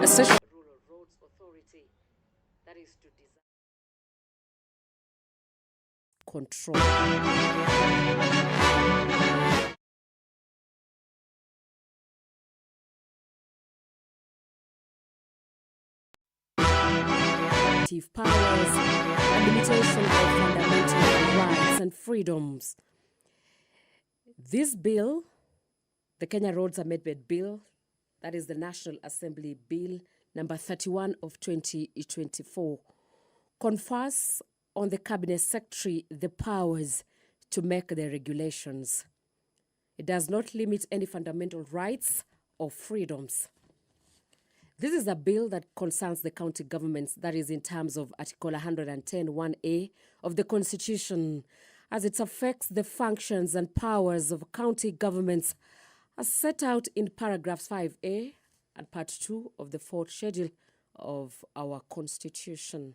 session. Rural Roads Authority, that is to design control. Powers and limitation of fundamental rights and freedoms. This bill, the Kenya Roads Amendment Bill, that is the National Assembly Bill number 31 of 2024, confers on the Cabinet Secretary the powers to make the regulations. It does not limit any fundamental rights or freedoms. This is a bill that concerns the county governments, that is in terms of Article 110(1)(a) of the Constitution, as it affects the functions and powers of county governments as set out in paragraphs 5A and part 2 of the 4th schedule of our Constitution.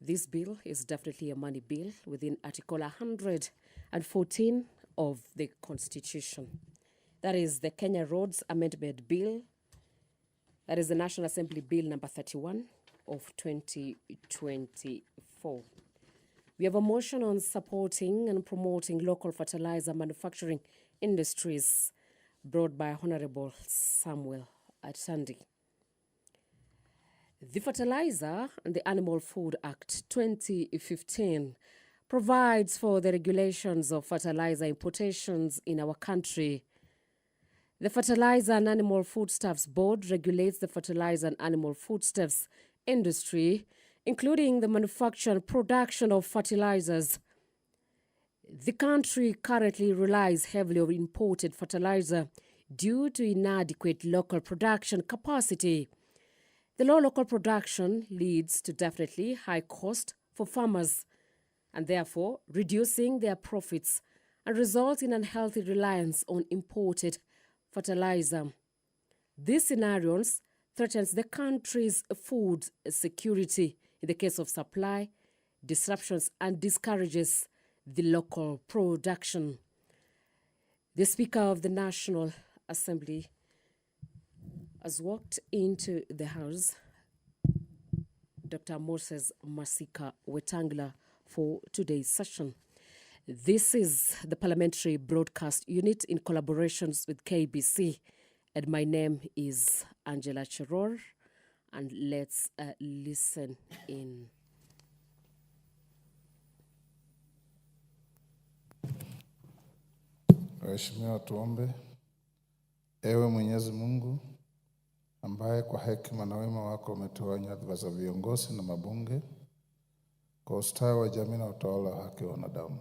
This bill is definitely a money bill within Article 114 of the Constitution. That is the Kenya Roads Amendment Bill. That is the National Assembly Bill number 31 of 2024. We have a motion on supporting and promoting local fertilizer manufacturing industries brought by Honorable Samuel Atandi. The Fertilizer and the Animal Food Act 2015 provides for the regulations of fertilizer importations in our country. The Fertilizer and Animal Foodstuffs Board regulates the fertilizer and animal foodstuffs industry, including the manufacture and production of fertilizers. The country currently relies heavily on imported fertilizer due to inadequate local production capacity. The low local production leads to definitely high cost for farmers and therefore reducing their profits and results in unhealthy reliance on imported fertilizer. These scenarios threatens the country's food security in the case of supply disruptions and discourages the local production. The Speaker of the National Assembly has walked into the House, Dr. Moses Masika Wetangula, for today's session. This is the Parliamentary Broadcast Unit in collaborations with KBC, and my name is Angela Chiror, and let's listen in. Waheshimiwa, tuombe. Ewe Mwenyezi Mungu, ambaye kwa hekima na wema wako umetoa nyadhifa za viongozi na mabunge kwa ustawi wa jamii na utawala wa haki wa wanadamu,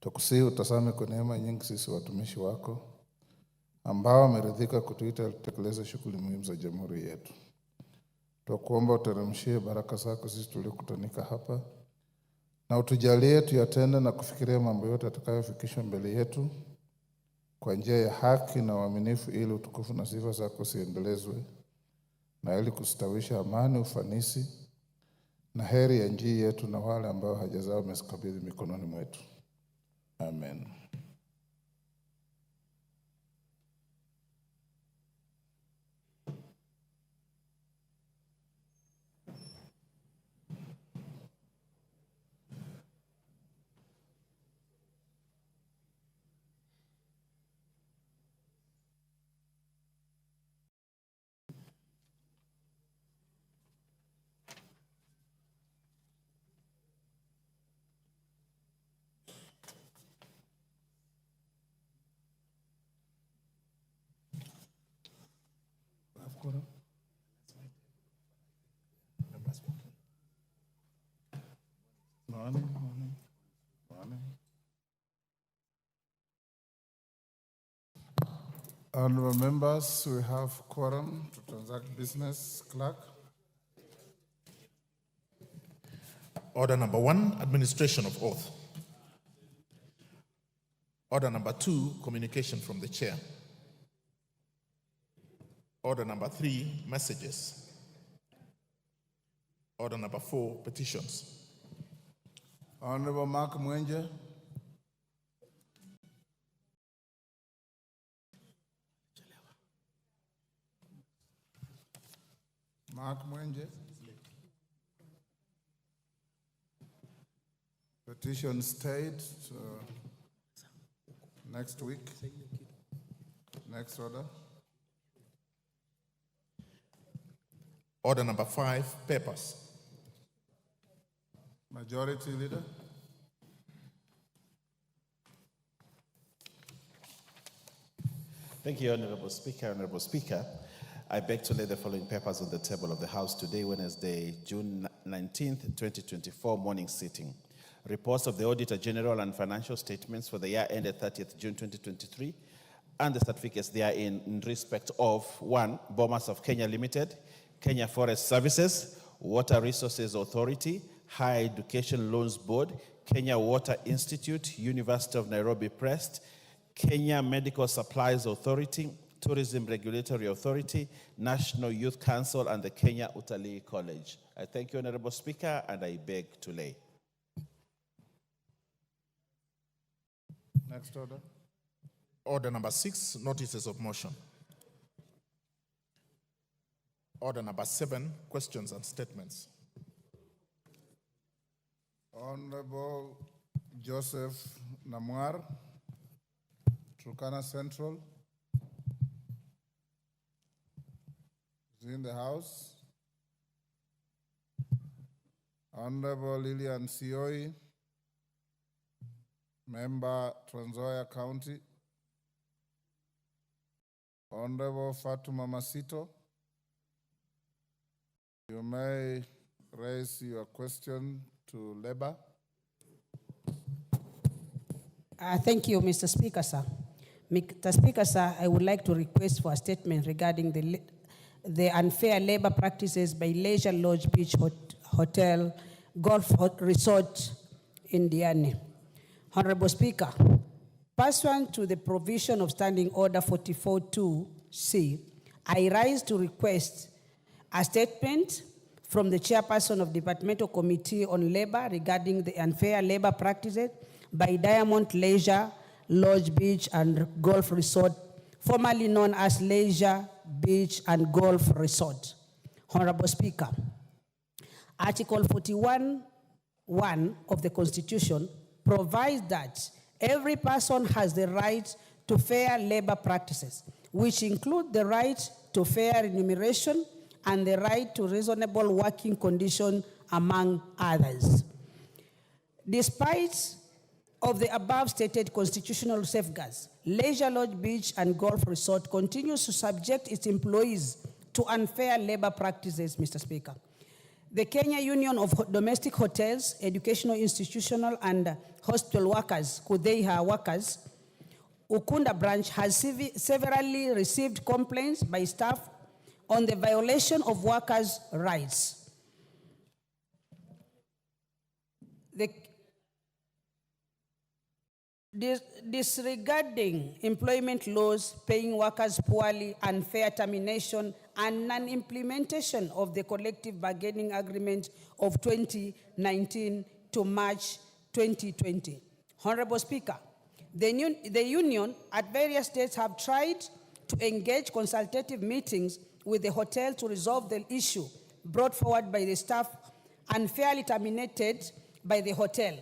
tukusihi utazame kwa neema nyingi sisi watumishi wako ambao wameridhika kutuita tutekeleze shughuli muhimu za jamhuri yetu. Tukuomba uteremshie baraka zako sisi tuliokutanika hapa, na utujalie tuyatende na kufikiria mambo yote atakayofikishwa mbele yetu kwa njia ya haki na uaminifu, ili utukufu na sifa zako ziendelezwe na ili kustawisha amani, ufanisi na heri ya nchi yetu na wale ambao haja zao umezikabidhi mikononi mwetu. Amen. Morning. Honorable members, we have quorum to transact business. Clerk. Order number 1, administration of oath. Order number 2, communication from the chair. Order number 3, messages. Order number 4, petitions. Honorable Mark Mwenje. Mark Mwenje. Petition stayed next week. Next order. Order number 5, papers. Majority Leader. Thank you, Honorable Speaker. Honorable Speaker, I beg to lay the following papers on the table of the House today, Wednesday, June 19th, 2024, morning sitting. Reports of the Auditor General and financial statements for the year ended 30th June 2023, and the certificates therein in respect of 1. Bomas of Kenya Limited, Kenya Forest Services, Water Resources Authority, Higher Education Loans Board, Kenya Water Institute, University of Nairobi Press, Kenya Medical Supplies Authority, Tourism Regulatory Authority, National Youth Council, and the Kenya Utalii College. I thank you, Honorable Speaker, and I beg to lay. Next order. Order number 6, notices of motion. Order number 7, questions and statements. Honorable Joseph Namwar, Turkana Central, is in the House. Honorable Lillian Sioi, Member Trans Nzoia County. Honorable Fatuma Masito, you may raise your question to Labour. Thank you, Mr. Speaker, sir. Mr. Speaker, sir, I would like to request for a statement regarding the unfair labor practices by Leisure Lodge Beach Hotel Golf Resort in Diani. Honorable Speaker, pursuant to the provision of Standing Order 44.2c, I rise to request a statement from the chairperson of Departmental Committee on Labor regarding the unfair labor practices by Diamond Leisure Lodge Beach and Golf Resort, formerly known as Leisure Beach and Golf Resort. Honorable Speaker, Article 41(1) of the Constitution provides that every person has the right to fair labor practices, which include the right to fair remuneration and the right to reasonable working conditions, among others. Despite of the above stated constitutional safeguards, Leisure Lodge Beach and Golf Resort continues to subject its employees to unfair labor practices, Mr. Speaker. The Kenya Union of Domestic Hotels, Educational, Institutional, and Hospital Workers, KUDEIHA workers, Ukunda branch has severally received complaints by staff on the violation of workers' rights. Disregarding employment laws, paying workers poorly, unfair termination, and non-implementation of the collective bargaining agreement of 2019 to March 2020. Honorable Speaker, the union at various states have tried to engage consultative meetings with the hotel to resolve the issue brought forward by the staff unfairly terminated by the hotel,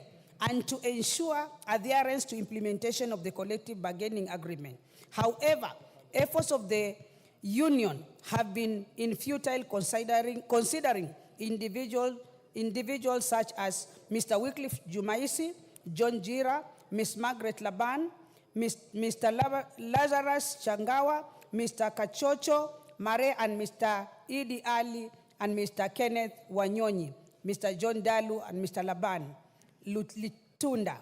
and to ensure adherence to implementation of the collective bargaining agreement. However, efforts of the union have been futile, considering individuals such as Mr. Wycliffe Jumaisi, John Jira, Ms. Margaret Laban, Mr. Lazarus Changawa, Mr. Kachocho Mare, and Mr. Idi Ali, and Mr. Kenneth Wanyonyi, Mr. John Dalu, and Mr. Laban Litunda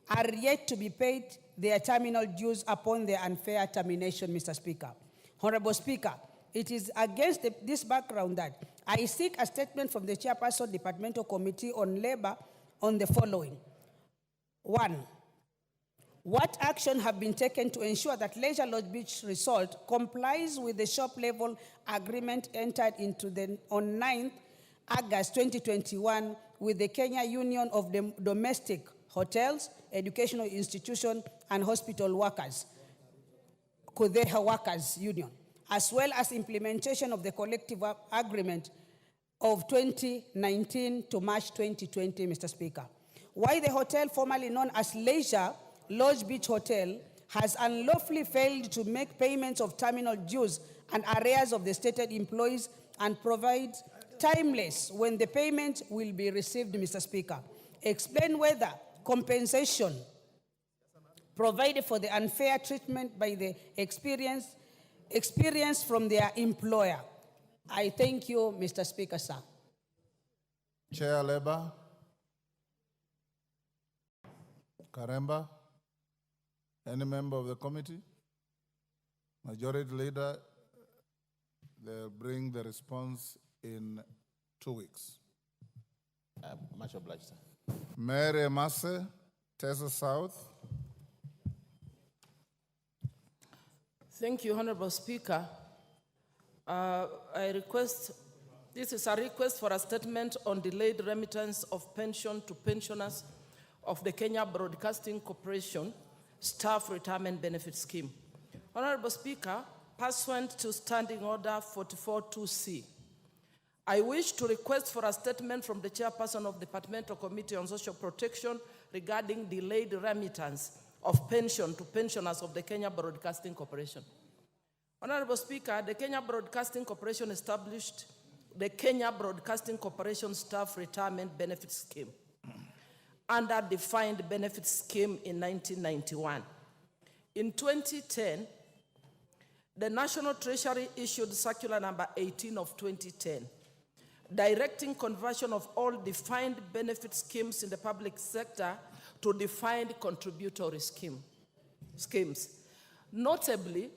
are yet to be paid their terminal dues upon their unfair termination, Mr. Speaker. Honorable Speaker, it is against this background that I seek a statement from the Chairperson Departmental Committee on Labor on the following. 1. What action have been taken to ensure that Leisure Lodge Beach Resort complies with the shop level agreement entered into on 9th August 2021 with the Kenya Union of Domestic Hotels, Educational Institution, and Hospital Workers, KUDEIHA Workers Union, as well as implementation of the collective agreement of 2019 to March 2020, Mr. Speaker. Why the hotel formerly known as Leisure Lodge Beach Hotel has unlawfully failed to make payments of terminal dues and arrears of the stated employees and provide timeless when the payment will be received, Mr. Speaker. Explain whether compensation provided for the unfair treatment by the experience from their employer. I thank you, Mr. Speaker, sir. Chair Labour. Karemba. Any member of the committee? Majority Leader, they'll bring the response in 2 weeks. Much obliged, sir. Mary Emase, Tessa South. Thank you, Honorable Speaker. This is a request for a statement on delayed remittance of pension to pensioners of the Kenya Broadcasting Corporation Staff Retirement Benefit Scheme. Honorable Speaker, pursuant to Standing Order 44-2C, I wish to request for a statement from the Chairperson of the Departmental Committee on Social Protection regarding delayed remittance of pension to pensioners of the Kenya Broadcasting Corporation. Honorable Speaker, the Kenya Broadcasting Corporation established the Kenya Broadcasting Corporation Staff Retirement Benefit Scheme under defined benefit scheme in 1991. In 2010, the National Treasury issued Circular Number 18 of 2010, directing conversion of all defined benefit schemes in the public sector to defined contributory schemes. Notably,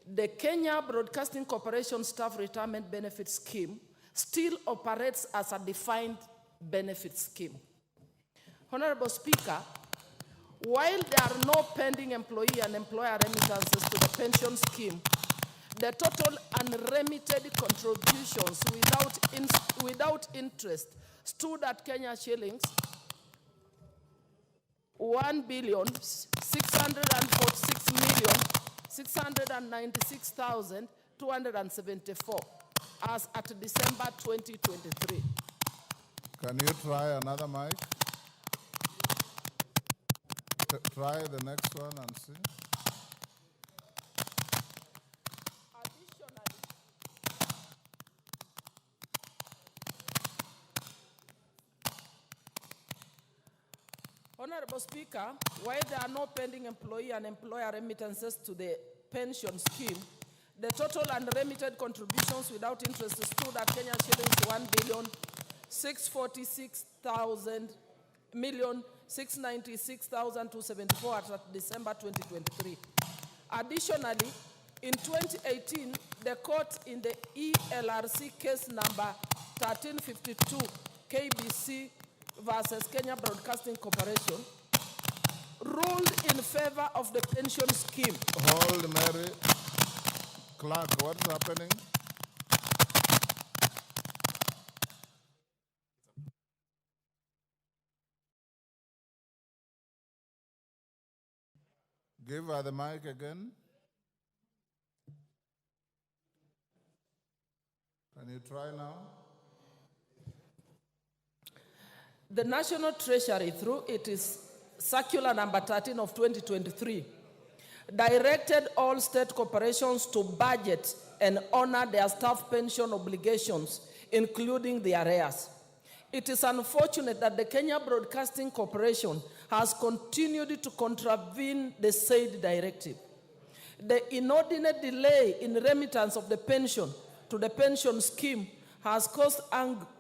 the Kenya Broadcasting Corporation Staff Retirement Benefit Scheme still operates as a defined benefit scheme. Honorable Speaker, while there are no pending employee and employer remittances to the pension scheme, the total unremitted contributions without interest stood at Kenya shillings 1,646,696,274 as at December 2023. Can you try another mic? Try the next one and see. Honorable Speaker, while there are no pending employee and employer remittances to the pension scheme, the total unremitted contributions without interest stood at Kenya shillings 1,646,696,274 as at December 2023. Additionally, in 2018, the court in the ELRC case number 1352 KBC versus Kenya Broadcasting Corporation ruled in favor of the pension scheme. Hold, Mary. Clerk, what's happening? Give her the mic again. Can you try now? The National Treasury, through its Circular Number 13 of 2023, directed all state corporations to budget and honor their staff pension obligations, including the arrears. It is unfortunate that the Kenya Broadcasting Corporation has continued to contravene the said directive. The inordinate delay in remittance of the pension to the pension scheme has caused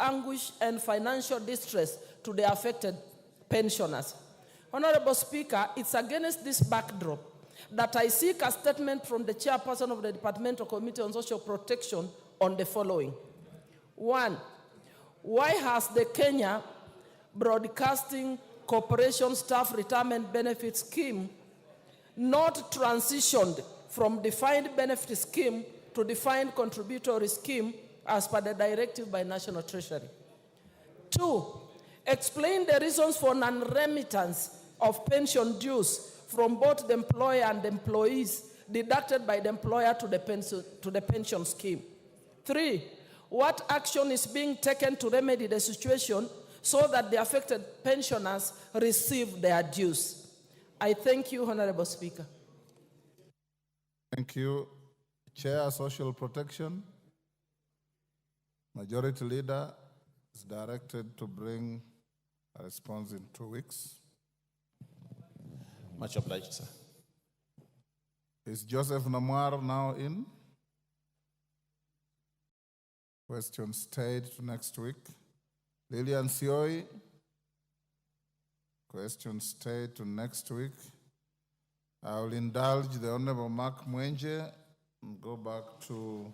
anguish and financial distress to the affected pensioners. Honorable Speaker, it's against this backdrop that I seek a statement from the Chairperson of the Departmental Committee on Social Protection on the following. 1, why has the Kenya Broadcasting Corporation Staff Retirement Benefit Scheme not transitioned from defined benefit scheme to defined contributory scheme as per the directive by National Treasury? 2, explain the reasons for non-remittance of pension dues from both the employer and the employees deducted by the employer to the pension scheme. 3, what action is being taken to remedy the situation so that the affected pensioners receive their dues? I thank you, Honorable Speaker. Thank you. Chair, Social Protection. Majority Leader is directed to bring a response in 2 weeks. Much obliged, sir. Is Joseph Namwar now in? Question stayed to next week. Lillian Sioi. Question stayed to next week. I will indulge the Honorable Mark Mwenje and go back to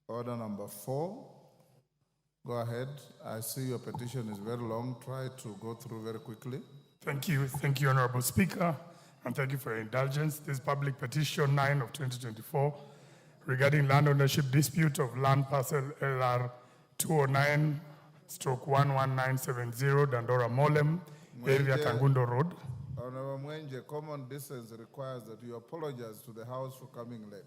order number 4. Go ahead. I see your petition is very long. Try to go through very quickly. Thank you, Honorable Speaker, and thank you for your indulgence. This public petition 9 of 2024 regarding land ownership dispute of land parcel LR 209/11970 Dandora Molem, area Kangundo Road. Honorable Mwenje, common decency requires that you apologize to the House for coming late.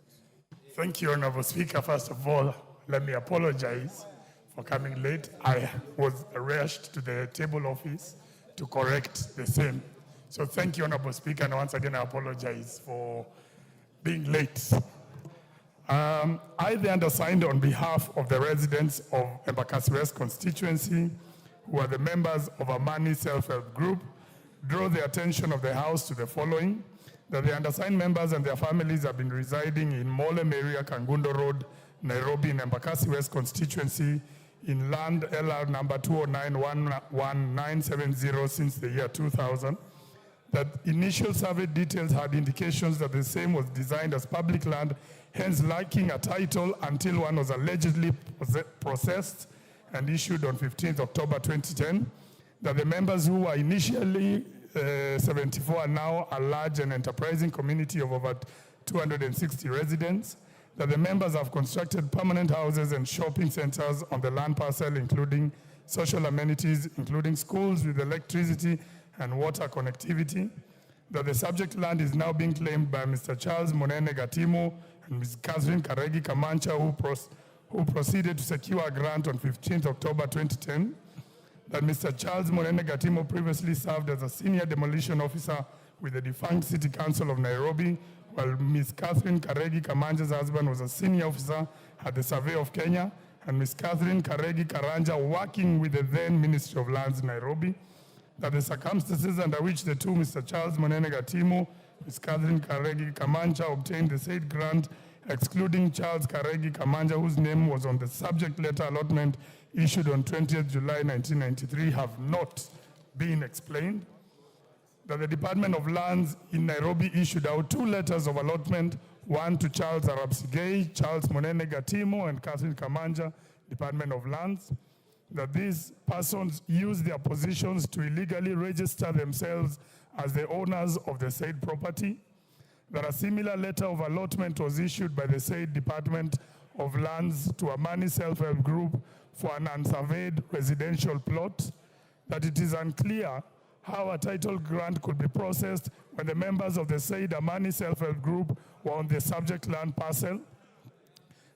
Thank you, Honorable Speaker. First of all, let me apologize for coming late. I was rushed to the table office to correct the same. So thank you, Honorable Speaker, and once again I apologize for being late. I, the undersigned, on behalf of the residents of Embakasi West constituency, who are the members of Amani Self-Help Group, draw the attention of the House to the following: that the undersigned members and their families have been residing in Molem area, Kangundo Road, Nairobi, in Embakasi West constituency, in land LR number 209/11970 since the year 2000. That initial survey details had indications that the same was designed as public land, hence lacking a title until one was allegedly processed and issued on 15th October 2010. That the members who were initially 74 are now a large and enterprising community of over 260 residents. That the members have constructed permanent houses and shopping centers on the land parcel, including social amenities, including schools with electricity and water connectivity. That the subject land is now being claimed by Mr. Charles Monene Gatimo and Ms. Catherine Karegi Kamancha, who proceeded to secure a grant on 15th October 2010. That Mr. Charles Monene Gatimo previously served as a senior demolition officer with the defunct City Council of Nairobi, while Ms. Catherine Karegi Kamanja's husband was a senior officer at the Survey of Kenya, and Ms. Catherine Karegi Karanja working with the then Ministry of Lands, Nairobi. That the circumstances under which the two Mr. Charles Monene Gatimo, Ms. Catherine Karegi Kamanja, obtained the said grant, excluding Charles Karegi Kamanja, whose name was on the subject letter allotment issued on 20th July 1993, have not been explained. That the Department of Lands in Nairobi issued out 2 letters of allotment, one to Charles Arabsigei, Charles Monene Gatimo, and Catherine Kamanja, Department of Lands. That these persons use their positions to illegally register themselves as the owners of the said property. That a similar letter of allotment was issued by the said Department of Lands to Amani Self-Help Group for an unsurveyed residential plot. That it is unclear how a title grant could be processed when the members of the said Amani Self-Help Group were on the subject land parcel.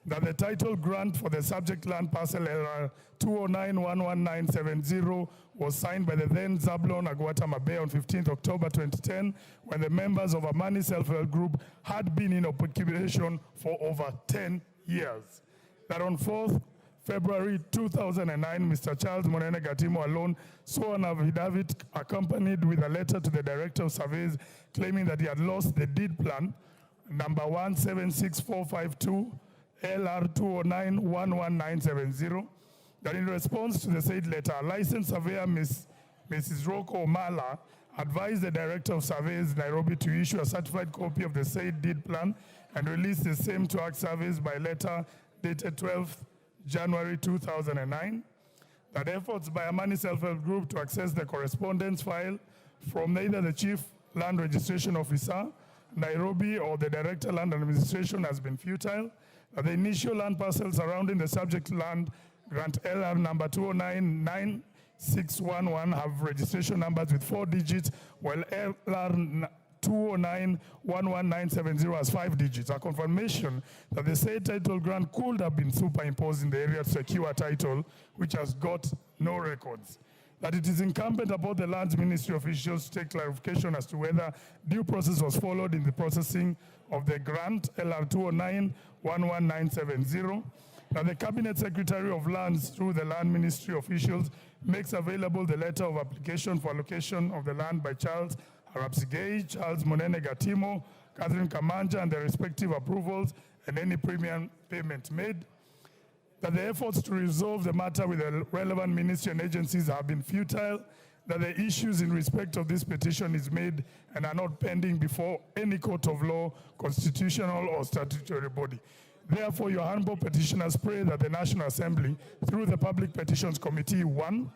That the title grant for the subject land parcel LR 209/11970 was signed by the then Zablon Agwata Mabe on 15th October 2010, when the members of Amani Self-Help Group had been in occupation for over 10 years. That on 4th February 2009, Mr. Charles Monene Gatimo alone saw an affidavit accompanied with a letter to the Director of Surveys claiming that he had lost the deed plan number 176452 LR 209/11970. That in response to the said letter, licensed surveyor Mrs. Roko Omala advised the Director of Surveys Nairobi to issue a certified copy of the said deed plan and release the same to ACT Surveys by letter dated 12th January 2009. That efforts by Amani Self-Help Group to access the correspondence file from neither the Chief Land Registration Officer, Nairobi, or the Director Land Administration has been futile. That the initial land parcel surrounding the subject land grant LR number 2099611 have registration numbers with 4 digits, while LR 209-11970 as 5 digits, a confirmation that the said title grant could have been superimposed in the area to secure a title which has got no records. That it is incumbent upon the Lands Ministry officials to take clarification as to whether due process was followed in the processing of the grant LR 209-11970. That the Cabinet Secretary of Lands, through the Land Ministry officials, makes available the letter of application for allocation of the land by Charles Arapsigei, Charles Monene Gatimo, Catherine Kamanja, and their respective approvals, and any premium payment made. That the efforts to resolve the matter with the relevant ministry and agencies have been futile, that the issues in respect of this petition is made and are not pending before any court of law, constitutional or statutory body. Therefore, your humble petitioners pray that the National Assembly, through the Public Petitions Committee 1,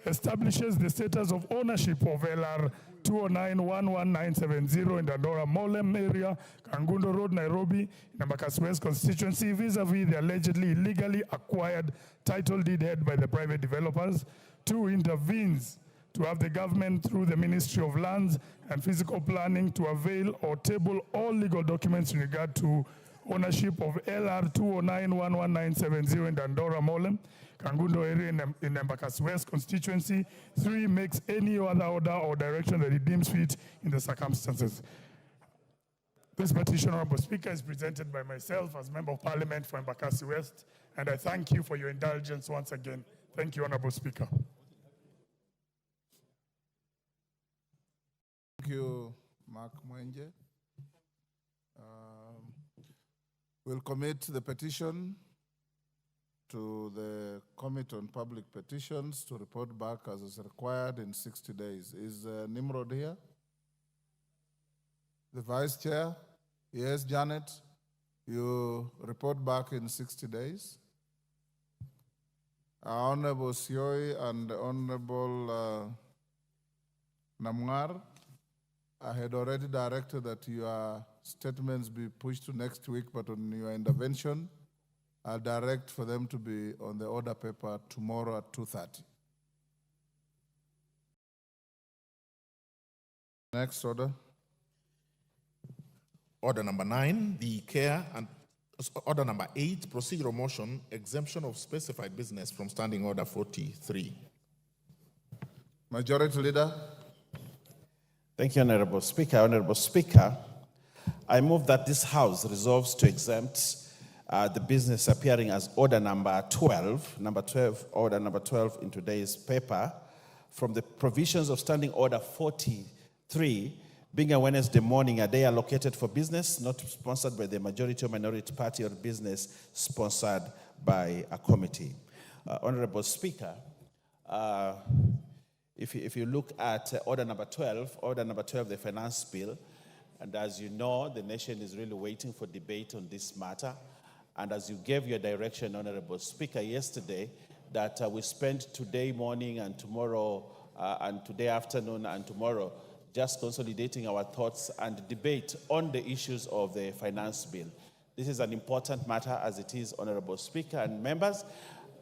establishes the status of ownership of LR 209-11970 in the Dandora Molem area, Kangundo Road, Nairobi, Embakasi West constituency, vis-a-vis the allegedly illegally acquired title deed held by the private developers. 2, intervenes to have the government, through the Ministry of Lands and Physical Planning, to avail or table all legal documents in regard to ownership of LR 209-11970 in Dandora Molem, Kangundo area in Embakasi West constituency. 3, makes any other order or direction that it deems fit in the circumstances. This petition, Honorable Speaker, is presented by myself as Member of Parliament for Embakasi West, and I thank you for your indulgence once again. Thank you, Honorable Speaker. Thank you, Mark Mwenje. We'll commit the petition to the Committee on Public Petitions to report back as is required in 60 days. Is Nimrod here? The Vice Chair? Yes, Janet, you report back in 60 days. Honorable Sioi and Honorable Namwar, I had already directed that your statements be pushed to next week, but on your intervention, I'll direct for them to be on the order paper tomorrow at 2:30. Next order. Order number 9, the care and order number 8, procedural motion, exemption of specified business from standing order 43. Majority Leader. Thank you, Honorable Speaker. Honorable Speaker, I move that this House resolves to exempt the business appearing as order number 12, order number 12 in today's paper, from the provisions of standing order 43, being a Wednesday morning, a day allocated for business, not sponsored by the majority or minority party, or business sponsored by a committee. Honorable Speaker, if you look at order number 12, the finance bill, and as you know, the nation is really waiting for debate on this matter. And as you gave your direction, Honorable Speaker, yesterday, that we spend today morning and tomorrow, and today afternoon and tomorrow, just consolidating our thoughts and debate on the issues of the finance bill. This is an important matter, as it is, Honorable Speaker and members,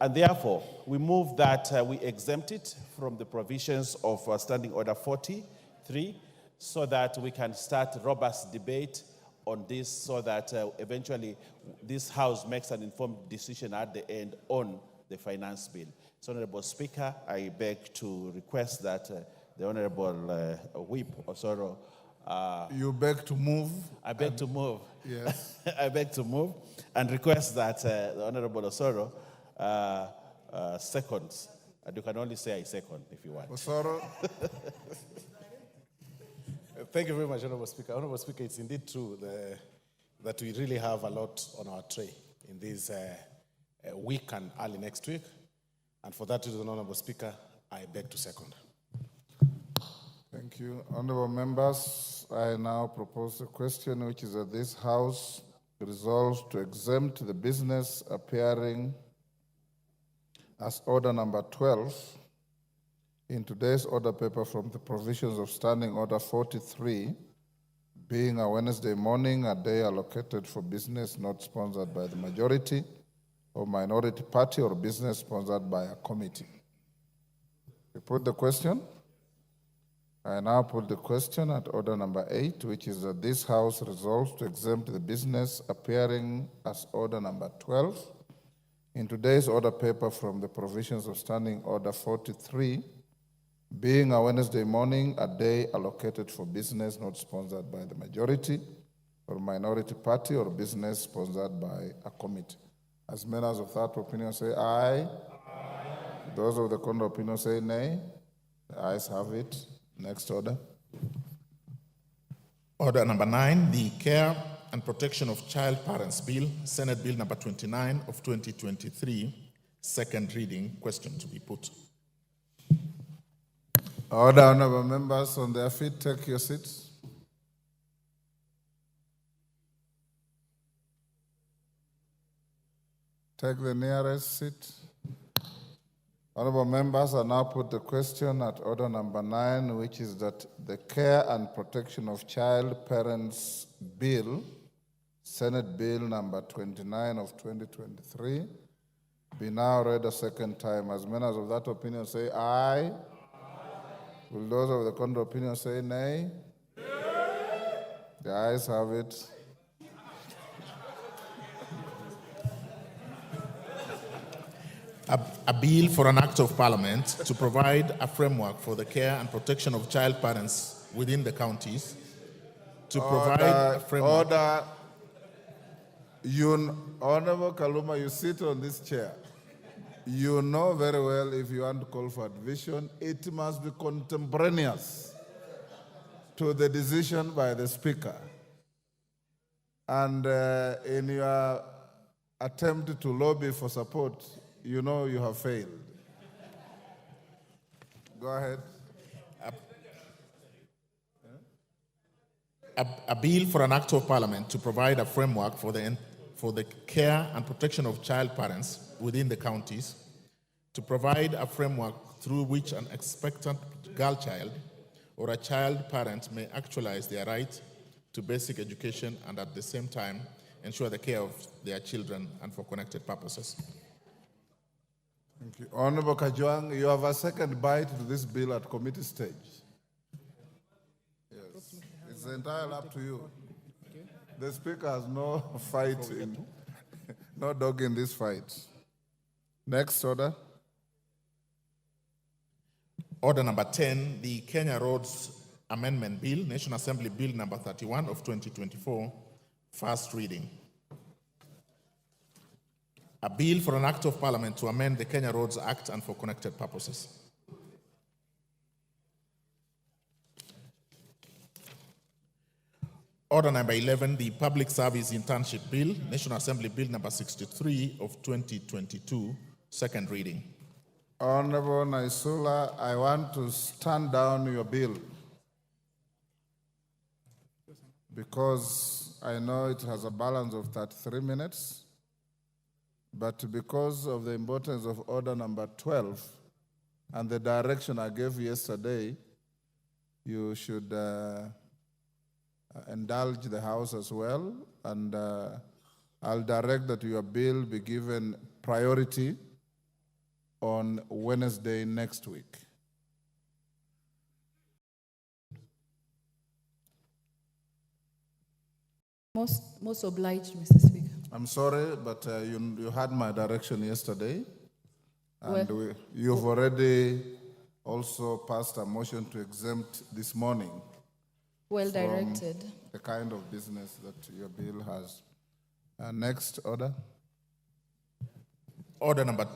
and therefore, we move that we exempt it from the provisions of Standing Order 43, so that we can start robust debate on this, so that eventually this House makes an informed decision at the end on the finance bill. So, Honorable Speaker, I beg to request that the Honorable Whip Osoro. You beg to move? I beg to move. Yes. I beg to move and request that the Honorable Osoro seconds. And you can only say I second if you want. Osoro. Thank you very much, Honorable Speaker. Honorable Speaker, it's indeed true that we really have a lot on our tray in this week and early next week. And for that reason, Honorable Speaker, I beg to second. Thank you. Honorable members, I now propose a question which is that this House resolves to exempt the business appearing as order number 12 in today's order paper from the provisions of Standing Order 43, being a Wednesday morning, a day allocated for business not sponsored by the majority or minority party, or business sponsored by a committee. We put the question. I now put the question at order number 8, which is that this House resolves to exempt the business appearing as order number 12 in today's order paper from the provisions of Standing Order 43, being a Wednesday morning, a day allocated for business not sponsored by the majority or minority party or business sponsored by a committee. As members of that opinion say aye. Aye. Those of the contrary opinion say nay. The ayes have it. Next order. Order number 9, the Care and Protection of Child Parents Bill, Senate Bill number 29 of 2023, second reading. Question to be put. Order, honorable members on their feet, take your seats. Take the nearest seat. Honorable members, I now put the question at order number 9, which is that the Care and Protection of Child Parents Bill, Senate Bill number 29 of 2023, be now read a second time. As members of that opinion say aye. Aye. Will those of the contrary opinion say nay? Nay. The ayes have it. A bill for an act of parliament to provide a framework for the care and protection of child parents within the counties. To provide a framework. Order. Honorable Kaluma, you sit on this chair. You know very well if you want to call for division, it must be contemporaneous to the decision by the Speaker. And in your attempt to lobby for support, you know you have failed. Go ahead. A bill for an act of parliament to provide a framework for the care and protection of child parents within the counties, to provide a framework through which an expectant girl child or a child parent may actualize their right to basic education and at the same time ensure the care of their children and for connected purposes. Thank you. Honorable Kajwang, you have a second bite to this bill at committee stage. Yes. It's entirely up to you. The Speaker has no fight, no dog in this fight. Next order. Order number 10, the Kenya Roads Amendment Bill, National Assembly Bill number 31 of 2024, first reading. A bill for an act of parliament to amend the Kenya Roads Act and for connected purposes. Order number 11, the Public Service Internship Bill, National Assembly Bill number 63 of 2022, second reading. Honorable Naisula, I want to stand down your bill because I know it has a balance of 33 minutes. But because of the importance of order number 12 and the direction I gave yesterday, you should indulge the House as well. And I'll direct that your bill be given priority on Wednesday next week. Most obliged, Mr. Speaker. I'm sorry, but you had my direction yesterday, and you've already also passed a motion to exempt this morning. Well directed. The kind of business that your bill has. Next order. Order number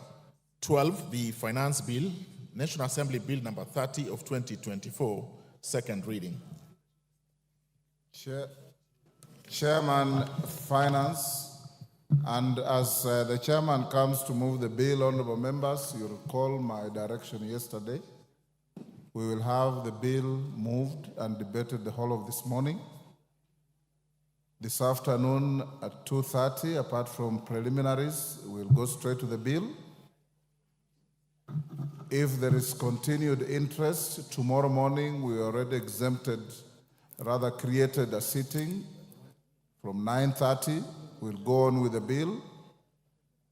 12, the Finance Bill, National Assembly Bill number 30 of 2024, second reading. Chairman, Finance. And as the chairman comes to move the bill, honorable members, you recall my direction yesterday. We will have the bill moved and debated the whole of this morning. This afternoon at 2:30, apart from preliminaries, we'll go straight to the bill. If there is continued interest, tomorrow morning we already created a sitting from 9:30. We'll go on with the bill.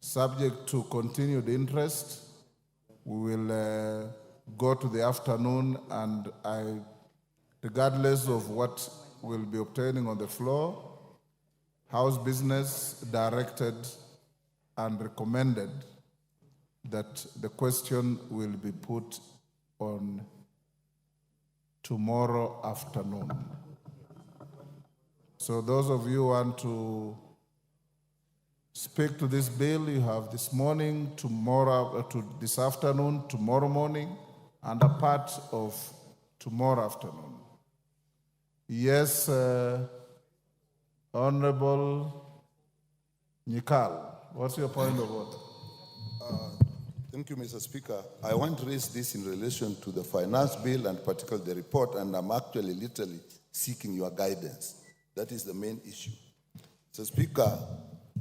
Subject to continued interest, we will go to the afternoon, and I regardless of what will be obtaining on the floor, House Business directed and recommended that the question will be put on tomorrow afternoon. So those of you who want to speak to this bill, you have this morning, tomorrow, this afternoon, tomorrow morning, and a part of tomorrow afternoon. Yes, Honorable Nyikal, what's your point of order? Thank you, Mr. Speaker. I want to raise this in relation to the finance bill and particularly the report, and I'm actually literally seeking your guidance. That is the main issue. Mr. Speaker,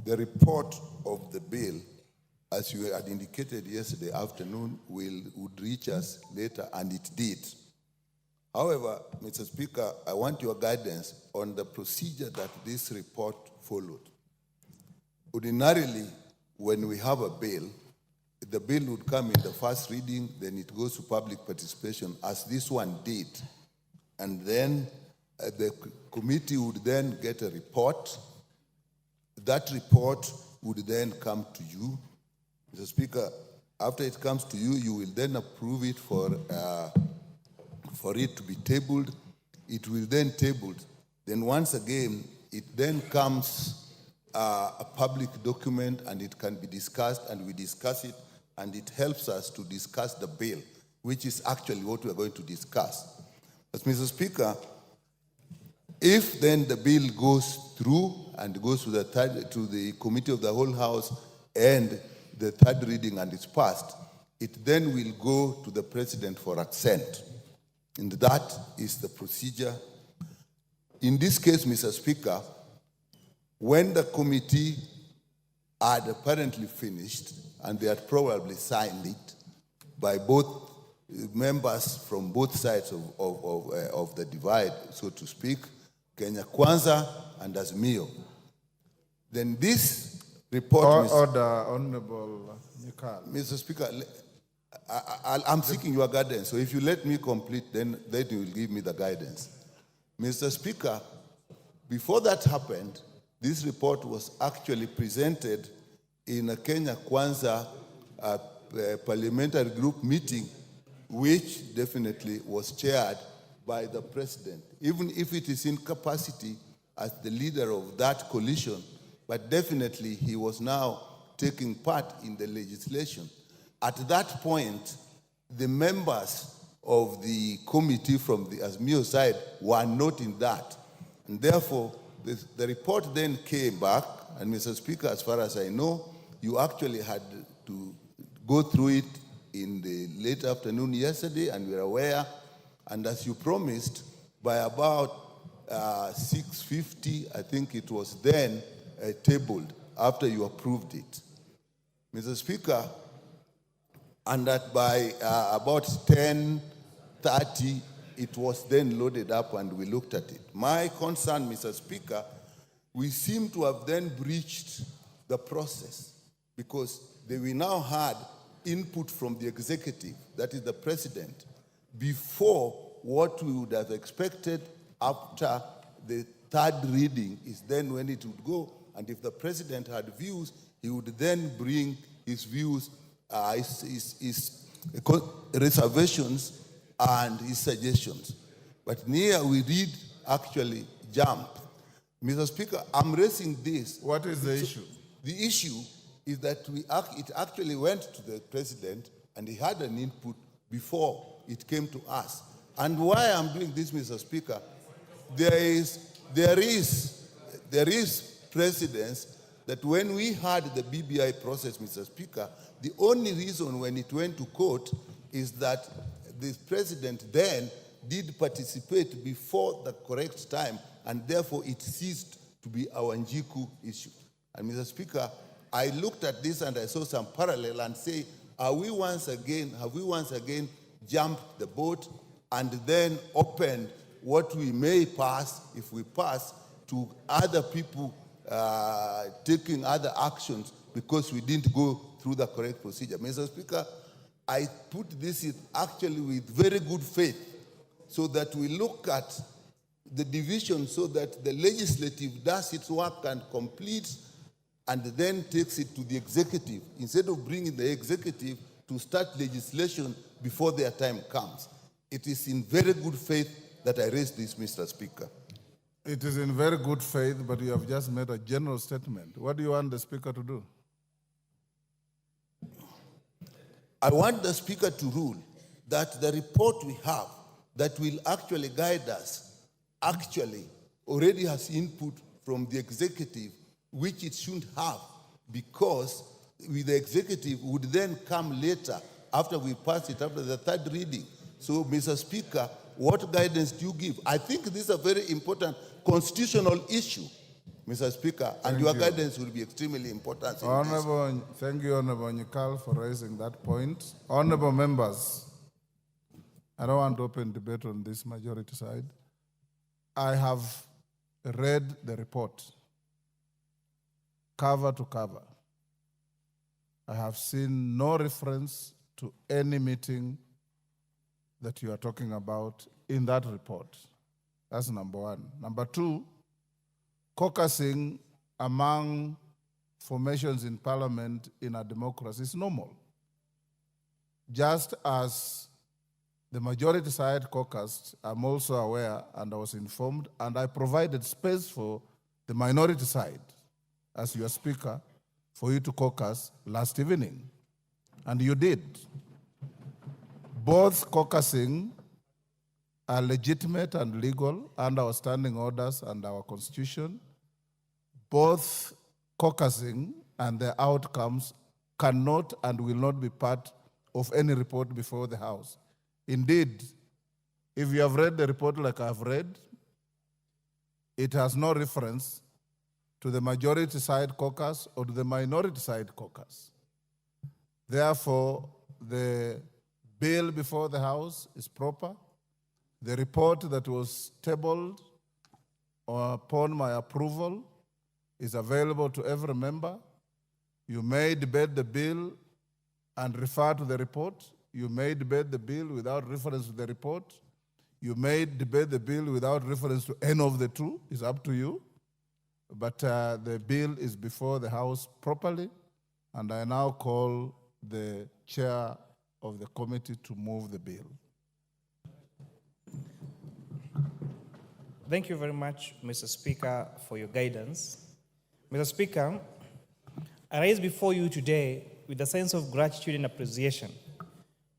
the report of the bill, as you had indicated yesterday afternoon, would reach us later, and it did. However, Mr. Speaker, I want your guidance on the procedure that this report followed. Ordinarily, when we have a bill, the bill would come in the first reading, then it goes to public participation, as this one did. And then the committee would then get a report. That report would then come to you. Mr. Speaker, after it comes to you, you will then approve it for it to be tabled. It will then tabled. Then once again, it then comes a public document, and it can be discussed, and we discuss it, and it helps us to discuss the bill, which is actually what we're going to discuss. As Mr. Speaker, if then the bill goes through and goes to the Committee of the Whole House and the third reading and it's passed, it then will go to the President for assent. And that is the procedure. In this case, Mr. Speaker, when the committee had apparently finished and they had probably signed it by both members from both sides of the divide, so to speak, Kenya Kwanza and AZIMIO, then this report... Order, Honorable Nyikal. Mr. Speaker, I'm seeking your guidance, so if you let me complete, then you will give me the guidance. Mr. Speaker, before that happened, this report was actually presented in a Kenya Kwanza parliamentary group meeting, which definitely was chaired by the President, even if it is in capacity as the leader of that coalition, but definitely he was now taking part in the legislation. At that point, the members of the committee from the AZIMIO side were not in that. And therefore, the report then came back, and Mr. Speaker, as far as I know, you actually had to go through it in the late afternoon yesterday, and we're aware, and as you promised, by about 6:50, I think it was then tabled after you approved it. Mr. Speaker, and that by about 10:30, it was then loaded up and we looked at it. My concern, Mr. Speaker, we seem to have then breached the process because we now had input from the executive, that is the President, before what we would have expected after the third reading is then when it would go. And if the President had views, he would then bring his views, his reservations and his suggestions. But here we did actually jump. Mr. Speaker, I'm raising this. What is the issue? The issue is that it actually went to the President and he had an input before it came to us. And why I'm doing this, Mr. Speaker, there is precedence that when we had the BBI process, Mr. Speaker, the only reason when it went to court is that the President then did participate before the correct time, and therefore it ceased to be our Njiku issue. And Mr. Speaker, I looked at this and I saw some parallel and say, have we once again jumped the boat and then opened what we may pass, if we pass, to other people taking other actions because we didn't go through the correct procedure. Mr. Speaker, I put this in actually with very good faith so that we look at the division so that the legislative does its work and completes and then takes it to the executive, instead of bringing the executive to start legislation before their time comes. It is in very good faith that I raise this, Mr. Speaker. It is in very good faith, but you have just made a general statement. What do you want the Speaker to do? I want the Speaker to rule that the report we have that will actually guide us actually already has input from the executive, which it shouldn't have, because with the executive would then come later after we pass it, after the third reading. So, Mr. Speaker, what guidance do you give? I think this is a very important constitutional issue, Mr. Speaker, and your guidance will be extremely important. Thank you, Honorable Nyikal, for raising that point. Honorable members, I don't want to open debate on this majority side. I have read the report, cover to cover. I have seen no reference to any meeting that you are talking about in that report. That's number one. Number two, caucusing among formations in parliament in a democracy is normal. Just as the majority side caucused, I'm also aware and I was informed, and I provided space for the minority side as your speaker for you to caucus last evening. And you did. Both caucusing are legitimate and legal under our standing orders and our constitution. Both caucusing and their outcomes cannot and will not be part of any report before the House. Indeed, if you have read the report like I have read, it has no reference to the majority side caucus or to the minority side caucus. Therefore, the bill before the House is proper. The report that was tabled upon my approval is available to every member. You may debate the bill and refer to the report. You may debate the bill without reference to the report. You may debate the bill without reference to any of the two. It's up to you. But the bill is before the House properly, and I now call the chair of the committee to move the bill. Thank you very much, Mr. Speaker, for your guidance. Mr. Speaker, I rise before you today with a sense of gratitude and appreciation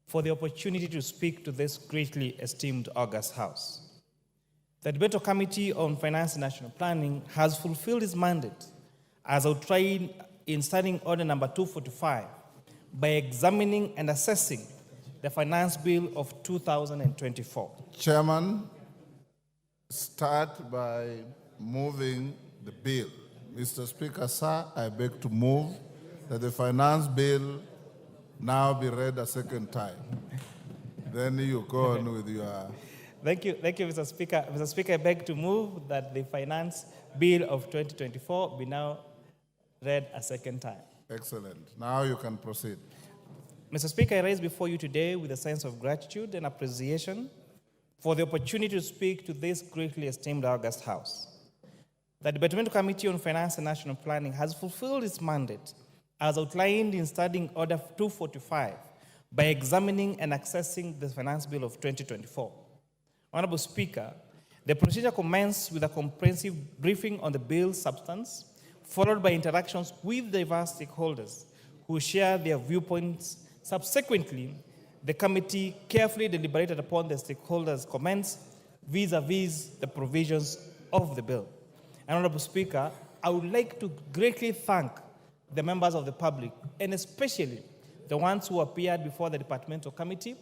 for the opportunity to speak to this greatly esteemed August House. The Debater Committee on Finance and National Planning has fulfilled its mandate as outlined in Standing Order number 245 by examining and assessing the Finance Bill of 2024. Chairman, start by moving the bill. Mr. Speaker, sir, I beg to move that the Finance Bill now be read a second time. Then you go on with your... Thank you, Mr. Speaker. Mr. Speaker, I beg to move that the Finance Bill of 2024 be now read a second time. Excellent. Now you can proceed. Mr. Speaker, I rise before you today with a sense of gratitude and appreciation for the opportunity to speak to this greatly esteemed August House. The Debater Committee on Finance and National Planning has fulfilled its mandate as outlined in Standing Order 245 by examining and accessing the Finance Bill of 2024. Honorable Speaker, the procedure commenced with a comprehensive briefing on the bill's substance, followed by interactions with diverse stakeholders who share their viewpoints. Subsequently, the committee carefully deliberated upon the stakeholders' comments vis-a-vis the provisions of the bill. And Honorable Speaker, I would like to greatly thank the members of the public, and especially the ones who appeared before the departmental committee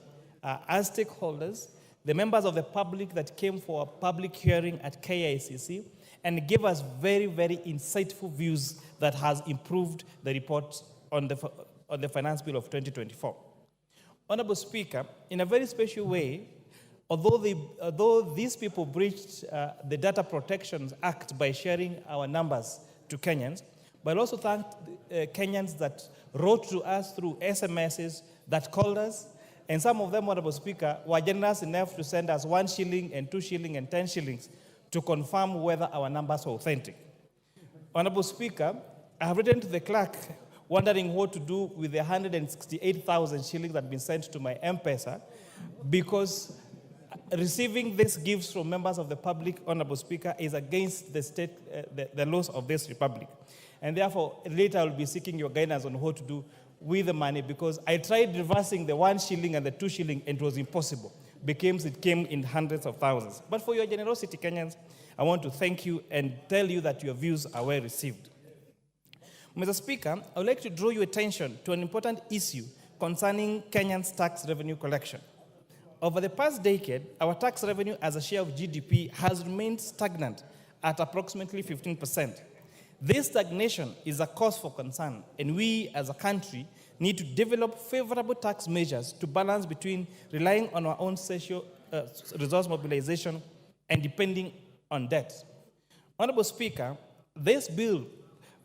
as stakeholders, the members of the public that came for a public hearing at KICC and gave us very, very insightful views that has improved the report on the Finance Bill of 2024. Honorable Speaker, in a very special way, although these people breached the Data Protection Act by sharing our numbers to Kenyans, but also thank Kenyans that wrote to us through SMSs, that called us, And some of them, Honorable Speaker, were generous enough to send us 1 shilling and 2 shilling and 10 shillings to confirm whether our numbers were authentic. Honorable Speaker, I have written to the clerk wondering what to do with the 168,000 shillings that have been sent to my M-Pesa, because receiving these gifts from members of the public, Honorable Speaker, is against the state, the laws of this republic. And therefore, later I will be seeking your guidance on what to do with the money, because I tried reversing the 1 shilling and the 2 shilling, and it was impossible, because it came in hundreds of thousands. But for your generosity, Kenyans, I want to thank you and tell you that your views are well received. Mr. Speaker, I would like to draw your attention to an important issue concerning Kenyan's tax revenue collection. Over the past decade, our tax revenue as a share of GDP has remained stagnant at approximately 15%. This stagnation is a cause for concern, and we as a country need to develop favorable tax measures to balance between relying on our own social resource mobilization and depending on debt. Honorable Speaker, this bill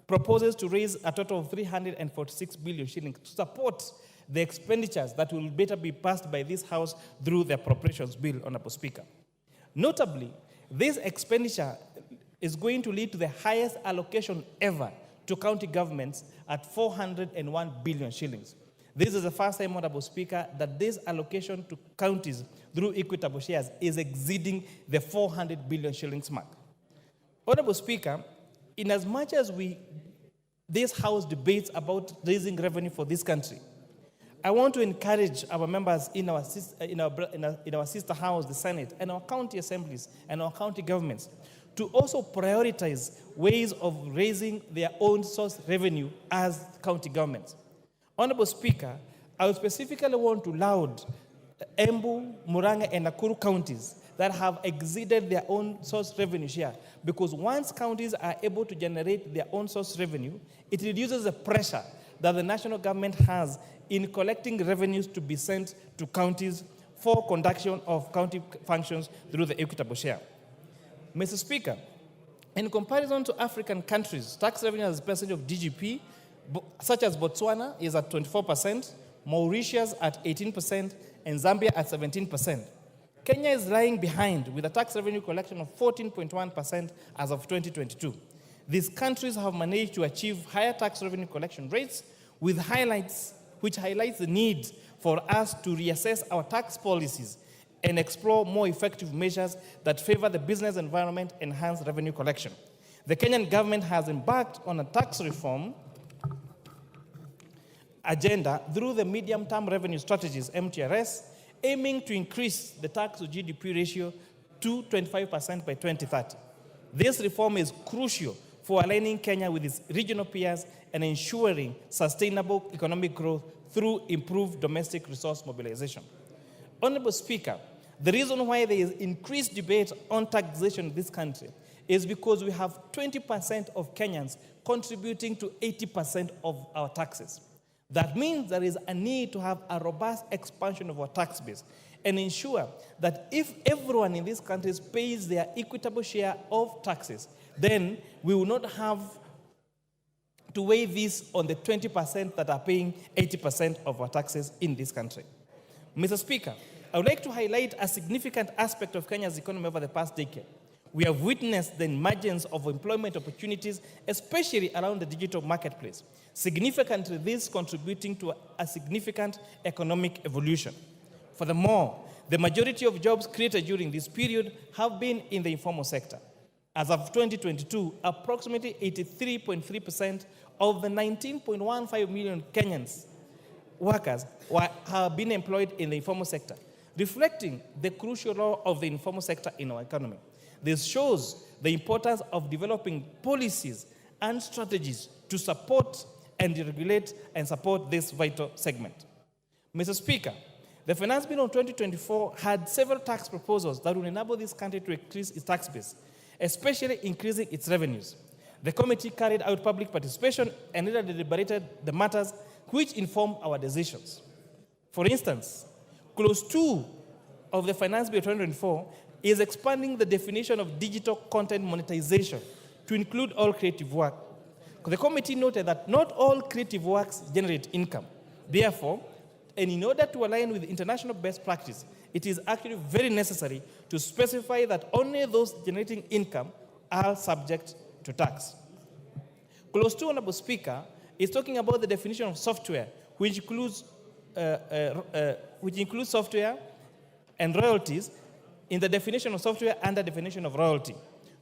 proposes to raise a total of 346 billion shillings to support the expenditures that will better be passed by this House through the appropriations bill, Honorable Speaker. Notably, this expenditure is going to lead to the highest allocation ever to county governments at 401 billion shillings. This is the first time, Honorable Speaker, that this allocation to counties through equitable shares is exceeding the 400 billion shillings mark. Honorable Speaker, in as much as this House debates about raising revenue for this country, I want to encourage our members in our sister house, the Senate, and our county assemblies and our county governments to also prioritize ways of raising their own source revenue as county governments. Honorable Speaker, I specifically want to laud Embu, Murang'a, and Nakuru counties that have exceeded their own source revenue share, because once counties are able to generate their own source revenue, it reduces the pressure that the national government has in collecting revenues to be sent to counties for conduction of county functions through the equitable share. Mr. Speaker, in comparison to African countries, tax revenue as a percentage of GDP, such as Botswana, is at 24%, Mauritius at 18%, and Zambia at 17%. Kenya is lying behind with a tax revenue collection of 14.1% as of 2022. These countries have managed to achieve higher tax revenue collection rates, which highlights the need for us to reassess our tax policies and explore more effective measures that favor the business environment and enhance revenue collection. The Kenyan government has embarked on a tax reform agenda through the medium-term revenue strategies, MTRS, aiming to increase the tax to GDP ratio to 25% by 2030. This reform is crucial for aligning Kenya with its regional peers and ensuring sustainable economic growth through improved domestic resource mobilization. Honorable Speaker, the reason why there is increased debate on taxation in this country is because we have 20% of Kenyans contributing to 80% of our taxes. That means there is a need to have a robust expansion of our tax base and ensure that if everyone in these countries pays their equitable share of taxes, then we will not have to weigh this on the 20% that are paying 80% of our taxes in this country. Mr. Speaker, I would like to highlight a significant aspect of Kenya's economy over the past decade. We have witnessed the emergence of employment opportunities, especially around the digital marketplace. Significantly, this contributing to a significant economic evolution. Furthermore, the majority of jobs created during this period have been in the informal sector. As of 2022, approximately 83.3% of the 19.15 million Kenyans workers have been employed in the informal sector, reflecting the crucial role of the informal sector in our economy. This shows the importance of developing policies and strategies to support and regulate and support this vital segment. Mr. Speaker, the Finance Bill of 2024 had several tax proposals that will enable this country to increase its tax base, especially increasing its revenues. The committee carried out public participation and later deliberated the matters which inform our decisions. For instance, Clause 2 of the Finance Bill 2024 is expanding the definition of digital content monetization to include all creative work. The committee noted that not all creative works generate income. Therefore, And in order to align with international best practice, it is actually very necessary to specify that only those generating income are subject to tax. Clause 2, Honorable Speaker, is talking about the definition of software, which includes software and royalties in the definition of software and the definition of royalty.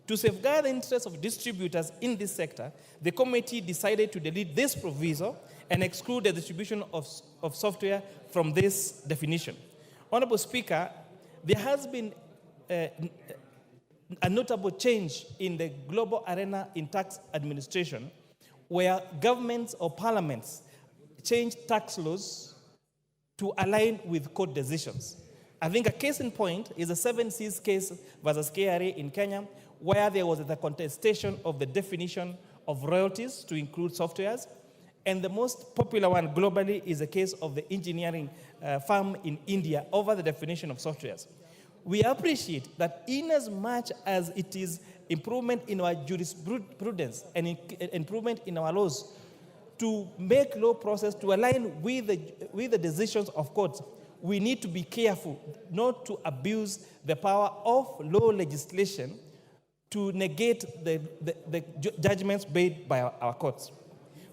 To safeguard the interests of distributors in this sector, the committee decided to delete this proviso and exclude the distribution of software from this definition. Honorable Speaker, there has been a notable change in the global arena in tax administration, where governments or parliaments change tax laws to align with court decisions. I think a case in point is the 7Cs case versus KRA in Kenya, where there was the contestation of the definition of royalties to include softwares. And the most popular one globally is the case of the engineering firm in India over the definition of softwares. We appreciate that in as much as it is improvement in our jurisprudence and improvement in our laws to make law process to align with the decisions of courts, we need to be careful not to abuse the power of law legislation to negate the judgments made by our courts.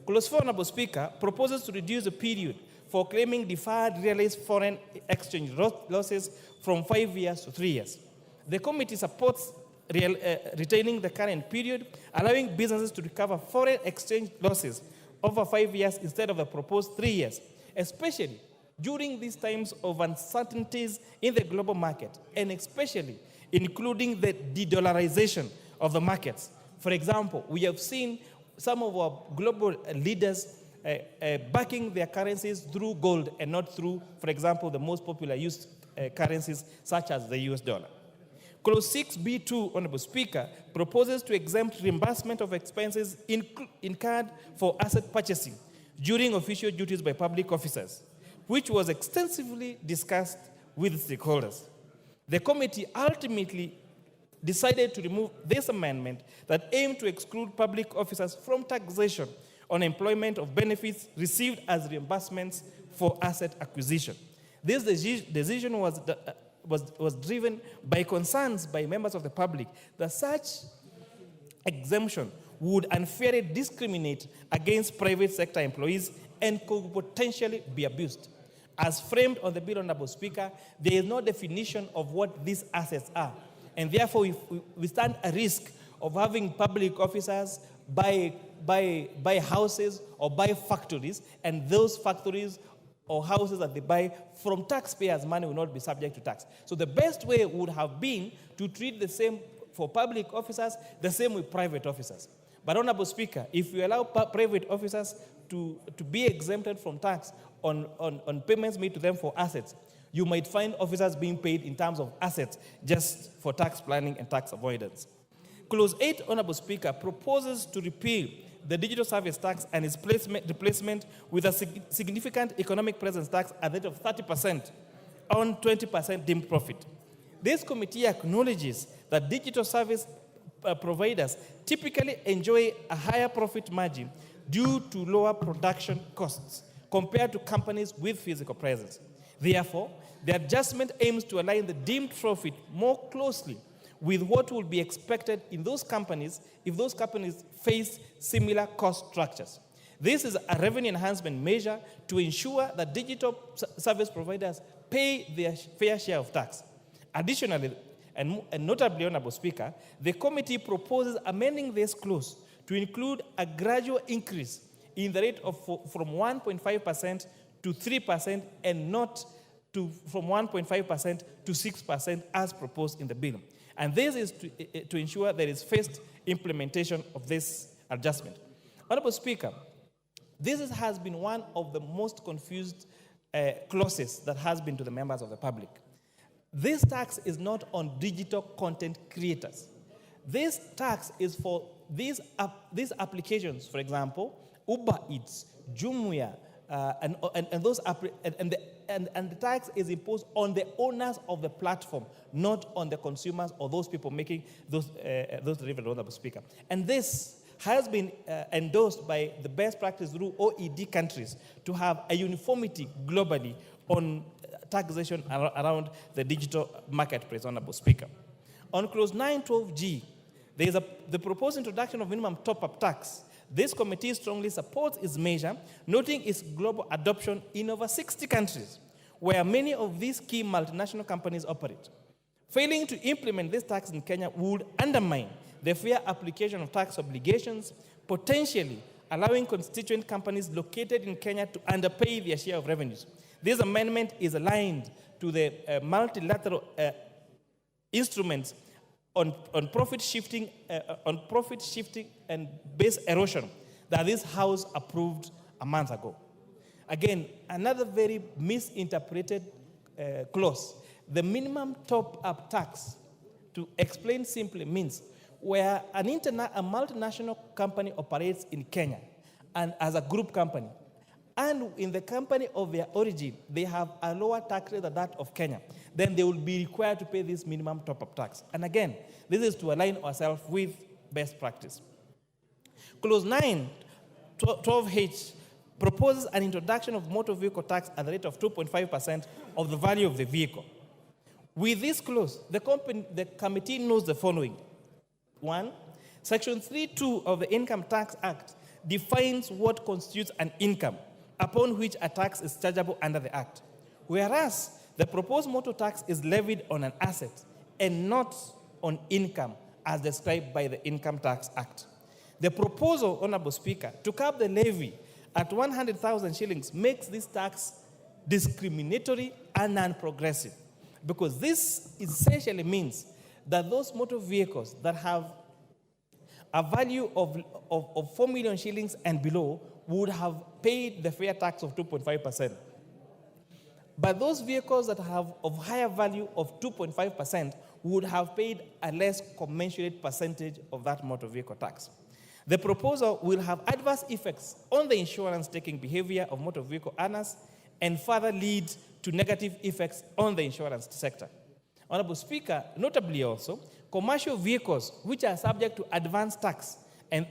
Clause 4, Honorable Speaker, proposes to reduce the period for claiming deferred realized foreign exchange losses from 5 years to 3 years. The committee supports retaining the current period, allowing businesses to recover foreign exchange losses over 5 years instead of the proposed 3 years, especially during these times of uncertainties in the global market, and especially including the de-dollarization of the markets. For example, we have seen some of our global leaders backing their currencies through gold and not through, for example, the most popular used currencies such as the US dollar. Clause 6B2, Honorable Speaker, proposes to exempt reimbursement of expenses incurred for asset purchasing during official duties by public officers, which was extensively discussed with stakeholders. The committee ultimately decided to remove this amendment that aimed to exclude public officers from taxation on employment of benefits received as reimbursements for asset acquisition. This decision was driven by concerns by members of the public that such exemption would unfairly discriminate against private sector employees and could potentially be abused. As framed on the bill, Honorable Speaker, there is no definition of what these assets are. And therefore, we stand a risk of having public officers buy houses or buy factories, and those factories or houses that they buy from taxpayers' money will not be subject to tax. So the best way would have been to treat the same for public officers, the same with private officers. But Honorable Speaker, if you allow private officers to be exempted from tax on payments made to them for assets, you might find officers being paid in terms of assets just for tax planning and tax avoidance. Clause 8, Honorable Speaker, proposes to repeal the digital service tax and its replacement with a significant economic presence tax at the rate of 30% on 20% deemed profit. This committee acknowledges that digital service providers typically enjoy a higher profit margin due to lower production costs compared to companies with physical presence. Therefore, the adjustment aims to align the deemed profit more closely with what will be expected in those companies if those companies face similar cost structures. This is a revenue enhancement measure to ensure that digital service providers pay their fair share of tax. Additionally, and notably, Honorable Speaker, the committee proposes amending this clause to include a gradual increase in the rate of from 1.5% to 3% and not from 1.5% to 6% as proposed in the bill. And this is to ensure there is phased implementation of this adjustment. Honorable Speaker, this has been one of the most confused clauses that has been to the members of the public. This tax is not on digital content creators. This tax is for these applications, for example, Uber Eats, Jumia, and the tax is imposed on the owners of the platform, not on the consumers or those people making those deliveries, Honorable Speaker. And this has been endorsed by the best practice through OECD countries to have a uniformity globally on taxation around the digital marketplace, Honorable Speaker. On clause 912G, there is the proposed introduction of minimum top-up tax. This committee strongly supports its measure, noting its global adoption in over 60 countries, where many of these key multinational companies operate. Failing to implement this tax in Kenya would undermine the fair application of tax obligations, potentially allowing constituent companies located in Kenya to underpay their share of revenues. This amendment is aligned to the multilateral instruments on profit shifting and base erosion that this House approved a month ago. Again, another very misinterpreted clause. The minimum top-up tax, to explain simply, means where a multinational company operates in Kenya and as a group company, and in the company of their origin, they have a lower tax rate than that of Kenya, then they will be required to pay this minimum top-up tax. And again, this is to align ourselves with best practice. Clause 9, 12H, proposes an introduction of motor vehicle tax at the rate of 2.5% of the value of the vehicle. With this clause, the committee knows the following. 1, Section 3.2 of the Income Tax Act defines what constitutes an income upon which a tax is chargeable under the Act, whereas the proposed motor tax is levied on an asset and not on income as described by the Income Tax Act. The proposal, Honorable Speaker, to cap the levy at 100,000 shillings makes this tax discriminatory and non-progressive, because this essentially means that those motor vehicles that have a value of 4 million shillings and below would have paid the fair tax of 2.5%. But those vehicles that have of higher value of 2.5% would have paid a less commensurate percentage of that motor vehicle tax. The proposal will have adverse effects on the insurance-taking behavior of motor vehicle owners and further lead to negative effects on the insurance sector. Honorable Speaker, notably also, commercial vehicles which are subject to advance tax and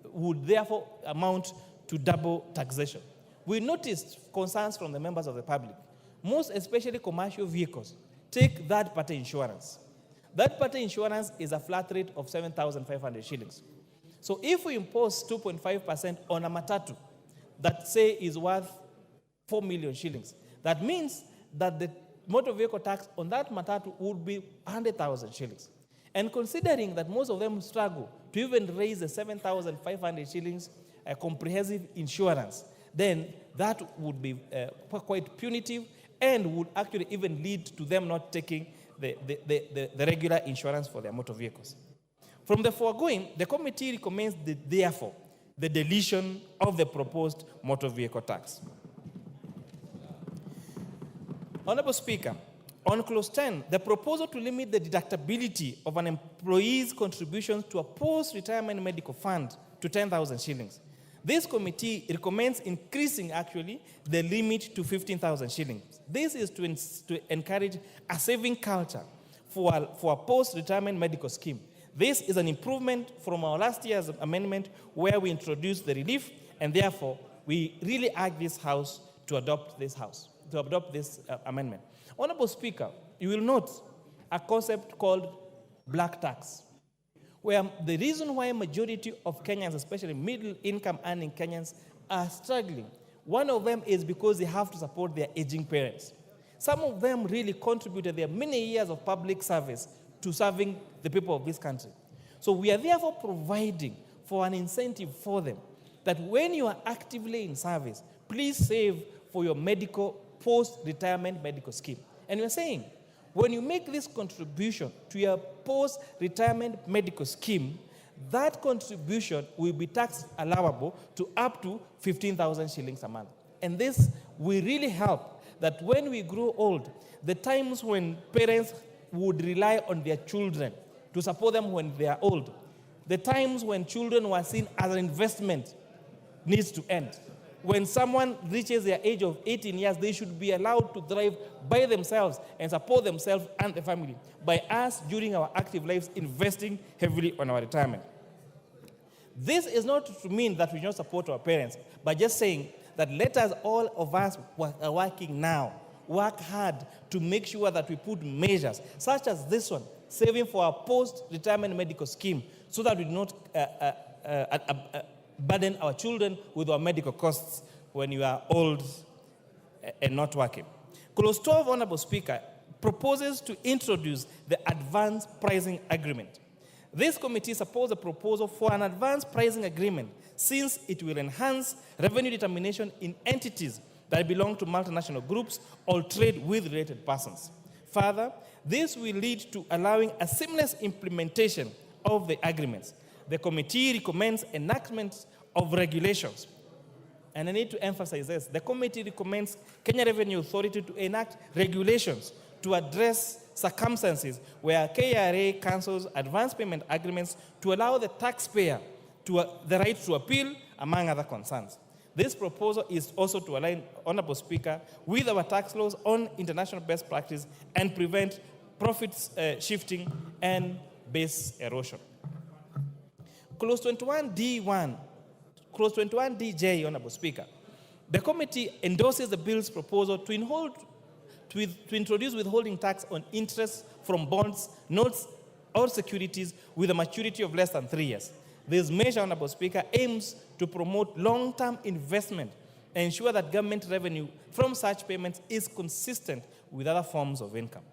would therefore amount to double taxation. We noticed concerns from the members of the public. Most especially commercial vehicles take third-party insurance. Third-party insurance is a flat rate of 7,500 shillings. So if we impose 2.5% on a matatu that say is worth 4 million shillings, that means that the motor vehicle tax on that matatu would be 100,000 shillings. And considering that most of them struggle to even raise the 7,500 shillings comprehensive insurance, then that would be quite punitive and would actually even lead to them not taking the regular insurance for their motor vehicles. From the foregoing, the committee recommends therefore the deletion of the proposed motor vehicle tax. Honorable Speaker, on clause 10, the proposal to limit the deductibility of an employee's contributions to a post-retirement medical fund to 10,000 shillings. This committee recommends increasing actually the limit to 15,000 shillings. This is to encourage a saving culture for a post-retirement medical scheme. This is an improvement from our last year's amendment where we introduced the relief, and therefore we really urge this House to adopt this amendment. Honorable Speaker, you will note a concept called black tax, where the reason why a majority of Kenyans, especially middle-income earning Kenyans, are struggling, one of them is because they have to support their aging parents. Some of them really contributed their many years of public service to serving the people of this country. So we are therefore providing for an incentive for them that when you are actively in service, please save for your post-retirement medical scheme. And we're saying, when you make this contribution to your post-retirement medical scheme, that contribution will be tax allowable to up to 15,000 shillings a month. And this will really help that when we grow old, the times when parents would rely on their children to support them when they are old, the times when children were seen as an investment needs to end. When someone reaches their age of 18 years, they should be allowed to drive by themselves and support themselves and the family by us during our active lives investing heavily on our retirement. This is not to mean that we don't support our parents, but just saying that let us, all of us are working now, work hard to make sure that we put measures such as this one, saving for our post-retirement medical scheme, so that we do not burden our children with our medical costs when you are old and not working. Clause 12, Honorable Speaker, proposes to introduce the advance pricing agreement. This committee supports a proposal for an advance pricing agreement since it will enhance revenue determination in entities that belong to multinational groups or trade with related persons. Further, this will lead to allowing a seamless implementation of the agreements. The committee recommends enactment of regulations. And I need to emphasize this. The committee recommends Kenya Revenue Authority to enact regulations to address circumstances where KRA cancels advance payment agreements to allow the taxpayer the right to appeal, among other concerns. This proposal is also to align, Honorable Speaker, with our tax laws on international best practice and prevent profits shifting and base erosion. Clause 21D1, Clause 21DJ, Honorable Speaker. The committee endorses the bill's proposal to introduce withholding tax on interest from bonds, notes, or securities with a maturity of less than 3 years. This measure, Honorable Speaker, aims to promote long-term investment and ensure that government revenue from such payments is consistent with other forms of income.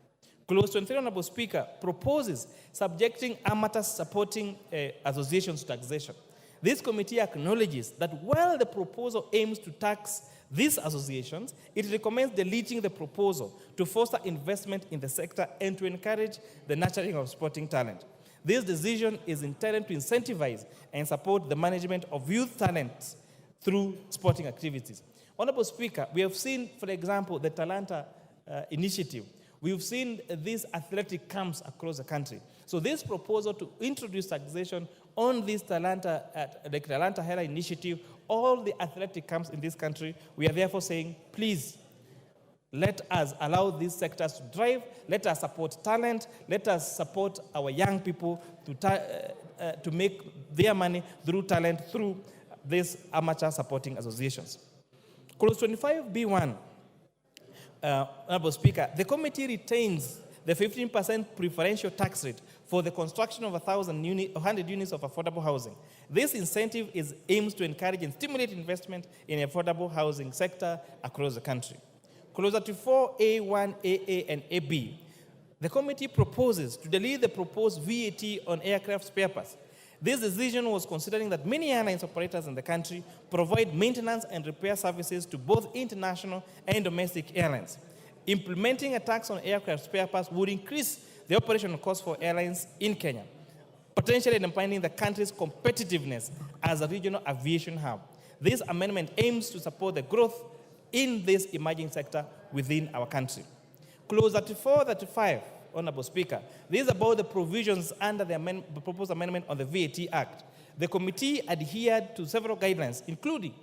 Clause 23, Honorable Speaker, proposes subjecting amateur supporting associations to taxation. This committee acknowledges that while the proposal aims to tax these associations, it recommends deleting the proposal to foster investment in the sector and to encourage the nurturing of sporting talent. This decision is intended to incentivize and support the management of youth talent through sporting activities. Honorable Speaker, we have seen, for example, the Talanta initiative. We've seen these athletic camps across the country. So this proposal to introduce taxation on this Talanta, the Talanta Hera initiative, all the athletic camps in this country, we are therefore saying, please, let us allow these sectors to drive, let us support talent, let us support our young people to make their money through talent, through these amateur supporting associations. Clause 25B1, Honorable Speaker, the committee retains the 15% preferential tax rate for the construction of 100 units of affordable housing. This incentive aims to encourage and stimulate investment in the affordable housing sector across the country. Clause 34A1, AA, and AB. The committee proposes to delete the proposed VAT on aircraft spare parts. This decision was considering that many airlines operators in the country provide maintenance and repair services to both international and domestic airlines. Implementing a tax on aircraft spare parts would increase the operational costs for airlines in Kenya, potentially undermining the country's competitiveness as a regional aviation hub. This amendment aims to support the growth in this emerging sector within our country. Clause 34-35, Honorable Speaker, this is about the provisions under the proposed amendment on the VAT Act. The committee adhered to several guidelines, including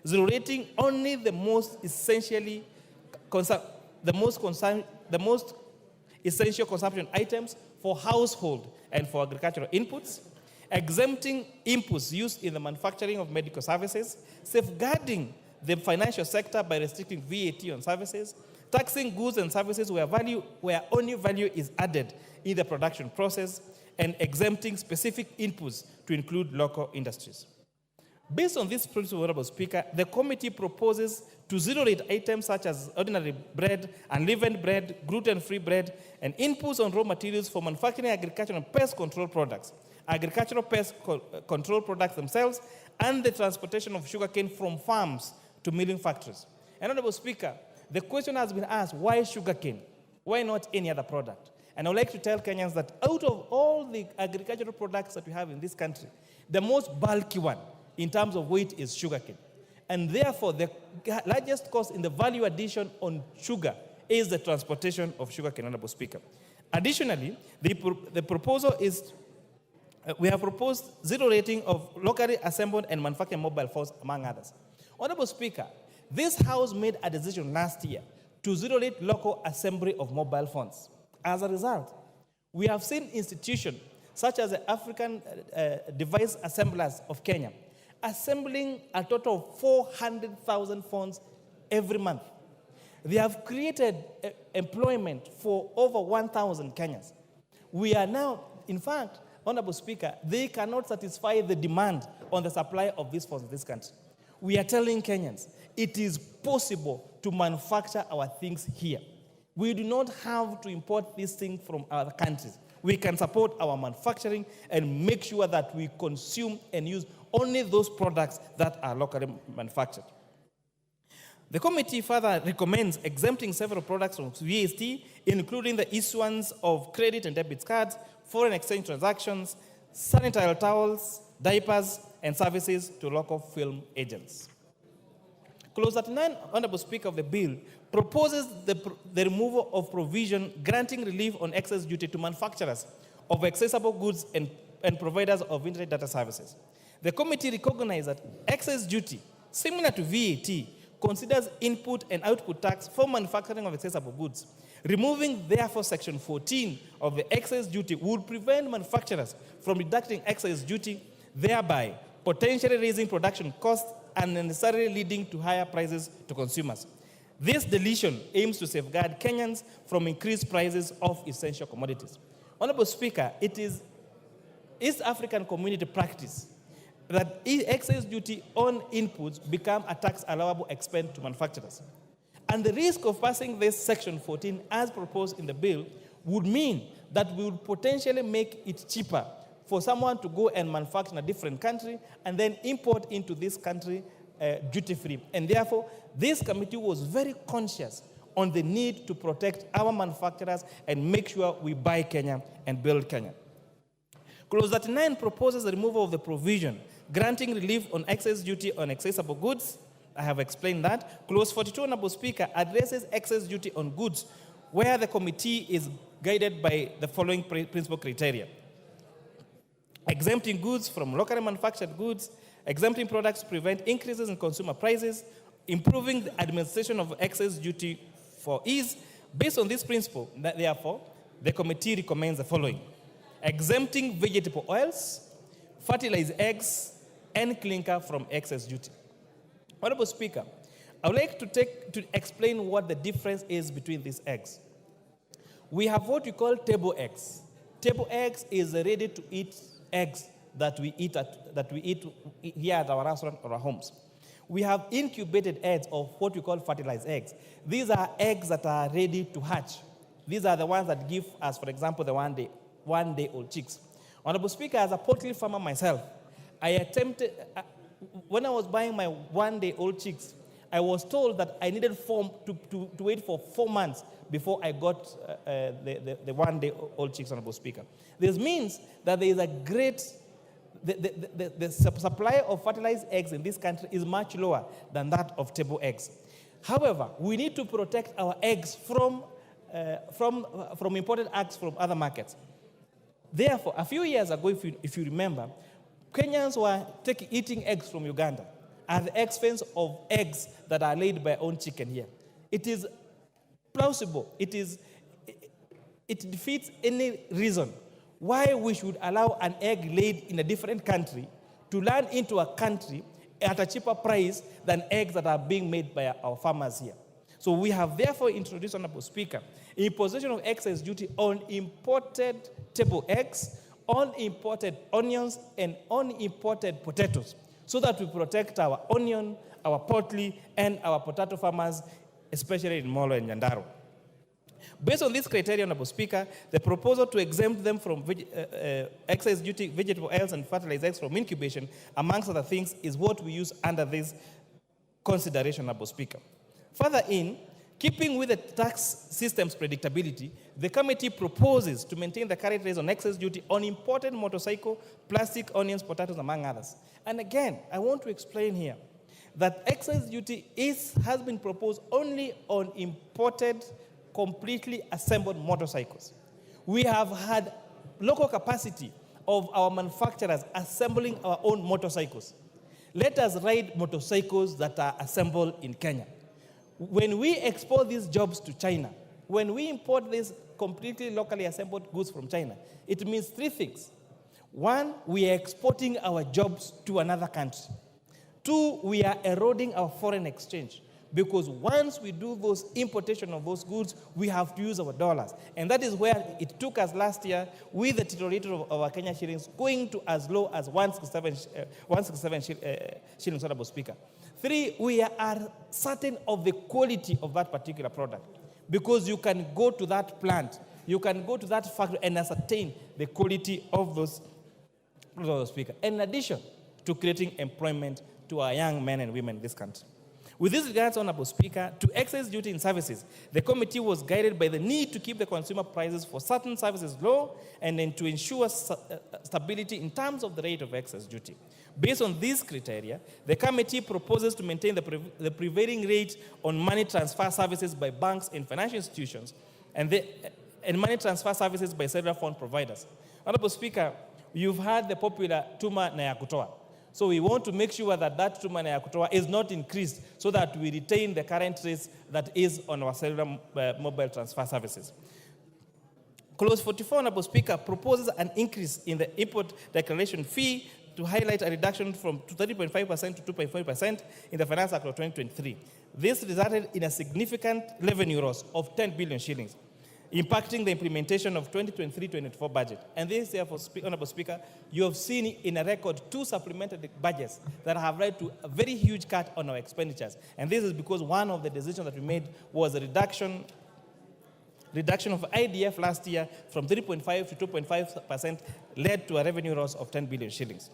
zero rating only the most essential consumption items for household and for agricultural inputs, exempting inputs used in the manufacturing of medical services, safeguarding the financial sector by restricting VAT on services, taxing goods and services where only value is added in the production process, and exempting specific inputs to include local industries. Based on this principle, Honorable Speaker, the committee proposes to zero-rate items such as ordinary bread, unleavened bread, gluten-free bread, and inputs on raw materials for manufacturing agricultural and pest control products, agricultural pest control products themselves, and the transportation of sugarcane from farms to milling factories. And Honorable Speaker, the question has been asked, why sugarcane? Why not any other product? And I would like to tell Kenyans that out of all the agricultural products that we have in this country, the most bulky one in terms of weight is sugarcane. And therefore, the largest cost in the value addition on sugar is the transportation of sugarcane, Honorable Speaker. Additionally, the proposal is, we have proposed zero rating of locally assembled and manufactured mobile phones, among others. Honorable Speaker, this House made a decision last year to zero-rate local assembly of mobile phones. As a result, we have seen institutions such as the African Device Assemblers of Kenya, assembling a total of 400,000 phones every month. They have created employment for over 1,000 Kenyans. We are now, in fact, Honorable Speaker, they cannot satisfy the demand on the supply of these phones in this country. We are telling Kenyans, it is possible to manufacture our things here. We do not have to import these things from other countries. We can support our manufacturing and make sure that we consume and use only those products that are locally manufactured. The committee further recommends exempting several products from VAT, including the issuance of credit and debit cards, foreign exchange transactions, sanitary towels, diapers, and services to local film agents. Clause 39, Honorable Speaker, of the bill proposes the removal of provision granting relief on excess duty to manufacturers of accessible goods and providers of internet data services. The committee recognizes that excess duty, similar to VAT, considers input and output tax for manufacturing of accessible goods. Removing, therefore, Section 14 of the excess duty would prevent manufacturers from deducting excess duty, thereby potentially raising production costs and necessarily leading to higher prices to consumers. This deletion aims to safeguard Kenyans from increased prices of essential commodities. Honorable Speaker, it is East African community practice that excess duty on inputs become a tax allowable expense to manufacturers. And the risk of passing this Section 14 as proposed in the bill would mean that we would potentially make it cheaper for someone to go and manufacture in a different country and then import into this country duty-free. And therefore, this committee was very conscious on the need to protect our manufacturers and make sure we buy Kenya and build Kenya. Clause 39 proposes the removal of the provision granting relief on excess duty on accessible goods. I have explained that. Clause 42, Honorable Speaker, addresses excess duty on goods where the committee is guided by the following principal criteria: exempting goods from locally manufactured goods, exempting products to prevent increases in consumer prices, improving the administration of excess duty for ease. Based on this principle, therefore, the committee recommends the following: exempting vegetable oils, fertilized eggs, and clinker from excess duty. Honorable Speaker, I would like to explain what the difference is between these eggs. We have what we call table eggs. Table eggs is the ready-to-eat eggs that we eat here at our restaurant or our homes. We have incubated eggs of what we call fertilized eggs. These are eggs that are ready to hatch. These are the ones that give us, for example, the one-day-old chicks. Honorable Speaker, as a poultry farmer myself, I attempted, when I was buying my one-day-old chicks, I was told that I needed to wait for 4 months before I got the one-day-old chicks, Honorable Speaker. This means that there is a great, the supply of fertilized eggs in this country is much lower than that of table eggs. However, we need to protect our eggs from imported eggs from other markets. Therefore, a few years ago, if you remember, Kenyans were eating eggs from Uganda at the expense of eggs that are laid by our own chicken here. It is plausible. It defeats any reason why we should allow an egg laid in a different country to land into a country at a cheaper price than eggs that are being made by our farmers here. So we have therefore introduced, Honorable Speaker, imposition of excess duty on imported table eggs, on imported onions, and on imported potatoes, so that we protect our onion, our poultry, and our potato farmers, especially in Molo and Nyandarua. Based on this criteria, Honorable Speaker, the proposal to exempt them from excess duty, vegetable oils, and fertilized eggs from incubation, amongst other things, is what we use under this consideration, Honorable Speaker. Further in, keeping with the tax system's predictability, the committee proposes to maintain the current rates on excess duty on imported motorcycle, plastic, onions, potatoes, among others. And again, I want to explain here that excess duty has been proposed only on imported, completely assembled motorcycles. We have had local capacity of our manufacturers assembling our own motorcycles. Let us ride motorcycles that are assembled in Kenya. When we export these jobs to China, when we import these completely locally assembled goods from China, it means three things. One, we are exporting our jobs to another country. Two, we are eroding our foreign exchange. Because once we do those importation of those goods, we have to use our dollars. And that is where it took us last year with the deterioration of our Kenya shillings going to as low as 167 shillings, Honorable Speaker. Three, we are certain of the quality of that particular product. Because you can go to that plant, you can go to that factory and ascertain the quality of those, Honorable Speaker. In addition to creating employment to our young men and women in this country. With this regards, Honorable Speaker, to excess duty in services, the committee was guided by the need to keep the consumer prices for certain services low and then to ensure stability in terms of the rate of excess duty. Based on these criteria, the committee proposes to maintain the prevailing rate on money transfer services by banks and financial institutions and money transfer services by cellular phone providers. Honorable Speaker, you've heard the popular tuma na ya kutoa. So we want to make sure that that tuma na ya kutoa is not increased so that we retain the current rates that is on our cellular mobile transfer services. Clause 44, Honorable Speaker, proposes an increase in the import declaration fee to highlight a reduction from 30.5% to 2.5% in the Finance Act of 2023. This resulted in a significant revenue loss of 10 billion shillings, impacting the implementation of 2023-24 budget. And this, therefore, Honorable Speaker, you have seen in a record 2 supplementary budgets that have led to a very huge cut on our expenditures. And this is because one of the decisions that we made was a reduction of IDF last year from 3.5 to 2.5% led to a revenue loss of 10 billion shillings.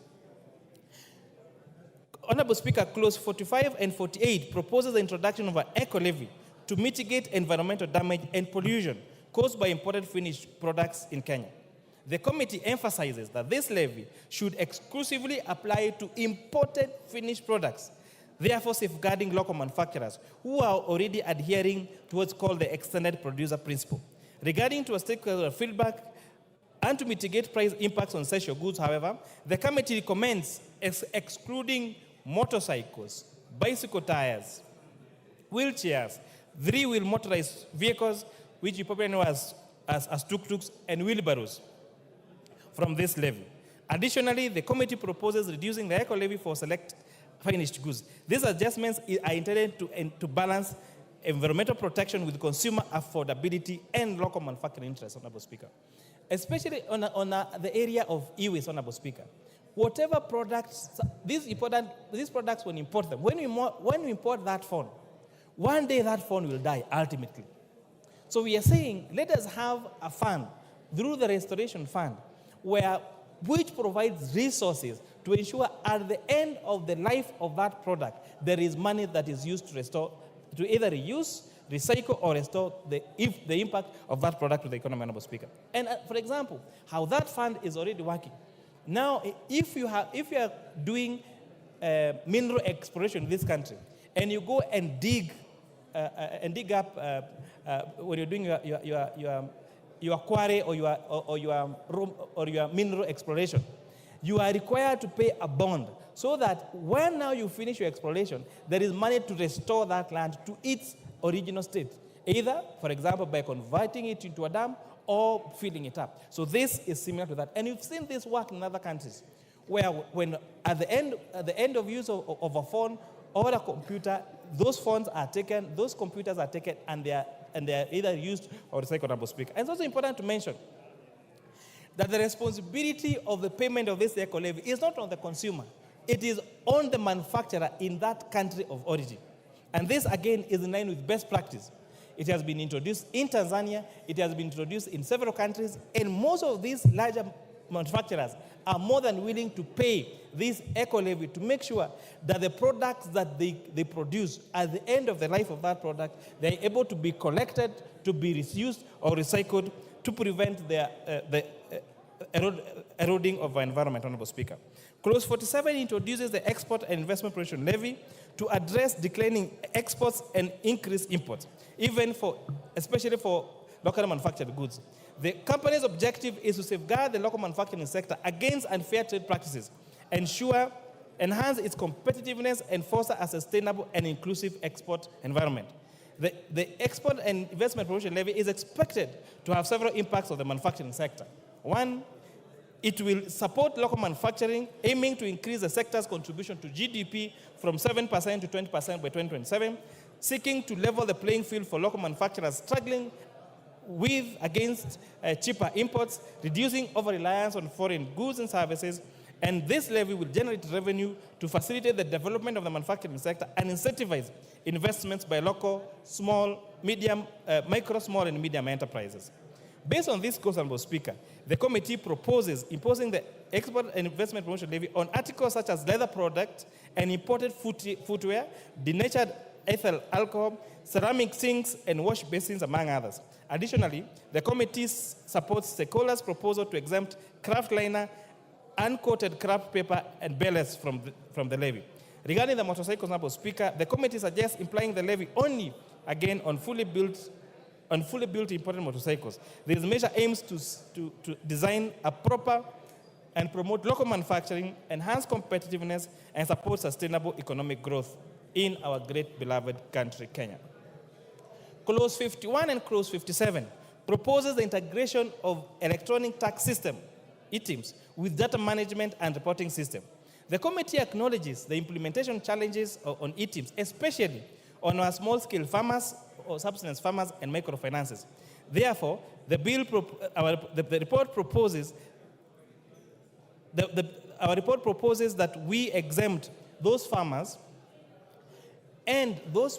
Honorable Speaker, clause 45 and 48 proposes the introduction of an eco levy to mitigate environmental damage and pollution caused by imported finished products in Kenya. The committee emphasizes that this levy should exclusively apply to imported finished products, therefore safeguarding local manufacturers who are already adhering to what's called the extended producer principle. Regarding to a stakeholder feedback and to mitigate price impacts on essential goods, however, the committee recommends excluding motorcycles, bicycle tires, wheelchairs, 3-wheel motorized vehicles, which you probably know as tuk-tuks and wheelbarrows, from this levy. Additionally, the committee proposes reducing the eco levy for select finished goods. These adjustments are intended to balance environmental protection with consumer affordability and local manufacturing interests, Honorable Speaker. Especially on the area of e-waste, Honorable Speaker. Whatever products, these products, when you import them, when we import that phone, one day that phone will die ultimately. So we are saying, let us have a fund through the restoration fund which provides resources to ensure at the end of the life of that product, there is money that is used to restore, to either reuse, recycle, or restore the impact of that product to the economy, Honorable Speaker. And for example, how that fund is already working. Now, if you are doing mineral exploration in this country, and you go and dig up when you're doing your quarry or your mineral exploration, you are required to pay a bond so that when now you finish your exploration, there is money to restore that land to its original state, either, for example, by converting it into a dam or filling it up. So this is similar to that. And you've seen this work in other countries, where when at the end of use of a phone or a computer, those phones are taken, those computers are taken, and they are either used or recycled, Honorable Speaker. And it's also important to mention that the responsibility of the payment of this eco levy is not on the consumer. It is on the manufacturer in that country of origin. And this, again, is in line with best practice. It has been introduced in Tanzania, it has been introduced in several countries, and most of these larger manufacturers are more than willing to pay this eco levy to make sure that the products that they produce at the end of the life of that product, they are able to be collected, to be reused or recycled to prevent the eroding of our environment, Honorable Speaker. Clause 47 introduces the Export and Investment Protection Levy to address declining exports and increase imports, especially for locally manufactured goods. The company's objective is to safeguard the local manufacturing sector against unfair trade practices, enhance its competitiveness, and foster a sustainable and inclusive export environment. The Export and Investment Promotion Levy is expected to have several impacts on the manufacturing sector. One, It will support local manufacturing, aiming to increase the sector's contribution to GDP from 7% to 20% by 2027, seeking to level the playing field for local manufacturers struggling against cheaper imports, reducing over-reliance on foreign goods and services, and this levy will generate revenue to facilitate the development of the manufacturing sector and incentivize investments by local, micro, small, and medium enterprises. Based on this course, Honorable Speaker, the committee proposes imposing the export and investment promotion levy on articles such as leather products and imported footwear, denatured ethyl alcohol, ceramic sinks, and wash basins, among others. Additionally, the committee supports stakeholders' proposal to exempt craft liner, uncoated craft paper, and ballast from the levy. Regarding the motorcycles, Honorable Speaker, the committee suggests implying the levy only, again, on fully built imported motorcycles. This measure aims to design a proper and promote local manufacturing, enhance competitiveness, and support sustainable economic growth in our great beloved country, Kenya. Clause 51 and Clause 57 proposes the integration of electronic tax system, ETIMS, with data management and reporting system. The committee acknowledges the implementation challenges on ETIMS, especially on our small-scale farmers, or subsistence farmers, and microfinances. Therefore, the report proposes our report proposes that we exempt those farmers and those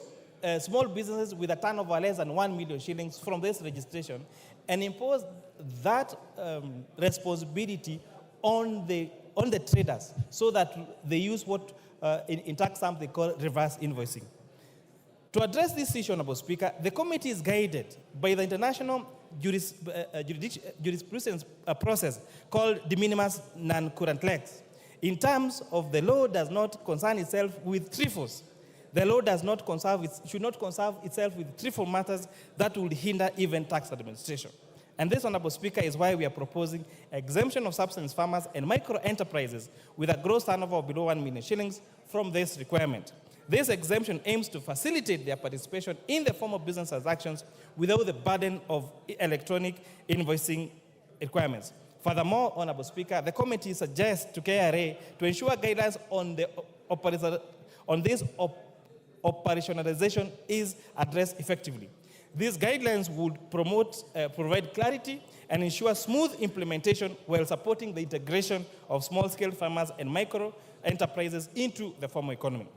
small businesses with a turnover less than 1 million shillings from this registration, and impose that responsibility on the traders, so that they use what in tax terms they call reverse invoicing. To address this issue, Honorable Speaker, the committee is guided by the international jurisprudence process called de minimis non current lex. In terms of the law does not concern itself with trifles. The law should not concern itself with trivial matters that would hinder even tax administration. And this, Honorable Speaker, is why we are proposing exemption of subsistence farmers and micro enterprises with a gross turnover of below 1 million shillings from this requirement. This exemption aims to facilitate their participation in the form of business transactions without the burden of electronic invoicing requirements. Furthermore, Honorable Speaker, the committee suggests to KRA to ensure guidelines on this operationalization is addressed effectively. These guidelines would provide clarity and ensure smooth implementation while supporting the integration of small-scale farmers and micro enterprises into the formal economy.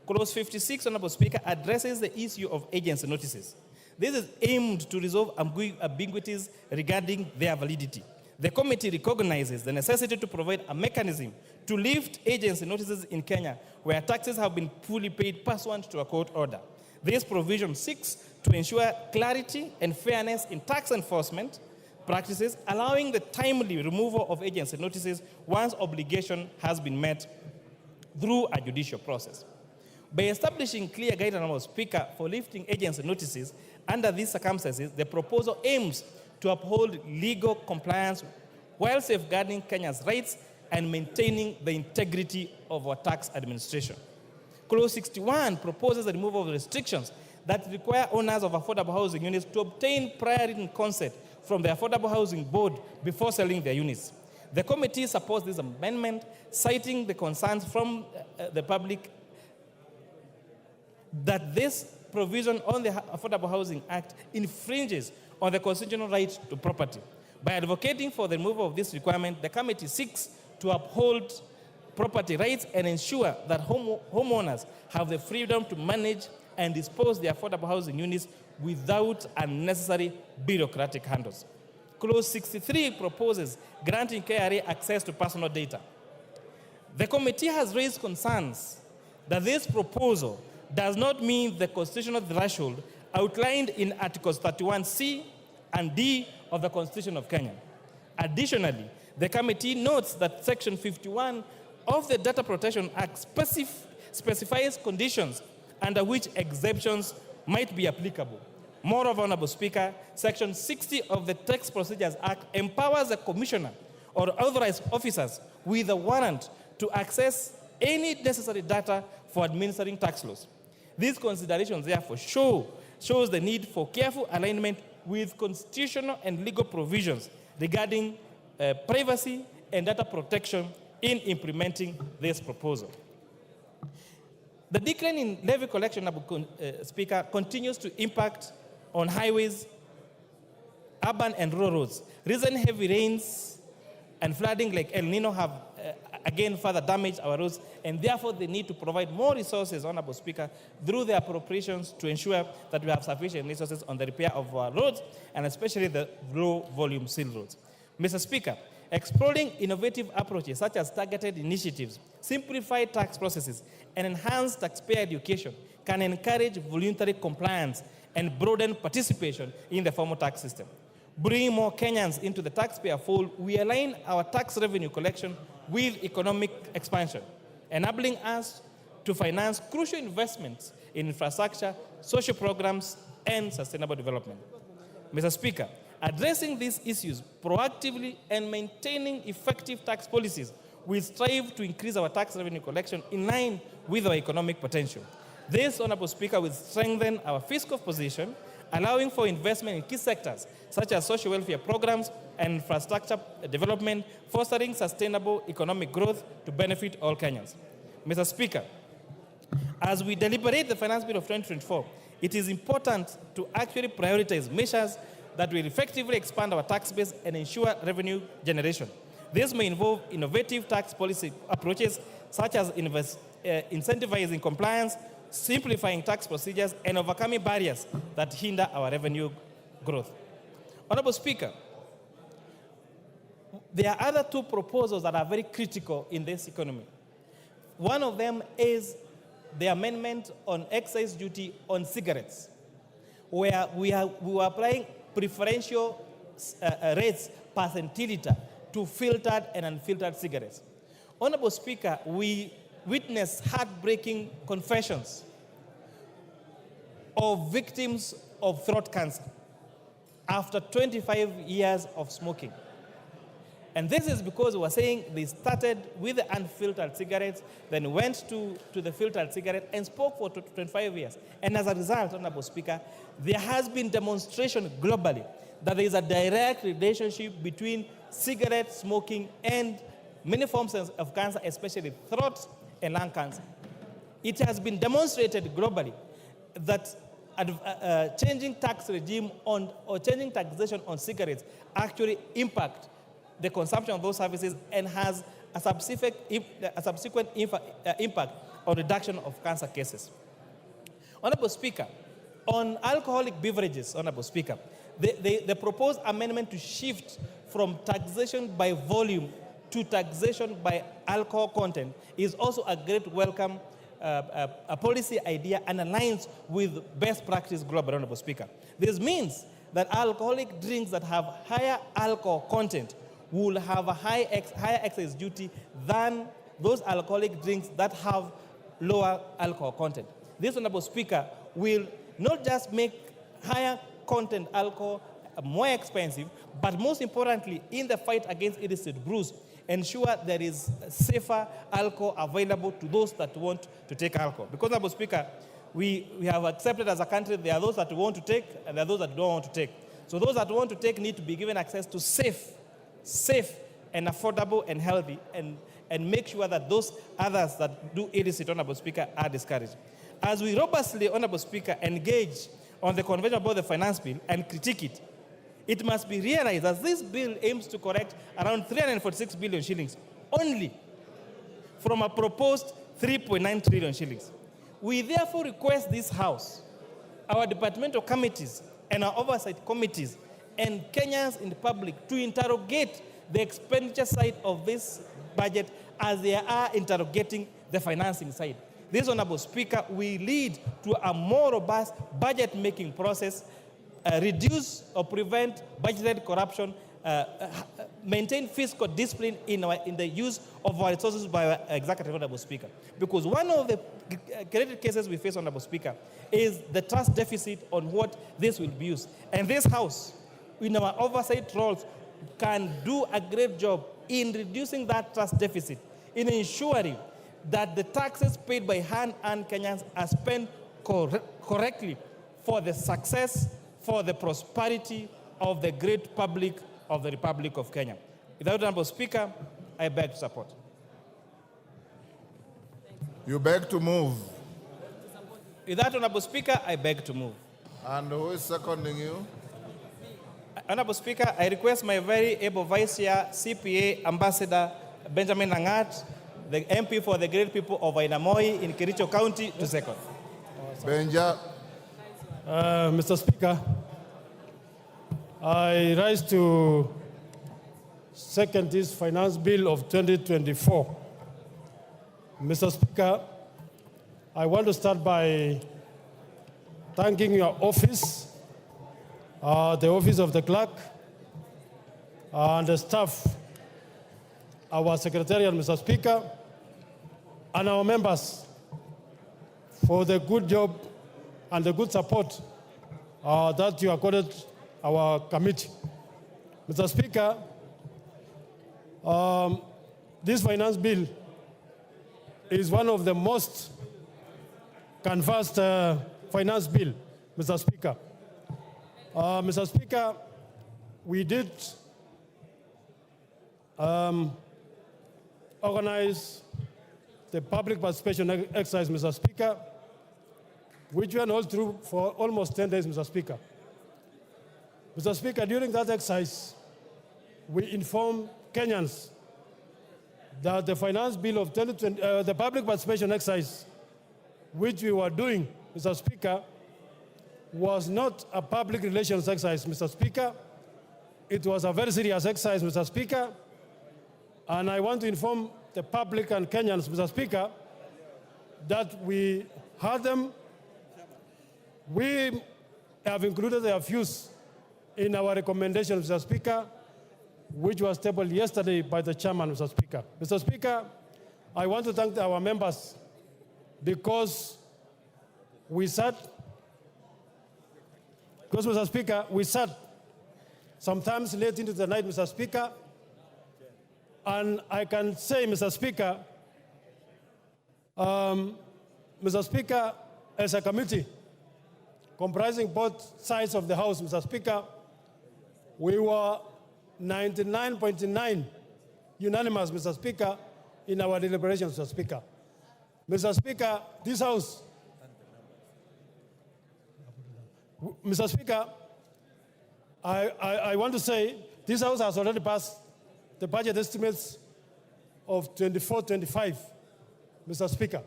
Clause 56, Honorable Speaker, addresses the issue of agency notices. This is aimed to resolve ambiguities regarding their validity. The committee recognizes the necessity to provide a mechanism to lift agency notices in Kenya where taxes have been fully paid pursuant to a court order. This provision seeks to ensure clarity and fairness in tax enforcement practices, allowing the timely removal of agency notices once obligation has been met through a judicial process. By establishing clear guidelines, Honorable Speaker, for lifting agency notices under these circumstances, the proposal aims to uphold legal compliance while safeguarding Kenya's rights and maintaining the integrity of our tax administration. Clause 61 proposes the removal of restrictions that require owners of affordable housing units to obtain prior written consent from the Affordable Housing Board before selling their units. The committee supports this amendment, citing the concerns from the public that this provision on the Affordable Housing Act infringes on the constitutional right to property. By advocating for the removal of this requirement, the committee seeks to uphold property rights and ensure that homeowners have the freedom to manage and dispose their affordable housing units without unnecessary bureaucratic handles. Clause 63 proposes granting KRA access to personal data. The committee has raised concerns that this proposal does not meet the constitutional threshold outlined in Articles 31C and D of the Constitution of Kenya. Additionally, the committee notes that Section 51 of the Data Protection Act specifies conditions under which exemptions might be applicable. Moreover, Honorable Speaker, Section 60 of the Tax Procedures Act empowers the commissioner or authorized officers with a warrant to access any necessary data for administering tax laws. These considerations, therefore, shows the need for careful alignment with constitutional and legal provisions regarding privacy and data protection in implementing this proposal. The decline in levy collection, Speaker, continues to impact on highways, urban and rural roads. Recent heavy rains and flooding like El Nino have again further damaged our roads, and therefore they need to provide more resources, Honorable Speaker, through the appropriations to ensure that we have sufficient resources on the repair of our roads, and especially the low-volume seal roads. Mr. Speaker, exploring innovative approaches such as targeted initiatives, simplified tax processes, and enhanced taxpayer education can encourage voluntary compliance and broaden participation in the formal tax system. Bringing more Kenyans into the taxpayer fold, we align our tax revenue collection with economic expansion, enabling us to finance crucial investments in infrastructure, social programs, and sustainable development. Mr. Speaker, addressing these issues proactively and maintaining effective tax policies will strive to increase our tax revenue collection in line with our economic potential. This, Honorable Speaker, will strengthen our fiscal position, allowing for investment in key sectors such as social welfare programs and infrastructure development, fostering sustainable economic growth to benefit all Kenyans. Mr. Speaker, as we deliberate the Finance Bill of 2024, it is important to actually prioritize measures that will effectively expand our tax base and ensure revenue generation. This may involve innovative tax policy approaches such as incentivizing compliance, simplifying tax procedures, and overcoming barriers that hinder our revenue growth. Honorable Speaker, there are other two proposals that are very critical in this economy. One of them is the amendment on excise duty on cigarettes, where we are applying preferential rates per centiliter to filtered and unfiltered cigarettes. Honorable Speaker, we witnessed heartbreaking confessions of victims of throat cancer after 25 years of smoking. And this is because we're saying they started with the unfiltered cigarettes, then went to the filtered cigarette and spoke for 25 years. And as a result, Honorable Speaker, there has been demonstration globally that there is a direct relationship between cigarette smoking and many forms of cancer, especially throat and lung cancer. It has been demonstrated globally that changing tax regime or changing taxation on cigarettes actually impact the consumption of those services and has a subsequent impact on reduction of cancer cases. Honorable Speaker, on alcoholic beverages, Honorable Speaker, the proposed amendment to shift from taxation by volume to taxation by alcohol content is also a great welcome a policy idea and aligns with best practice global, Honorable Speaker. This means that alcoholic drinks that have higher alcohol content will have a higher excise duty than those alcoholic drinks that have lower alcohol content. This, Honorable Speaker, will not just make higher content alcohol more expensive, but most importantly, in the fight against illicit brews, ensure there is safer alcohol available to those that want to take alcohol. Because, Honorable Speaker, we have accepted as a country there are those that want to take and there are those that don't want to take. So those that want to take need to be given access to safe and affordable and healthy, and make sure that those others that do illicit, Honorable Speaker, are discouraged. As we robustly, Honorable Speaker, engage on the convention about the finance bill and critique it, it must be realized that this bill aims to correct around 346 billion shillings only from a proposed 3.9 trillion shillings. We therefore request this House, our departmental committees and our oversight committees and Kenyans in the public to interrogate the expenditure side of this budget as they are interrogating the financing side. This, Honorable Speaker, will lead to a more robust budget-making process, reduce or prevent budgeted corruption, maintain fiscal discipline in the use of our resources by our executive, Honorable Speaker. Because one of the credit cases we face, Honorable Speaker, is the trust deficit on what this will be used. And this House, in our oversight roles, can do a great job in reducing that trust deficit, in ensuring that the taxes paid by hand-earned Kenyans are spent correctly for the success, for the prosperity of the great public of the Republic of Kenya. With that, Honorable Speaker, I beg to support. You beg to move. With that, Honorable Speaker, I beg to move. And who is seconding you? Honorable Speaker, I request my very able Vice Chair, CPA Ambassador Benjamin Nangat, the MP for the great people of Ainamoi in Kericho County, to second. Benja. Mr. Speaker, I rise to second this finance bill of 2024. Mr. Speaker, I want to start by thanking your office, the office of the clerk, and the staff, our secretariat, Mr. Speaker, and our members for the good job and the good support that you accorded our committee. Mr. Speaker, this finance bill is one of the most canvassed finance bill, Mr. Speaker. Mr. Speaker, we did organize the public participation exercise, Mr. Speaker, which went all through for almost 10 days, Mr. Speaker. Mr. Speaker, during that exercise, we informed Kenyans that the finance bill of 2020, the public participation exercise, which we were doing, Mr. Speaker, was not a public relations exercise, Mr. Speaker. It was a very serious exercise, Mr. Speaker. And I want to inform the public and Kenyans, Mr. Speaker, that we heard them. We have included their views in our recommendation, Mr. Speaker, which was tabled yesterday by the chairman, Mr. Speaker. Mr. Speaker, I want to thank our members because we sat, Mr. Speaker, we sat sometimes late into the night, Mr. Speaker, and I can say, Mr. Speaker, Mr. Speaker, as a committee comprising both sides of the House, Mr. Speaker, we were 99.9 unanimous, Mr. Speaker, in our deliberations, Mr. Speaker. Mr. Speaker, this House, Mr. Speaker, I want to say this House has already passed the budget estimates of 24-25, Mr. Speaker.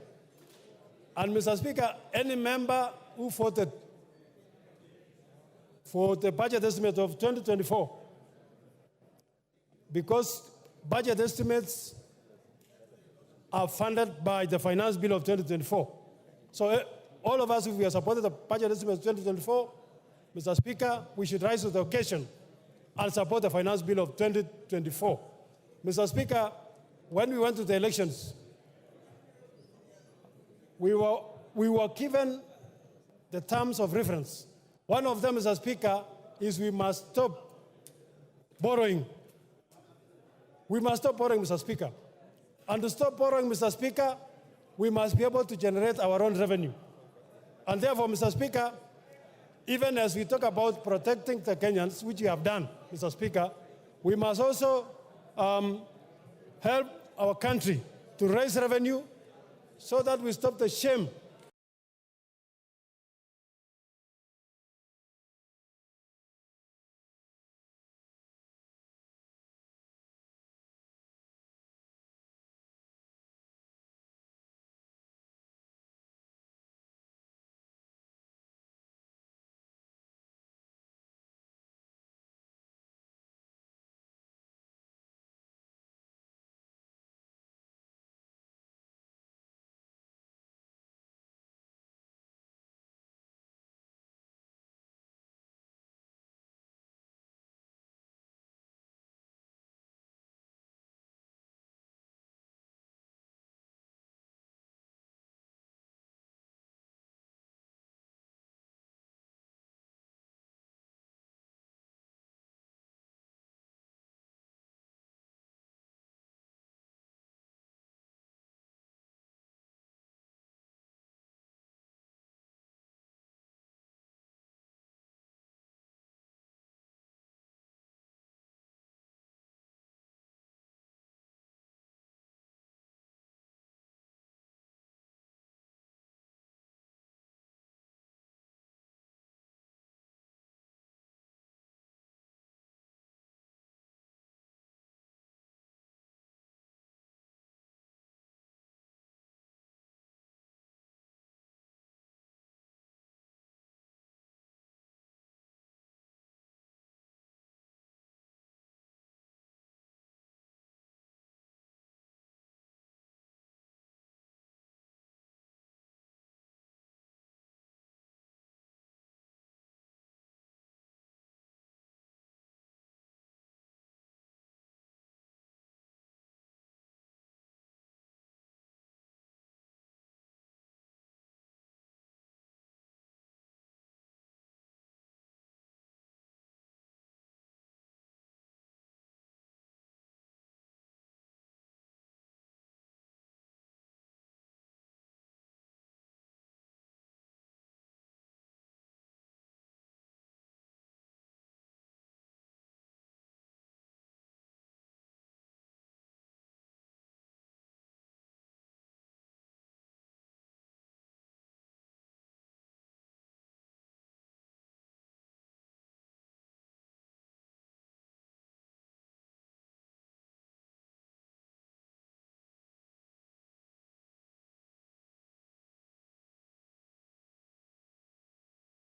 And Mr. Speaker, any member who voted for the budget estimate of 2024, because budget estimates are funded by the finance bill of 2024. So all of us, if we have supported the budget estimate of 2024, Mr. Speaker, we should rise to the occasion and support the finance bill of 2024. Mr. Speaker, when we went to the elections, we were given the terms of reference. One of them, Mr. Speaker, is we must stop borrowing. We must stop borrowing, Mr. Speaker. And to stop borrowing, Mr. Speaker, we must be able to generate our own revenue. And therefore, Mr. Speaker, even as we talk about protecting the Kenyans, which we have done, Mr. Speaker, we must also help our country to raise revenue so that we stop the shame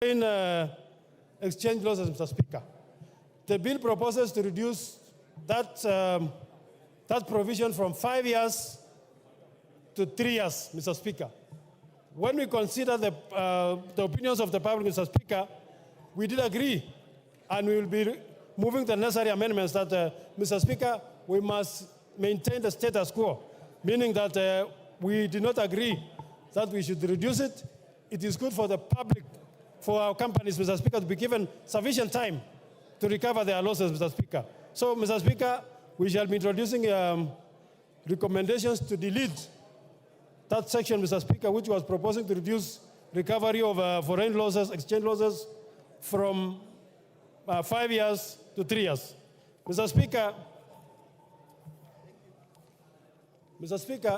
in exchange losses, Mr. Speaker. The bill proposes to reduce that, that provision from 5 years to 3 years, Mr. Speaker. When we consider the opinions of the public, Mr. Speaker, we did agree, and we will be moving the necessary amendments that, Mr. Speaker, we must maintain the status quo, meaning that we did not agree that we should reduce it. It is good for the public, for our companies, Mr. Speaker, to be given sufficient time to recover their losses, Mr. Speaker. So, Mr. Speaker, we shall be introducing recommendations to delete that section, Mr. Speaker, which was proposing to reduce recovery of foreign losses, exchange losses, from 5 years to 3 years. Mr. Speaker,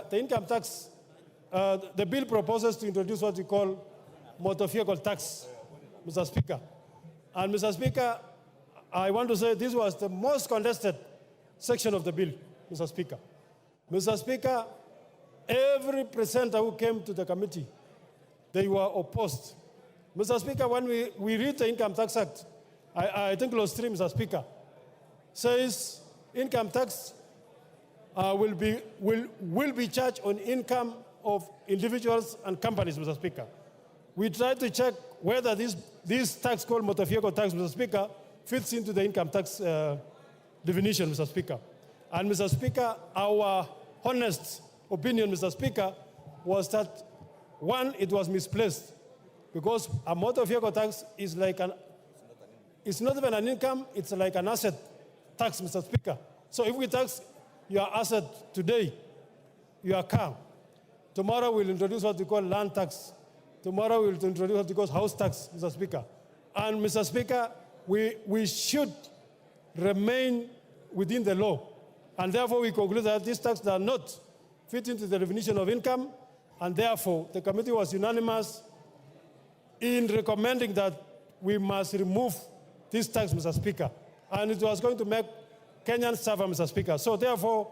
the income tax, the bill proposes to introduce what we call motor vehicle tax, Mr. Speaker. And Mr. Speaker, I want to say this was the most contested section of the bill, Mr. Speaker. Mr. Speaker, every presenter who came to the committee, they were opposed. Mr. Speaker, when we read the Income Tax Act, I think clause 3, Mr. Speaker, says income tax will be charged on income of individuals and companies, Mr. Speaker. We tried to check whether this tax called motor vehicle tax, Mr. Speaker, fits into the income tax definition, Mr. Speaker. And Mr. Speaker, our honest opinion, Mr. Speaker, was that, one, it was misplaced, because a motor vehicle tax is like it's not even an income, it's like an asset tax, Mr. Speaker. So if we tax your asset today, your car, tomorrow we'll introduce what we call land tax. Tomorrow we'll introduce what we call house tax, Mr. Speaker. And Mr. Speaker, we should remain within the law. And therefore we conclude that these taxes are not fit into the definition of income, and therefore the committee was unanimous in recommending that we must remove this tax, Mr. Speaker. And it was going to make Kenyans suffer, Mr. Speaker. So therefore,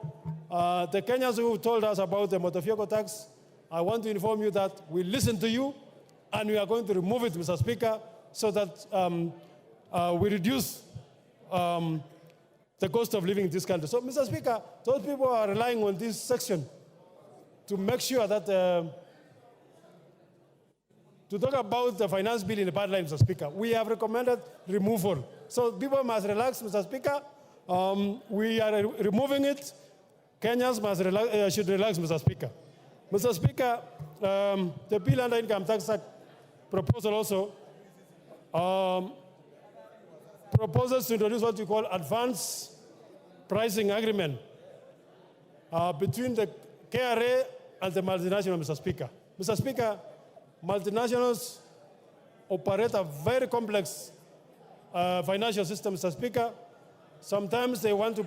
the Kenyans who told us about the motor vehicle tax, I want to inform you that we listened to you, and we are going to remove it, Mr. Speaker, so that we reduce the cost of living in this country. So, Mr. Speaker, those people are relying on this section to make sure that, to talk about the finance bill in the parliament, Mr. Speaker, we have recommended removal. So people must relax, Mr. Speaker. We are removing it. Kenyans must should relax, Mr. Speaker. Mr. Speaker, the bill under Income Tax Act proposal also proposes to introduce what we call advance pricing agreement between the KRA and the multinational, Mr. Speaker. Mr. Speaker, multinationals operate a very complex financial system, Mr. Speaker. Sometimes they want to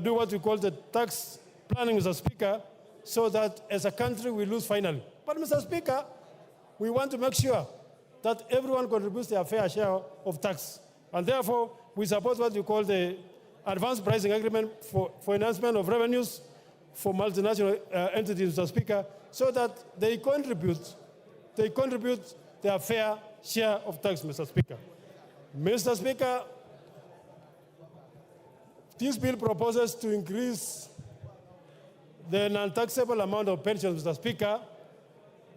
do what we call the tax planning, Mr. Speaker, so that as a country we lose finally. But, Mr. Speaker, we want to make sure that everyone contributes their fair share of tax. And therefore, we support what we call the advanced pricing agreement for enhancement of revenues for multinational entities, Mr. Speaker, so that they contribute their fair share of tax, Mr. Speaker. Mr. Speaker, this bill proposes to increase the non-taxable amount of pensions, Mr. Speaker,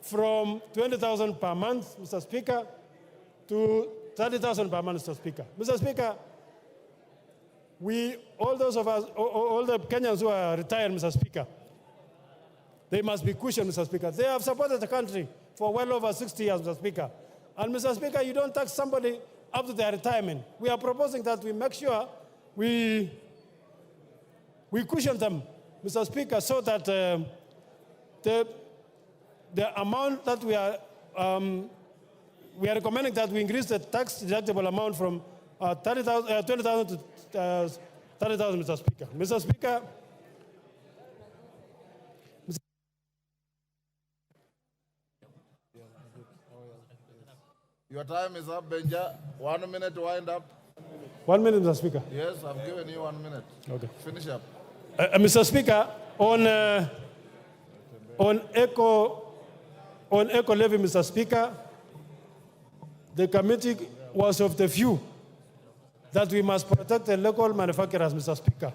from 20,000 per month, Mr. Speaker, to 30,000 per month, Mr. Speaker. Mr. Speaker, all those of us, all the Kenyans who are retired, Mr. Speaker, they must be cushioned, Mr. Speaker. They have supported the country for well over 60 years, Mr. Speaker. And, Mr. Speaker, you don't tax somebody up to their retirement. We are proposing that we make sure we cushion them, Mr. Speaker, so that the amount that we are recommending that we increase the tax deductible amount from 20,000 to 30,000, Mr. Speaker. Mr. Speaker, your time is up, Benja. 1 minute to wind up. 1 minute, Mr. Speaker. Yes, I've given you 1 minute. Okay. Finish up. Mr. Speaker, on eco levy, Mr. Speaker, the committee was of the view that we must protect the local manufacturers, Mr. Speaker.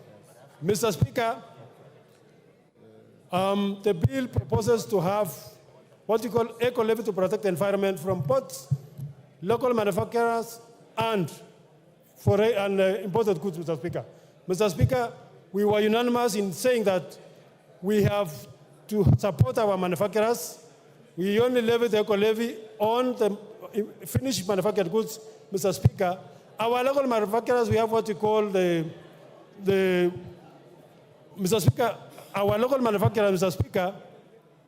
Mr. Speaker, the bill proposes to have what you call eco-levy to protect the environment from both local manufacturers and imported goods, Mr. Speaker. Mr. Speaker, we were unanimous in saying that we have to support our manufacturers. We only levy the eco-levy on the finished manufactured goods, Mr. Speaker. Our local manufacturers, we have what we call Mr. Speaker, our local manufacturers, Mr. Speaker,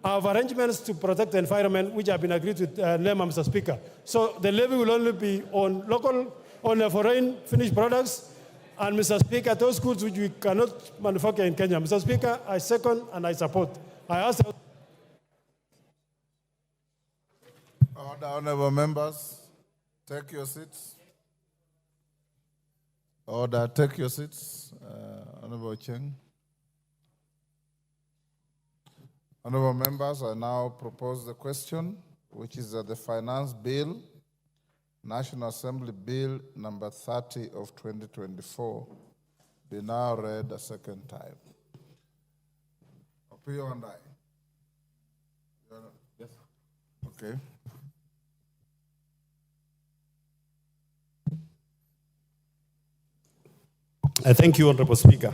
have arrangements to protect the environment which have been agreed with NEMA, Mr. Speaker. So the levy will only be on foreign finished products, and Mr. Speaker, those goods which we cannot manufacture in Kenya. Mr. Speaker, I second and I support. I ask. Order, honorable members, take your seats. Order, take your seats. Honorable Cheng. Honorable members, I now propose the question, which is that the Finance Bill, National Assembly Bill number 30 of 2024, be now read a second time. Opio and I. Yes. Okay. I thank you, Honorable Speaker.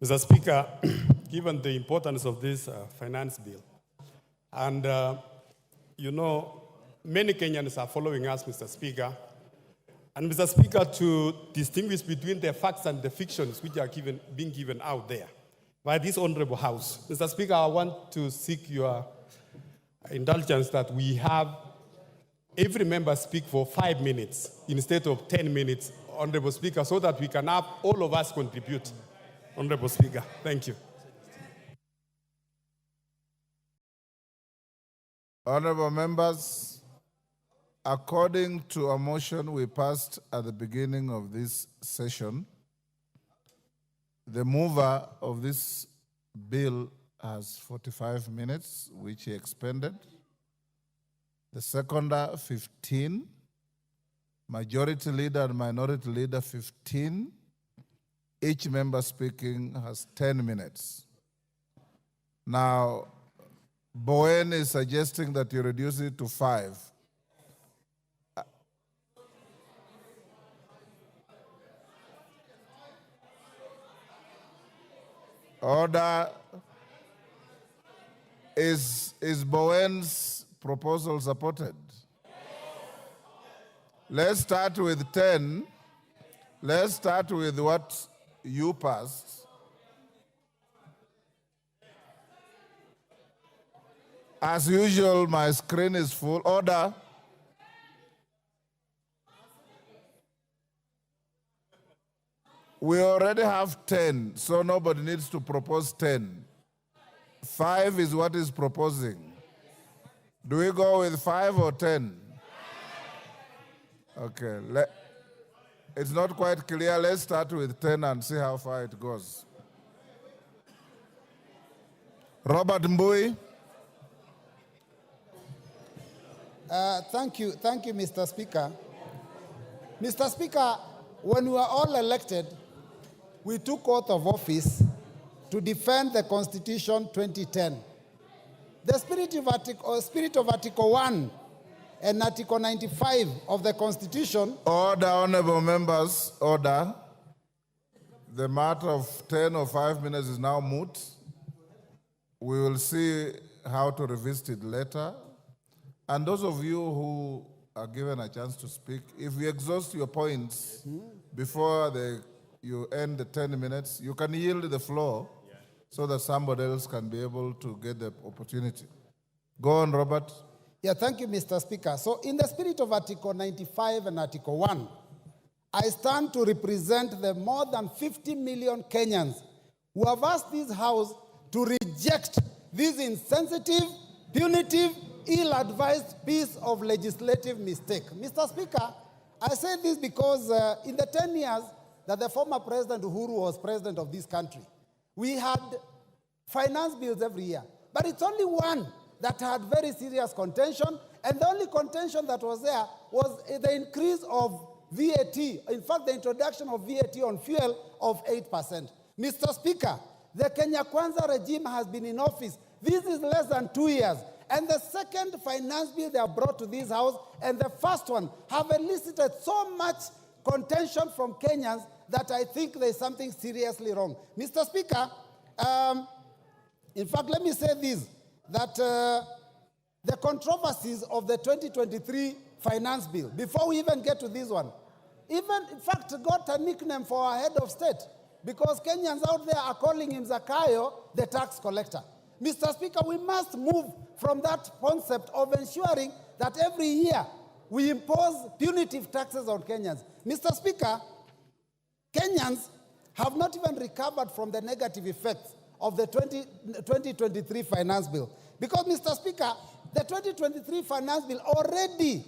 Mr. Speaker, given the importance of this finance bill, and you know, many Kenyans are following us, Mr. Speaker, and Mr. Speaker, to distinguish between the facts and the fictions which are being given out there by this honorable House. Mr. Speaker, I want to seek your indulgence that we have every member speak for 5 minutes instead of 10 minutes, Honorable Speaker, so that we can have all of us contribute. Honorable Speaker, thank you. Honorable members, according to a motion we passed at the beginning of this session, the mover of this bill has 45 minutes, which he expended. The seconder, 15. Majority leader and minority leader, 15. Each member speaking has 10 minutes. Now, Bowen is suggesting that you reduce it to 5. Order. Is Bowen's proposal supported? Let's start with 10. Let's start with what you passed. As usual, my screen is full. Order. We already have 10, so nobody needs to propose 10. 5 is what is proposing. Do we go with 5 or 10? Okay. It's not quite clear. Let's start with 10 and see how far it goes. Robert Mbui. Thank you, Mr. Speaker. Mr. Speaker, when we were all elected, we took oath of office to defend the Constitution 2010. The spirit of Article 1 and Article 95 of the Constitution. Order, honorable members, order. The matter of 10 or 5 minutes is now moot. We will see how to revisit it later. And those of you who are given a chance to speak, if you exhaust your points before you end the 10 minutes, you can yield the floor so that somebody else can be able to get the opportunity. Go on, Robert. Yeah, thank you, Mr. Speaker. So in the spirit of Article 95 and Article 1, I stand to represent the more than 50 million Kenyans who have asked this House to reject this insensitive, punitive, ill-advised piece of legislative mistake. Mr. Speaker, I say this because in the 10 years that the former President Uhuru was president of this country, we had finance bills every year. But it's only one that had very serious contention And the only contention that was there was the increase of VAT, in fact, the introduction of VAT on fuel of 8%. Mr. Speaker, the Kenya Kwanza regime has been in office. This is less than 2 years. And the second finance bill they have brought to this house and the first one have elicited so much contention from Kenyans that I think there's something seriously wrong. Mr. Speaker, in fact, let me say this, that the controversies of the 2023 finance bill, before we even get to this one, even, in fact, got a nickname for our head of state, because Kenyans out there are calling him Zakayo, the tax collector. Mr. Speaker, we must move from that concept of ensuring that every year we impose punitive taxes on Kenyans. Mr. Speaker, Kenyans have not even recovered from the negative effects of the 2023 finance bill. Because, Mr. Speaker, the 2023 finance bill already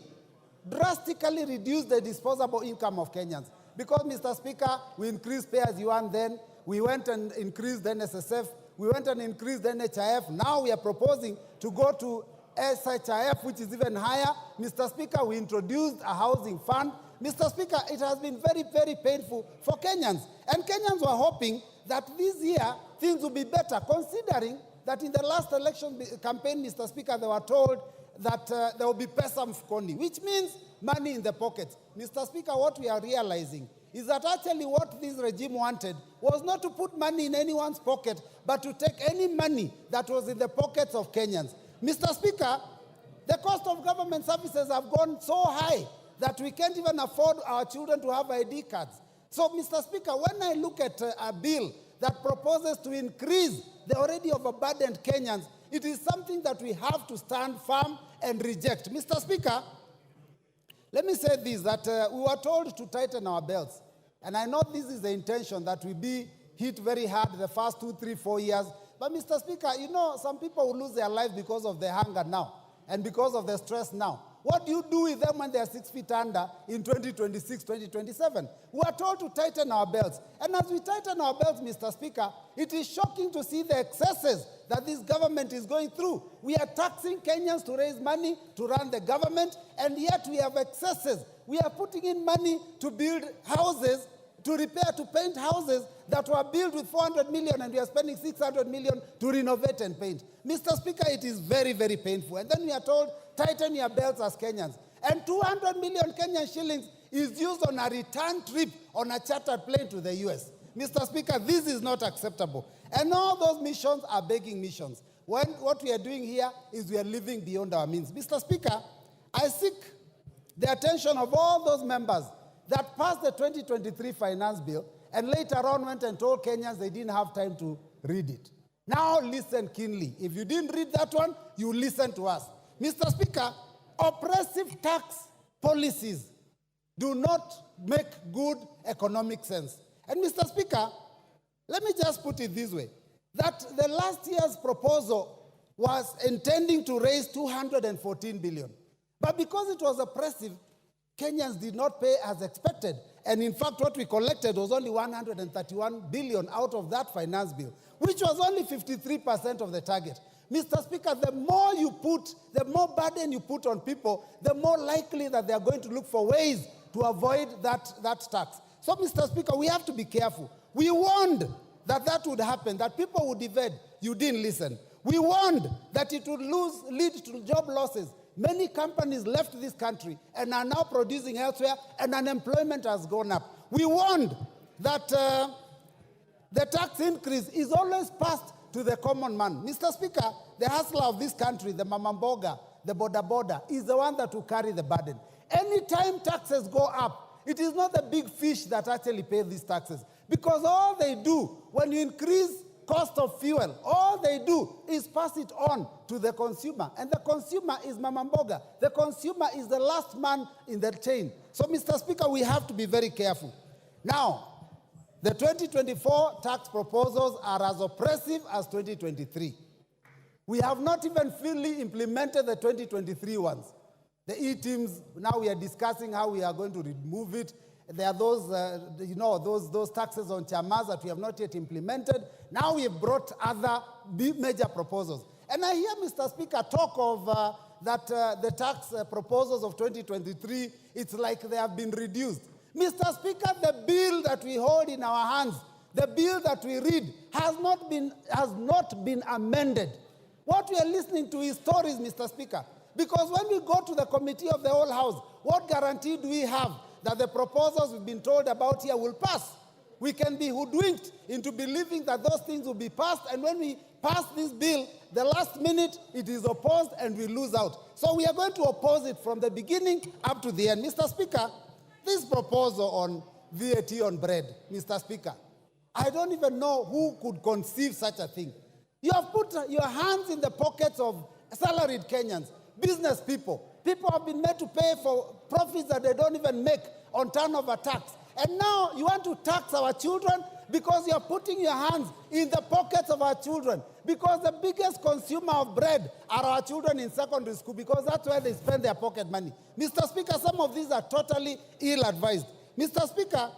drastically reduced the disposable income of Kenyans. Because, Mr. Speaker, we increased pay as you earn then, we went and increased the NSSF, we went and increased the NHIF. Now we are proposing to go to SHIF, which is even higher. Mr. Speaker, we introduced a housing fund. Mr. Speaker, it has been very, very painful for Kenyans. And Kenyans were hoping that this year things will be better, considering that in the last election campaign, Mr. Speaker, they were told that there will be pesa mfukoni, which means money in the pockets. Mr. Speaker, what we are realizing is that actually what this regime wanted was not to put money in anyone's pocket, but to take any money that was in the pockets of Kenyans. Mr. Speaker, the cost of government services have gone so high that we can't even afford our children to have ID cards. So, Mr. Speaker, when I look at a bill that proposes to increase the already overburdened Kenyans, it is something that we have to stand firm and reject. Mr. Speaker, let me say this, that we were told to tighten our belts. And I know this is the intention, that we be hit very hard the first 2, 3, 4 years. But, Mr. Speaker, you know, some people will lose their lives because of the hunger now and because of the stress now. What do you do with them when they are 6 feet under in 2026, 2027? We are told to tighten our belts. And as we tighten our belts, Mr. Speaker, it is shocking to see the excesses that this government is going through. We are taxing Kenyans to raise money to run the government, and yet we have excesses. We are putting in money to build houses, to repair, to paint houses that were built with 400 million, and we are spending 600 million to renovate and paint. Mr. Speaker, it is very, very painful. And then we are told, tighten your belts as Kenyans. And 200 million Kenyan shillings is used on a return trip on a chartered plane to the US. Mr. Speaker, this is not acceptable. And all those missions are begging missions. What we are doing here is we are living beyond our means. Mr. Speaker, I seek the attention of all those members that passed the 2023 finance bill and later on went and told Kenyans they didn't have time to read it. Now listen keenly. If you didn't read that one, you listen to us. Mr. Speaker, oppressive tax policies do not make good economic sense. And Mr. Speaker, let me just put it this way, that the last year's proposal was intending to raise 214 billion. But because it was oppressive, Kenyans did not pay as expected. And in fact, what we collected was only 131 billion out of that finance bill, which was only 53% of the target. Mr. Speaker, the more you put, the more burden you put on people, the more likely that they are going to look for ways to avoid that tax. So, Mr. Speaker, we have to be careful. We warned that that would happen, that people would evade. You didn't listen. We warned that it would lead to job losses. Many companies left this country and are now producing elsewhere, and unemployment has gone up. We warned that the tax increase is always passed to the common man. Mr. Speaker, the hustler of this country, the mamamboga, the boda, is the one that will carry the burden. Anytime taxes go up, it is not the big fish that actually pay these taxes. Because all they do, when you increase cost of fuel, all they do is pass it on to the consumer. And the consumer is mamamboga. The consumer is the last man in the chain. So, Mr. Speaker, we have to be very careful. Now, the 2024 tax proposals are as oppressive as 2023. We have not even fully implemented the 2023 ones. The E-teams, now we are discussing how we are going to remove it. There are those, those taxes on chamas that we have not yet implemented. Now we have brought other major proposals. And I hear, Mr. Speaker, talk of that the tax proposals of 2023, it's like they have been reduced. Mr. Speaker, the bill that we hold in our hands, the bill that we read, has not been amended. What we are listening to is stories, Mr. Speaker. Because when we go to the committee of the whole House, what guarantee do we have that the proposals we've been told about here will pass? We can be hoodwinked into believing that those things will be passed, and when we pass this bill, the last minute it is opposed and we lose out. So we are going to oppose it from the beginning up to the end. Mr. Speaker, this proposal on VAT on bread, Mr. Speaker, I don't even know who could conceive such a thing. You have put your hands in the pockets of salaried Kenyans, business people. People have been made to pay for profits that they don't even make on turnover tax. And now you want to tax our children because you're putting your hands in the pockets of our children. Because the biggest consumer of bread are our children in secondary school, because that's where they spend their pocket money. Mr. Speaker, some of these are totally ill-advised. Mr. Speaker,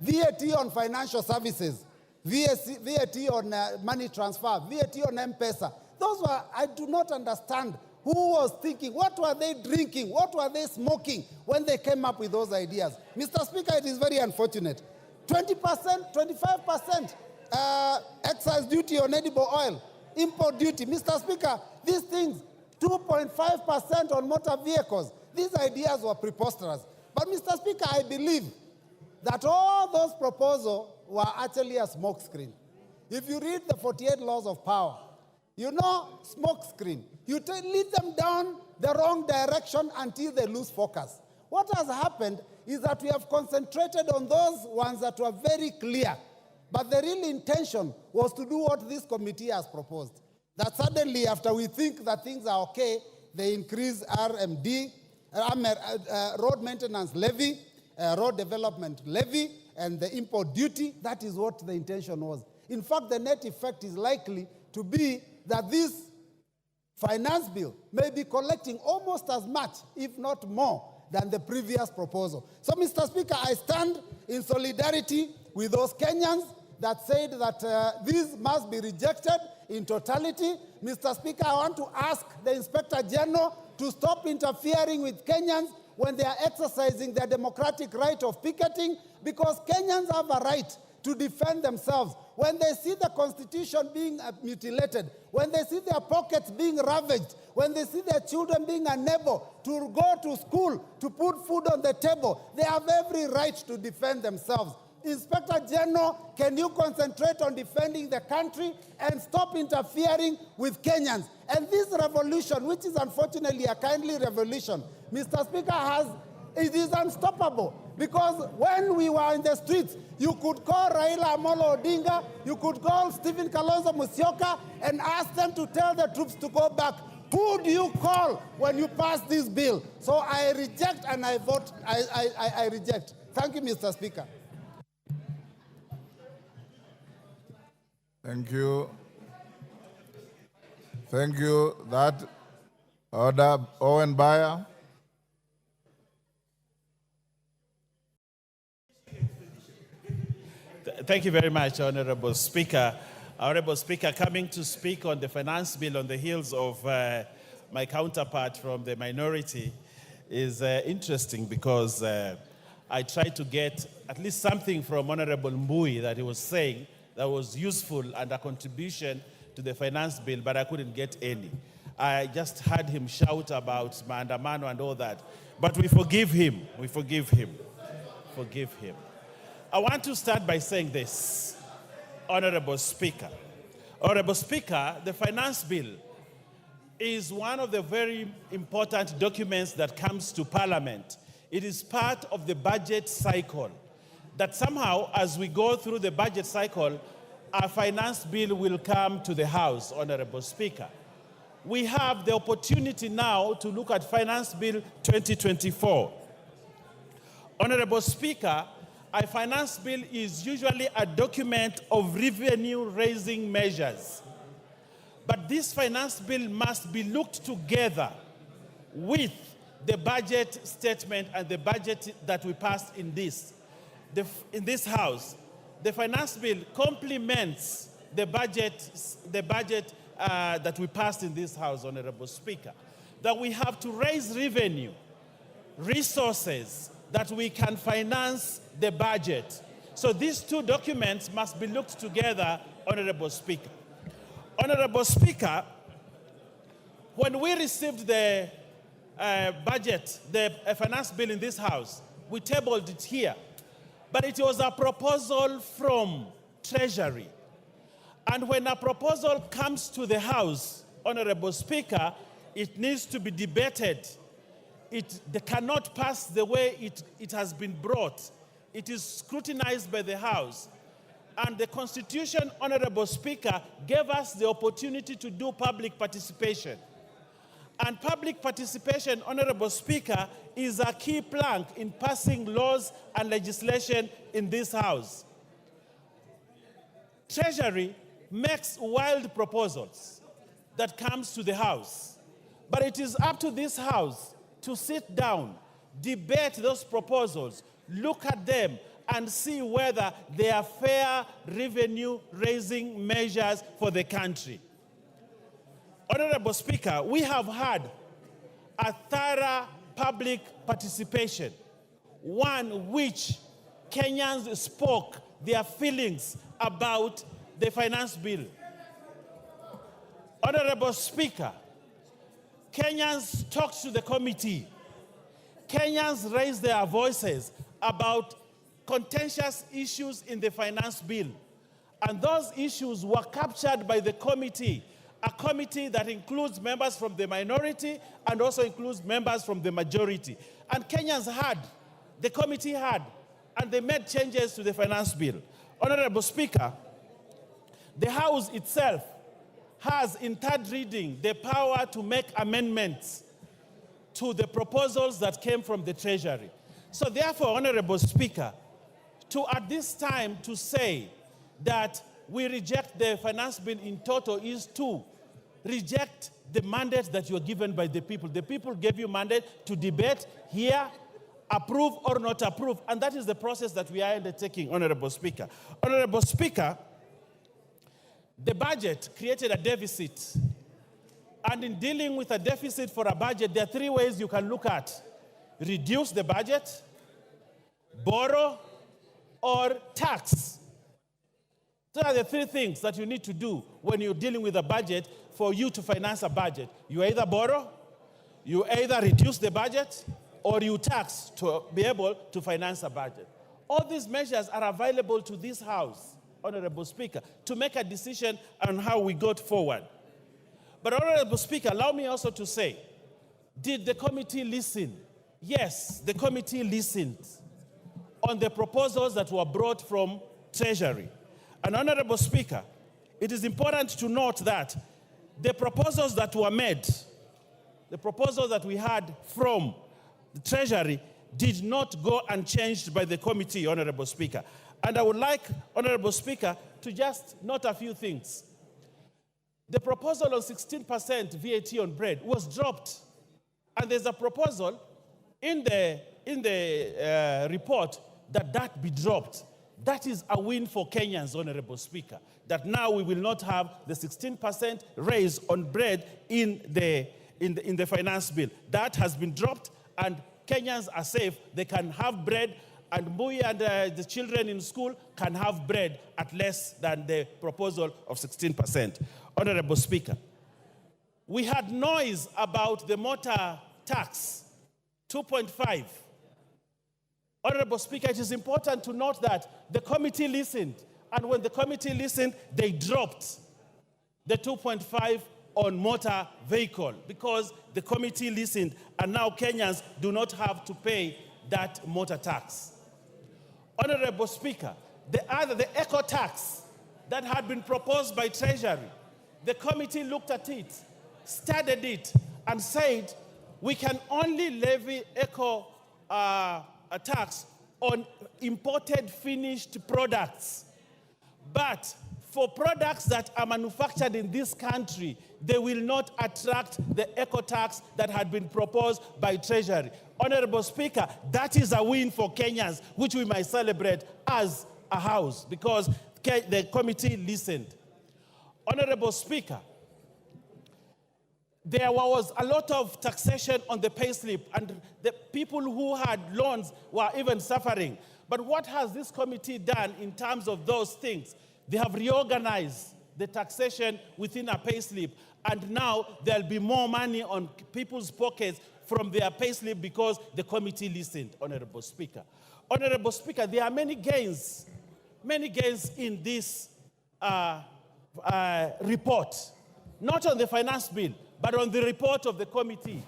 VAT on financial services, VAT on money transfer, VAT on M-Pesa, those were, I do not understand who was thinking, what were they drinking, what were they smoking when they came up with those ideas. Mr. Speaker, it is very unfortunate. 20%, 25% excise duty on edible oil, import duty. Mr. Speaker, these things, 2.5% on motor vehicles. These ideas were preposterous. But Mr. Speaker, I believe that all those proposals were actually a smokescreen. If you read the 48 laws of power, you know, smokescreen. You lead them down the wrong direction until they lose focus. What has happened is that we have concentrated on those ones that were very clear. But the real intention was to do what this committee has proposed. That suddenly, after we think that things are okay, they increase RMD, road maintenance levy, road development levy, and the import duty. That is what the intention was. In fact, the net effect is likely to be that this finance bill may be collecting almost as much, if not more, than the previous proposal. So, Mr. Speaker, I stand in solidarity with those Kenyans that said that this must be rejected in totality. Mr. Speaker, I want to ask the Inspector General to stop interfering with Kenyans when they are exercising their democratic right of picketing, because Kenyans have a right to defend themselves. When they see the Constitution being mutilated, when they see their pockets being ravaged, when they see their children being unable to go to school, to put food on the table, they have every right to defend themselves. Inspector General, can you concentrate on defending the country and stop interfering with Kenyans? And this revolution, which is unfortunately a kindly revolution, Mr. Speaker, it is unstoppable. Because when we were in the streets, you could call Raila Amolo Odinga, you could call Stephen Kalonzo Musyoka and ask them to tell the troops to go back. Who do you call when you pass this bill? So I reject and I vote, I reject. Thank you, Mr. Speaker. Thank you. Thank you. That order, Owen Bayer. Thank you very much, Honorable Speaker. Honorable Speaker, coming to speak on the finance bill on the heels of my counterpart from the minority is interesting, because I tried to get at least something from Honorable Mbui that he was saying that was useful and a contribution to the finance bill, but I couldn't get any. I just heard him shout about maandamano and all that. But we forgive him. We forgive him. Forgive him. I want to start by saying this, Honorable Speaker. Honorable Speaker, the finance bill is one of the very important documents that comes to Parliament. It is part of the budget cycle. That somehow, as we go through the budget cycle, our finance bill will come to the House, Honorable Speaker. We have the opportunity now to look at Finance Bill 2024. Honorable Speaker, a finance bill is usually a document of revenue-raising measures. But this finance bill must be looked together with the budget statement and the budget that we passed in this House. The finance bill complements the budget that we passed in this House, Honorable Speaker. that we have to raise revenue, resources, that we can finance the budget. So these two documents must be looked together, Honorable Speaker. Honorable Speaker, when we received the budget, the finance bill in this House, we tabled it here. But it was a proposal from Treasury. And when a proposal comes to the House, Honorable Speaker, it needs to be debated. They cannot pass the way it has been brought. It is scrutinized by the House. And the Constitution, Honorable Speaker, gave us the opportunity to do public participation. And public participation, Honorable Speaker, is a key plank in passing laws and legislation in this House. Treasury makes wild proposals that comes to the House. But it is up to this House to sit down, debate those proposals, look at them, and see whether they are fair revenue-raising measures for the country. Honorable Speaker, we have had a thorough public participation, one which Kenyans spoke their feelings about the finance bill. Honorable Speaker, Kenyans talked to the committee. Kenyans raised their voices about contentious issues in the finance bill. And those issues were captured by the committee, a committee that includes members from the minority and also includes members from the majority. And Kenyans had, the committee had, and they made changes to the finance bill. Honorable Speaker, the House itself has, in third reading, the power to make amendments to the proposals that came from the Treasury. So therefore, Honorable Speaker, at this time to say that we reject the finance bill in total is to reject the mandate that you are given by the people. The people gave you mandate to debate, hear, approve or not approve, and that is the process that we are undertaking, Honorable Speaker. Honorable Speaker, the budget created a deficit, and in dealing with a deficit for a budget, there are three ways you can look at: reduce the budget, borrow, or tax. Those are the three things that you need to do when you're dealing with a budget for you to finance a budget. You either borrow, you either reduce the budget, or you tax to be able to finance a budget. All these measures are available to this House, Honorable Speaker, to make a decision on how we go forward. But Honorable Speaker, allow me also to say, did the committee listen? Yes, the committee listened on the proposals that were brought from Treasury. And Honorable Speaker, it is important to note that the proposals that were made, the proposals that we had from the Treasury, did not go unchanged by the committee, Honorable Speaker. And I would like, Honorable Speaker, to just note a few things. The proposal on 16% VAT on bread was dropped. And there's a proposal in the report that be dropped. That is a win for Kenyans, Honorable Speaker, that now we will not have the 16% raise on bread in the finance bill. That has been dropped, and Kenyans are safe. They can have bread, and Mui and the children in school can have bread at less than the proposal of 16%. Honorable Speaker, we had noise about the motor tax, 2.5. Honorable Speaker, it is important to note that the committee listened, and when the committee listened, they dropped the 2.5 on motor vehicle because the committee listened, and now Kenyans do not have to pay that motor tax. Honorable Speaker, the eco tax that had been proposed by Treasury, the committee looked at it, studied it, and said we can only levy eco a tax on imported finished products. But for products that are manufactured in this country, they will not attract the eco tax that had been proposed by Treasury. Honorable Speaker, that is a win for Kenyans, which we might celebrate as a House, because the committee listened. Honorable Speaker, there was a lot of taxation on the payslip, and the people who had loans were even suffering. But what has this committee done in terms of those things? They have reorganized the taxation within a payslip, and now there'll be more money on people's pockets from their payslip because the committee listened, Honorable Speaker. Honorable Speaker, there are many gains in this report, not on the finance bill, but on the report of the committee,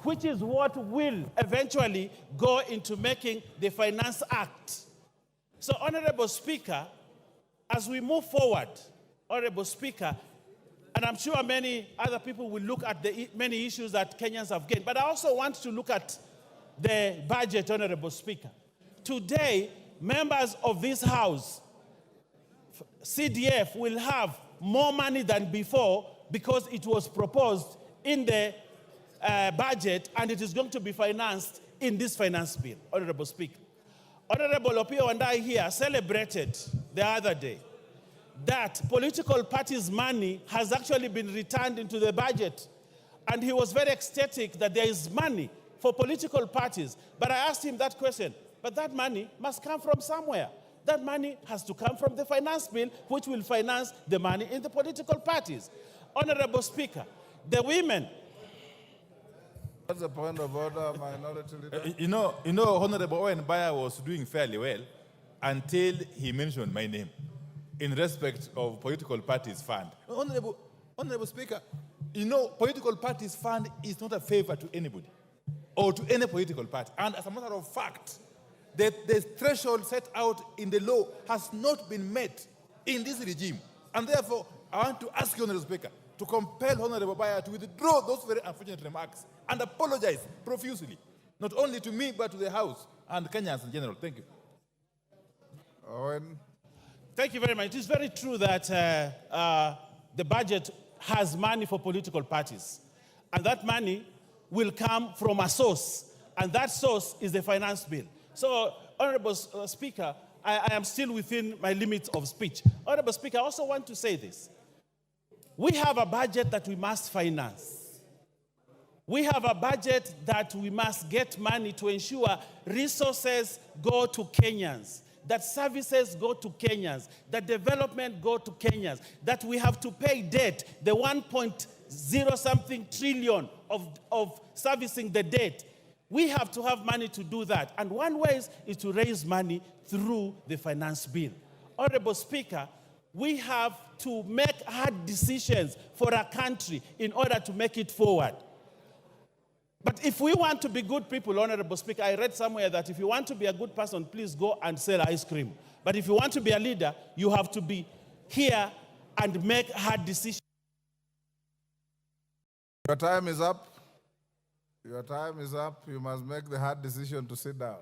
which is what will eventually go into making the Finance Act. So, Honorable Speaker, as we move forward, Honorable Speaker, and I'm sure many other people will look at the many issues that Kenyans have gained, but I also want to look at the budget, Honorable Speaker. Today, members of this House, CDF, will have more money than before because it was proposed in the budget and it is going to be financed in this finance bill, Honorable Speaker. Honorable Opio and I here celebrated the other day that political parties' money has actually been returned into the budget. And he was very ecstatic that there is money for political parties. But I asked him that question, but that money must come from somewhere. That money has to come from the finance bill, which will finance the money in the political parties. Honorable Speaker, the women. What's the point of order, Minority Leader? You know, Honorable Owen Baya was doing fairly well until he mentioned my name in respect of political parties fund. Honorable Speaker, you know, political parties fund is not a favor to anybody or to any political party. And as a matter of fact, the threshold set out in the law has not been met in this regime. And therefore, I want to ask you, Honorable Speaker, to compel Honorable Baya to withdraw those very unfortunate remarks and apologize profusely, not only to me, but to the House and Kenyans in general. Thank you. Owen. Thank you very much. It is very true that the budget has money for political parties. And that money will come from a source. And that source is the finance bill. So, Honorable Speaker, I am still within my limits of speech. Honorable Speaker, I also want to say this. We have a budget that we must finance. We have a budget that we must get money to ensure resources go to Kenyans, that services go to Kenyans, that development go to Kenyans, that we have to pay debt, the 1.0-something trillion of servicing the debt. We have to have money to do that. And one way is to raise money through the finance bill. Honorable Speaker, we have to make hard decisions for our country in order to make it forward. But if we want to be good people, Honorable Speaker, I read somewhere that if you want to be a good person, please go and sell ice cream. But if you want to be a leader, you have to be here and make hard decisions. Your time is up. Your time is up. You must make the hard decision to sit down.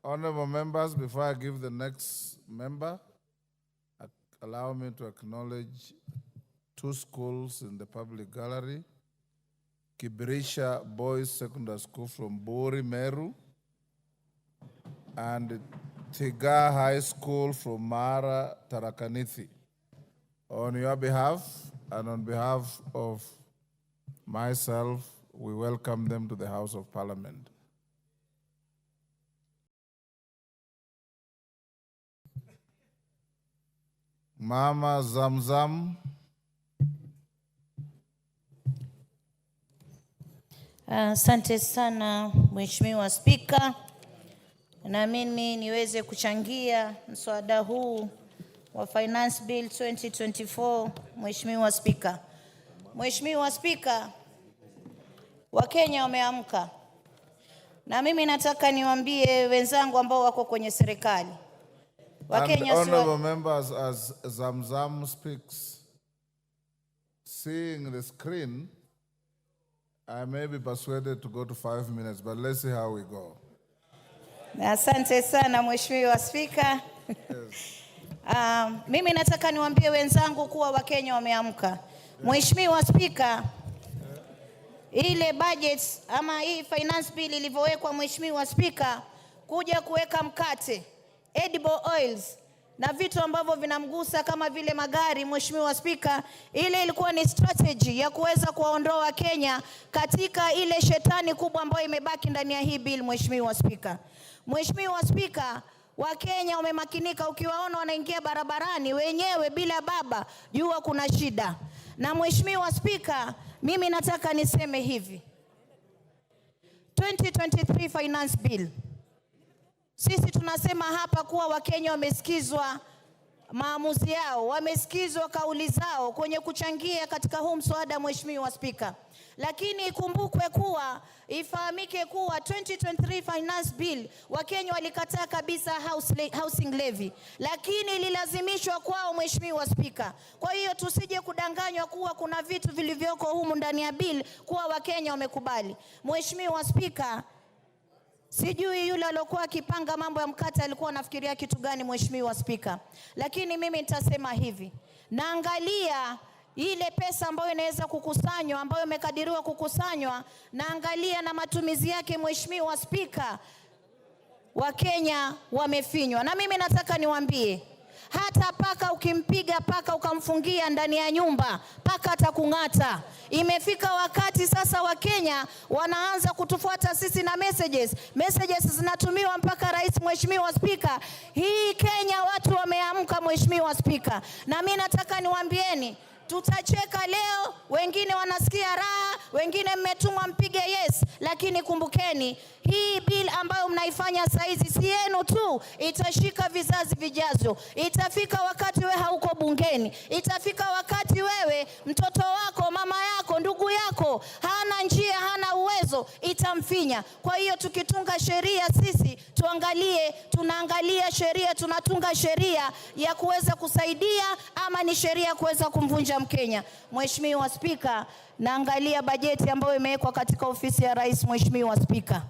Honorable members, before I give the next member, allow me to acknowledge 2 schools in the public gallery. Kibirisha Boys Secondary School from Bori, Meru, and Tiga High School from Mara, Tarakaniti. On your behalf and on behalf of myself, we welcome them to the House of Parliament. Mama Zamzam. Asante sana Mheshimiwa Spika, na mimi niweze kuchangia mswada huu wa Finance Bill 2024. Mheshimiwa Spika, Mheshimiwa Spika, Wakenya wameamka, na mimi nataka niwaambie wenzangu ambao wako kwenye serikali. And honorable members, as Zamzam speaks, seeing the screen, I may be persuaded to go to 5 minutes, but let's see how we go. Asante sana Mheshimiwa Spika. Mimi nataka niwaambie wenzangu kuwa Wakenya wameamka. Mheshimiwa Spika, ile budget ama hii finance bill ilivyowekwa Mheshimiwa Spika, kuja kuweka mkate, edible oils na vitu ambavyo vinamgusa kama vile magari. Mheshimiwa Spika, ile ilikuwa ni strategy ya kuweza kuwaondoa Kenya katika ile shetani kubwa ambayo imebaki ndani ya hii bill. Mheshimiwa Spika, Mheshimiwa Spika, Wakenya wamemakinika, ukiwaona wanaingia barabarani wenyewe bila baba, jua kuna shida. Na Mheshimiwa Spika, mimi nataka niseme hivi, 2023 finance bill, sisi tunasema hapa kuwa Wakenya wamesikizwa maamuzi yao, wamesikizwa kauli zao kwenye kuchangia katika huu mswada. Mheshimiwa Spika, lakini ikumbukwe kuwa, ifahamike kuwa 2023 finance bill Wakenya walikataa kabisa housing levy, lakini ililazimishwa kwao. Mheshimiwa Spika, kwa hiyo tusije kudanganywa kuwa kuna vitu vilivyoko humu ndani ya bill kuwa Wakenya wamekubali. Mheshimiwa Spika, sijui yule aliyokuwa akipanga mambo ya mkate alikuwa anafikiria kitu gani. Mheshimiwa Spika, lakini mimi nitasema hivi, naangalia ile pesa ambayo inaweza kukusanywa, ambayo imekadiriwa kukusanywa, naangalia na matumizi yake. Mheshimiwa Spika, Wakenya wamefinywa. Na mimi nataka niwaambie, hata paka ukimpiga paka ukamfungia ndani ya nyumba, paka atakung'ata. Imefika wakati sasa Wakenya wanaanza kutufuata sisi na messages zinatumiwa mpaka rais. Mheshimiwa Spika, hii Kenya watu wameamka. Mheshimiwa Spika, na mimi nataka niwaambieni, tutacheka leo, wengine wanasikia raha, wengine mmetumwa mpige yes, lakini kumbukeni, hii bill ambayo mnaifanya saizi si yenu tu, itashika vizazi vijazo. Itafika wakati wewe hauko bungeni, itafika wakati wewe mtoto wako, mama yako, ndugu yako hana njia, hana uwezo, itamfinya. Kwa hiyo tukitunga sheria sisi tunaangalia sheria, tunatunga sheria ya kuweza kusaidia ama ni sheria ya kuweza kumvunja Mkenya. Mheshimiwa Spika, naangalia bajeti ambayo imewekwa katika ofisi ya rais. Mheshimiwa Spika,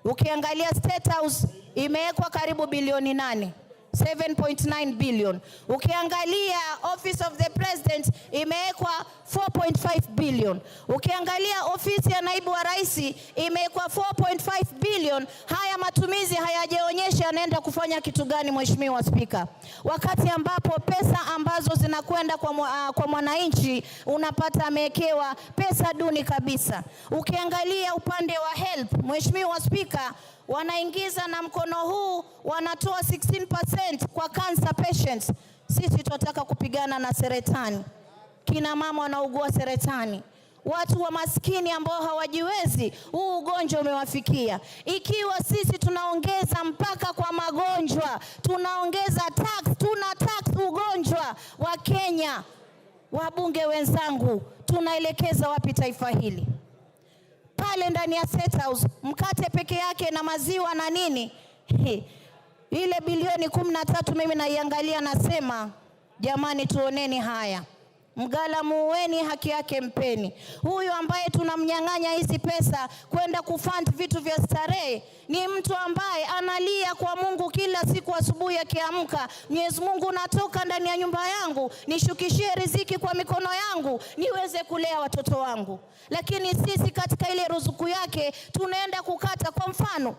ukiangalia State House imewekwa karibu bilioni 8, 7.9 billion. Ukiangalia Office of the President imewekwa 4.5 billion. Ukiangalia ofisi ya naibu wa rais imewekwa 4.5 billion. Haya matumizi hayajaonyesha anaenda kufanya kitu gani. Mheshimiwa Spika, wakati ambapo pesa ambazo zinakwenda kwa mwananchi unapata amewekewa pesa duni kabisa. Ukiangalia upande wa health, Mheshimiwa Spika, wanaingiza na mkono huu wanatoa 16% kwa cancer patients. Sisi tunataka kupigana na saratani. Kina mama wanaugua saratani, watu wa maskini ambao hawajiwezi, huu ugonjwa umewafikia. Ikiwa sisi tunaongeza mpaka kwa magonjwa, tunaongeza tuna tax ugonjwa wa Kenya, wabunge wenzangu, tunaelekeza wapi taifa hili? Pale ndani ya State House mkate peke yake na maziwa na nini, ile bilioni 13 mimi naiangalia, nasema jamani, tuoneni haya. Mgala muweni, haki yake mpeni. Huyu ambaye tunamnyang'anya hizi pesa kwenda kufund vitu vya starehe ni mtu ambaye analia kwa Mungu kila siku asubuhi akiamka, Mwenyezi Mungu, natoka ndani ya nyumba yangu, nishukishie riziki kwa mikono yangu niweze kulea watoto wangu. Lakini sisi katika ile ruzuku yake tunaenda kukata. Kwa mfano,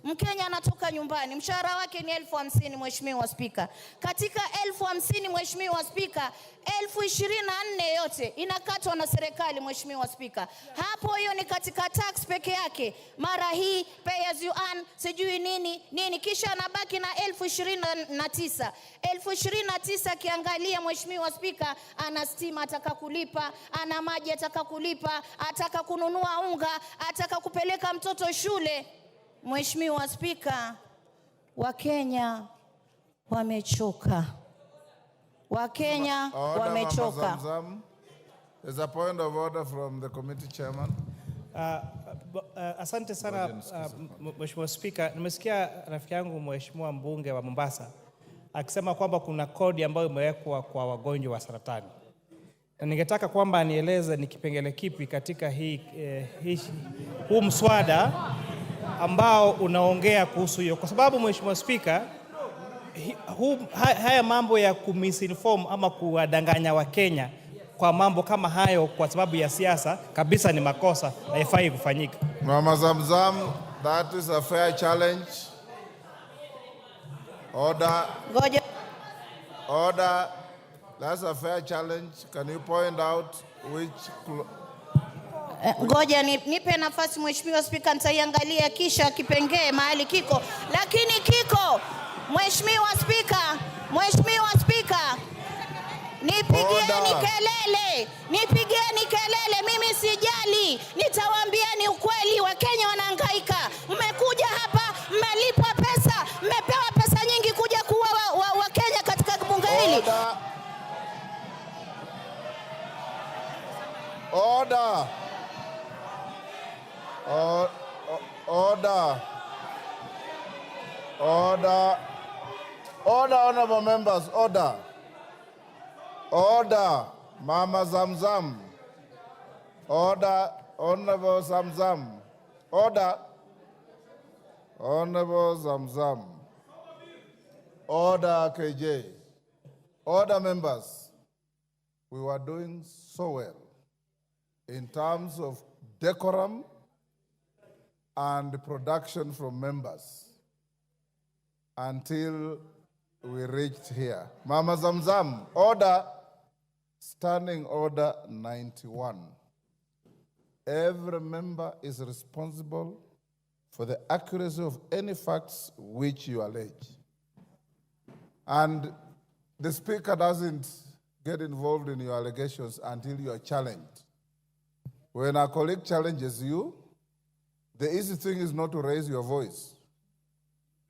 Mkenya anatoka nyumbani, mshahara wake ni 50,000. Mheshimiwa Spika, katika 50,000 Mheshimiwa Spika, 24,000 yote inakatwa na serikali. Mheshimiwa Spika, hapo hiyo ni katika tax peke yake, mara hii pay as you earn, sijui nini, kisha anabaki na 29,000. 29,000 kiangalia Mheshimiwa Spika, ana stima ataka kulipa, ana maji ataka kulipa, ataka kununua unga, ataka kupeleka mtoto shule. Mheshimiwa Spika, Wakenya wamechoka. Wakenya wamechoka. There's a point of order from the committee chairman. Asante sana Mheshimiwa Spika. Nimesikia rafiki yangu Mheshimiwa mbunge wa Mombasa akisema kwamba kuna kodi ambayo imewekwa kwa wagonjwa wa saratani. Na ningetaka kwamba anieleze ni kipengele kipi katika huu mswada ambao unaongea kuhusu hiyo, kwa sababu Mheshimiwa Spika, haya mambo ya kumisinform ama kuwadanganya Wakenya kwa mambo kama hayo kwa sababu ya siasa kabisa ni makosa, haifai kufanyika. Mama Zamzam, that is a fair challenge. Order. Ngoja. Order. That's a fair challenge. Can you point out which... Ngoja nipe nafasi Mheshimiwa Spika, nitaiangalia kisha kipengee mahali kiko. Lakini kiko, Mheshimiwa Spika, nipigieni kelele, mimi sijali, nitawaambia ni ukweli, Wakenya wanahangaika. Mmekuja hapa, mmelipwa pesa, mmepewa pesa nyingi kuja kuwa Wakenya katika bunge hili. Order. Order, honorable members, order. Order, Mama Zamzam. Order, Honorable Zamzam. Order, Honorable Zamzam. Order, KJ. Order, members. We were doing so well in terms of decorum and production from members until we reached here. Mama Zamzam, order, standing order 91. Every member is responsible for the accuracy of any facts which you allege. And the speaker doesn't get involved in your allegations until you are challenged. When a colleague challenges you, the easy thing is not to raise your voice.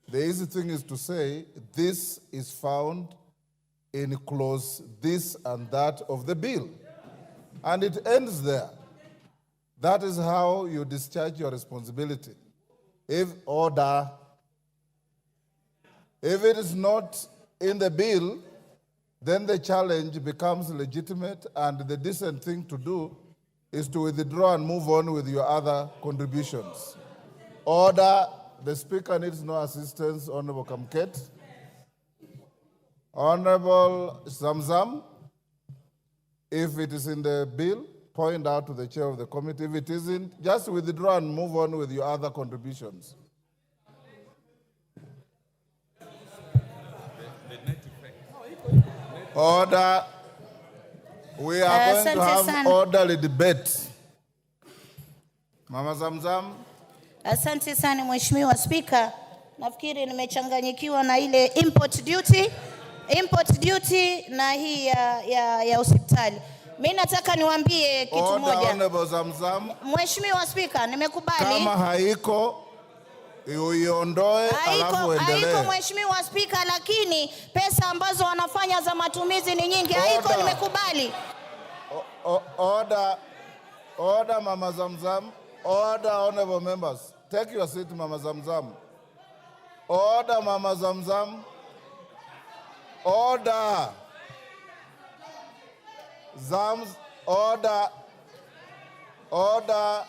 The easy thing is to say, this is found in clause this and that of the bill. And it ends there. That is how you discharge your responsibility. If it is not in the bill, then the challenge becomes legitimate, and the decent thing to do is to withdraw and move on with your other contributions. Order. The Speaker needs no assistance, Honorable Kamket. Honorable Zamzam, if it is in the bill, point out to the chair of the committee. If it isn't, just withdraw and move on with your other contributions. Order. We are going to have orderly debate. Mama Zamzam. Asante sana Mheshimiwa Spika. Nafikiri nimechanganyikiwa na ile import duty na hii ya hospitali. Mimi nataka niwaambie kitu moja. Mheshimiwa Spika, nimekubali. Kama haiko uiondoe alafu endelee. Haiko Mheshimiwa Spika, lakini pesa ambazo wanafanya za matumizi ni nyingi. Haiko, nimekubali. Order, Mama Zamzam. Order, honorable members. Take your seat, Mama Zamzam. Order, Mama Zamzam. Order. Order.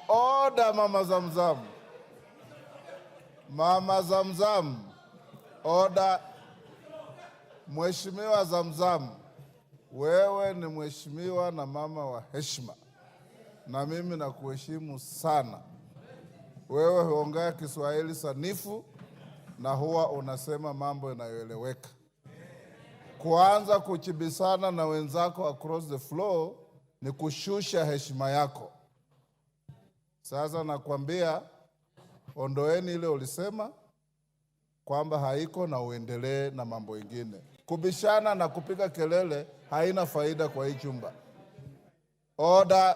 Order, Mama Zamzam. Mama Zamzam. Order. Mheshimiwa Zamzam, wewe ni mheshimiwa na mama wa heshima, na mimi nakuheshimu sana. Wewe huongea Kiswahili sanifu na huwa unasema mambo yanayoeleweka. Kuanza kuchibisana na wenzako across the floor ni kushusha heshima yako. Sasa nakwambia, ondoeni ile ulisema kwamba haiko na uendelee na mambo mengine. Kubishana na kupiga kelele haina faida kwa hii chumba. Order.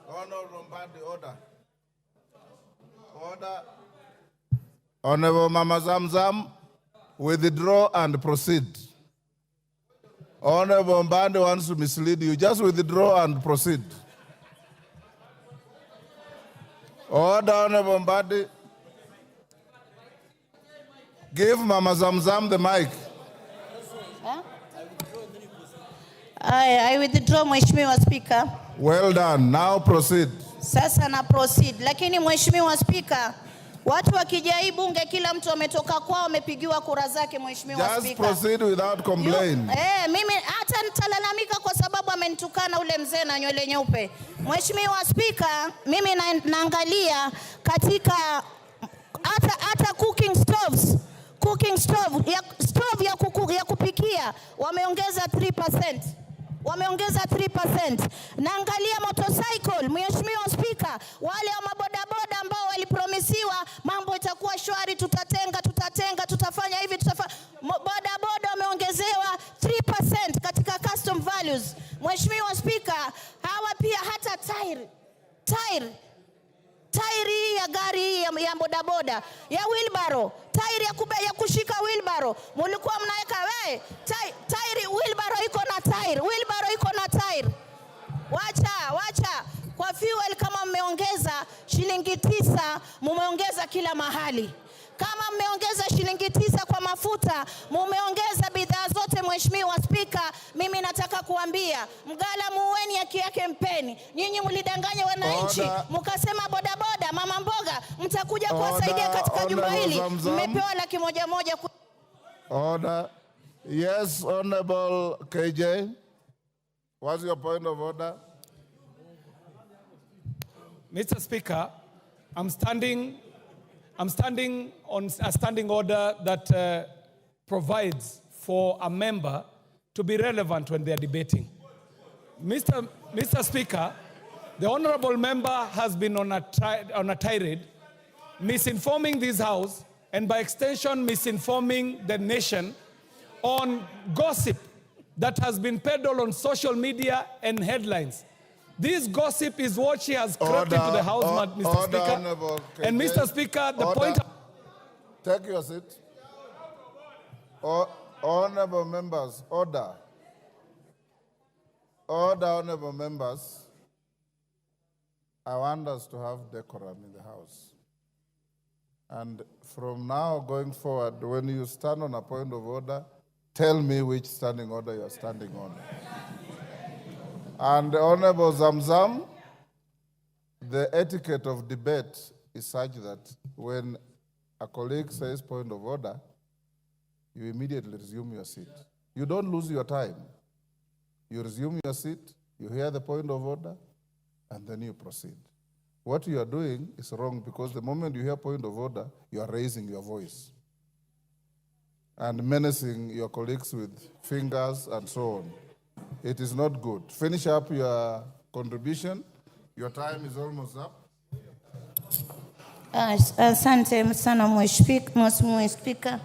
Honorable Mbadi, order. Honorable Mama Zamzam, withdraw and proceed. Honorable Mbadi wants to mislead you. Just withdraw and proceed. Order, Honorable Mbadi. Give Mama Zamzam the mic. I withdraw, Mheshimiwa Speaker. Well done. Now proceed. Sasa na proceed. Lakini Mheshimiwa Speaker, watu wakija hii bunge kila mtu ametoka kwao amepigiwa kura zake, Mheshimiwa Speaker. Just proceed without complaint. Mimi hata nitalalamika kwa sababu amenitukana ule mzee na nywele nyeupe. Mheshimiwa Speaker, mimi naangalia katika hata cooking stoves, stove ya kupikia wameongeza 3%. Wameongeza 3%. Na angalia motorcycle, Mheshimiwa Spika, wale wa mabodaboda ambao walipromisiwa mambo itakuwa shwari, tutatenga, tutafanya hivi, bodaboda wameongezewa 3% katika custom values. Mheshimiwa Spika, hawa pia hata tairi ya gari ya bodaboda, ya wheelbarrow, tairi ya kushika wheelbarrow, mulikuwa mnaweka tairi, wheelbarrow iko na tairi. Wacha kwa fuel, kama mmeongeza shilingi 9, mumeongeza kila mahali. Kama mmeongeza shilingi 9 kwa mafuta, mumeongeza bidhaa zote. Mheshimiwa Spika, mimi nataka kuambia mgala muweni haki yake mpeni. Nyinyi mlidanganya wananchi, mkasema bodaboda, mama mboga mtakuja kuwasaidia katika jumba hili. Mmepewa 100,000. Order. Yes, Honorable KJ. What's your point of order? Mr. Speaker, I'm standing on a standing order that provides for a member to be relevant when they are debating. Mr. Speaker, the honorable member has been on a tirade, misinforming this House and by extension misinforming the nation on gossip that has been peddled on social media and headlines. This gossip is what she has crept into the House, Mr. Speaker. And Mr. Speaker, the point... Take your seat. Honorable members, order. Order, honorable members. I want us to have decorum in the House. And from now going forward, when you stand on a point of order, tell me which standing order you're standing on. And Honorable Zamzam, the etiquette of debate is such that when a colleague says point of order, you immediately resume your seat. You don't lose your time. You resume your seat, you hear the point of order, and then you proceed. What you are doing is wrong because the moment you hear point of order, you are raising your voice and menacing your colleagues with fingers and so on. It is not good. Finish up your contribution. Your time is almost up. Asante sana Mheshimiwa Spika.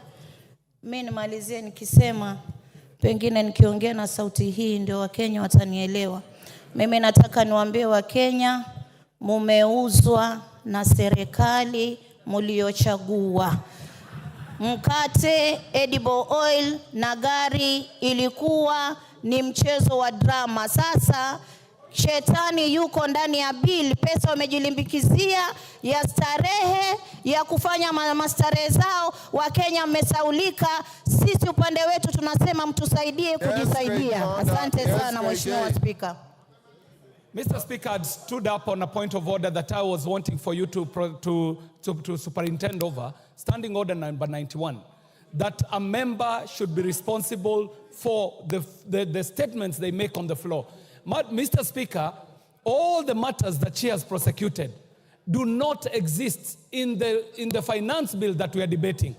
Mimi nimalizie nikisema, pengine nikiongea na sauti hii ndio Wakenya watanielewa. Mimi nataka niwaambie Wakenya, mumeuzwa na serikali mliochagua. Mkate, edible oil na gari ilikuwa ni mchezo wa drama. Sasa shetani yuko ndani ya bill, pesa wamejilimbikizia ya starehe, ya kufanya mastarehe zao. Wakenya mmesaulika, sisi upande wetu tunasema mtusaidie kujisaidia. Asante sana Mheshimiwa Spika. Mr. Speaker, I stood up on a point of order that I was wanting for you to superintend over, standing order number 91, that a member should be responsible for the statements they make on the floor. Mr. Speaker, all the matters that she has prosecuted do not exist in the finance bill that we are debating.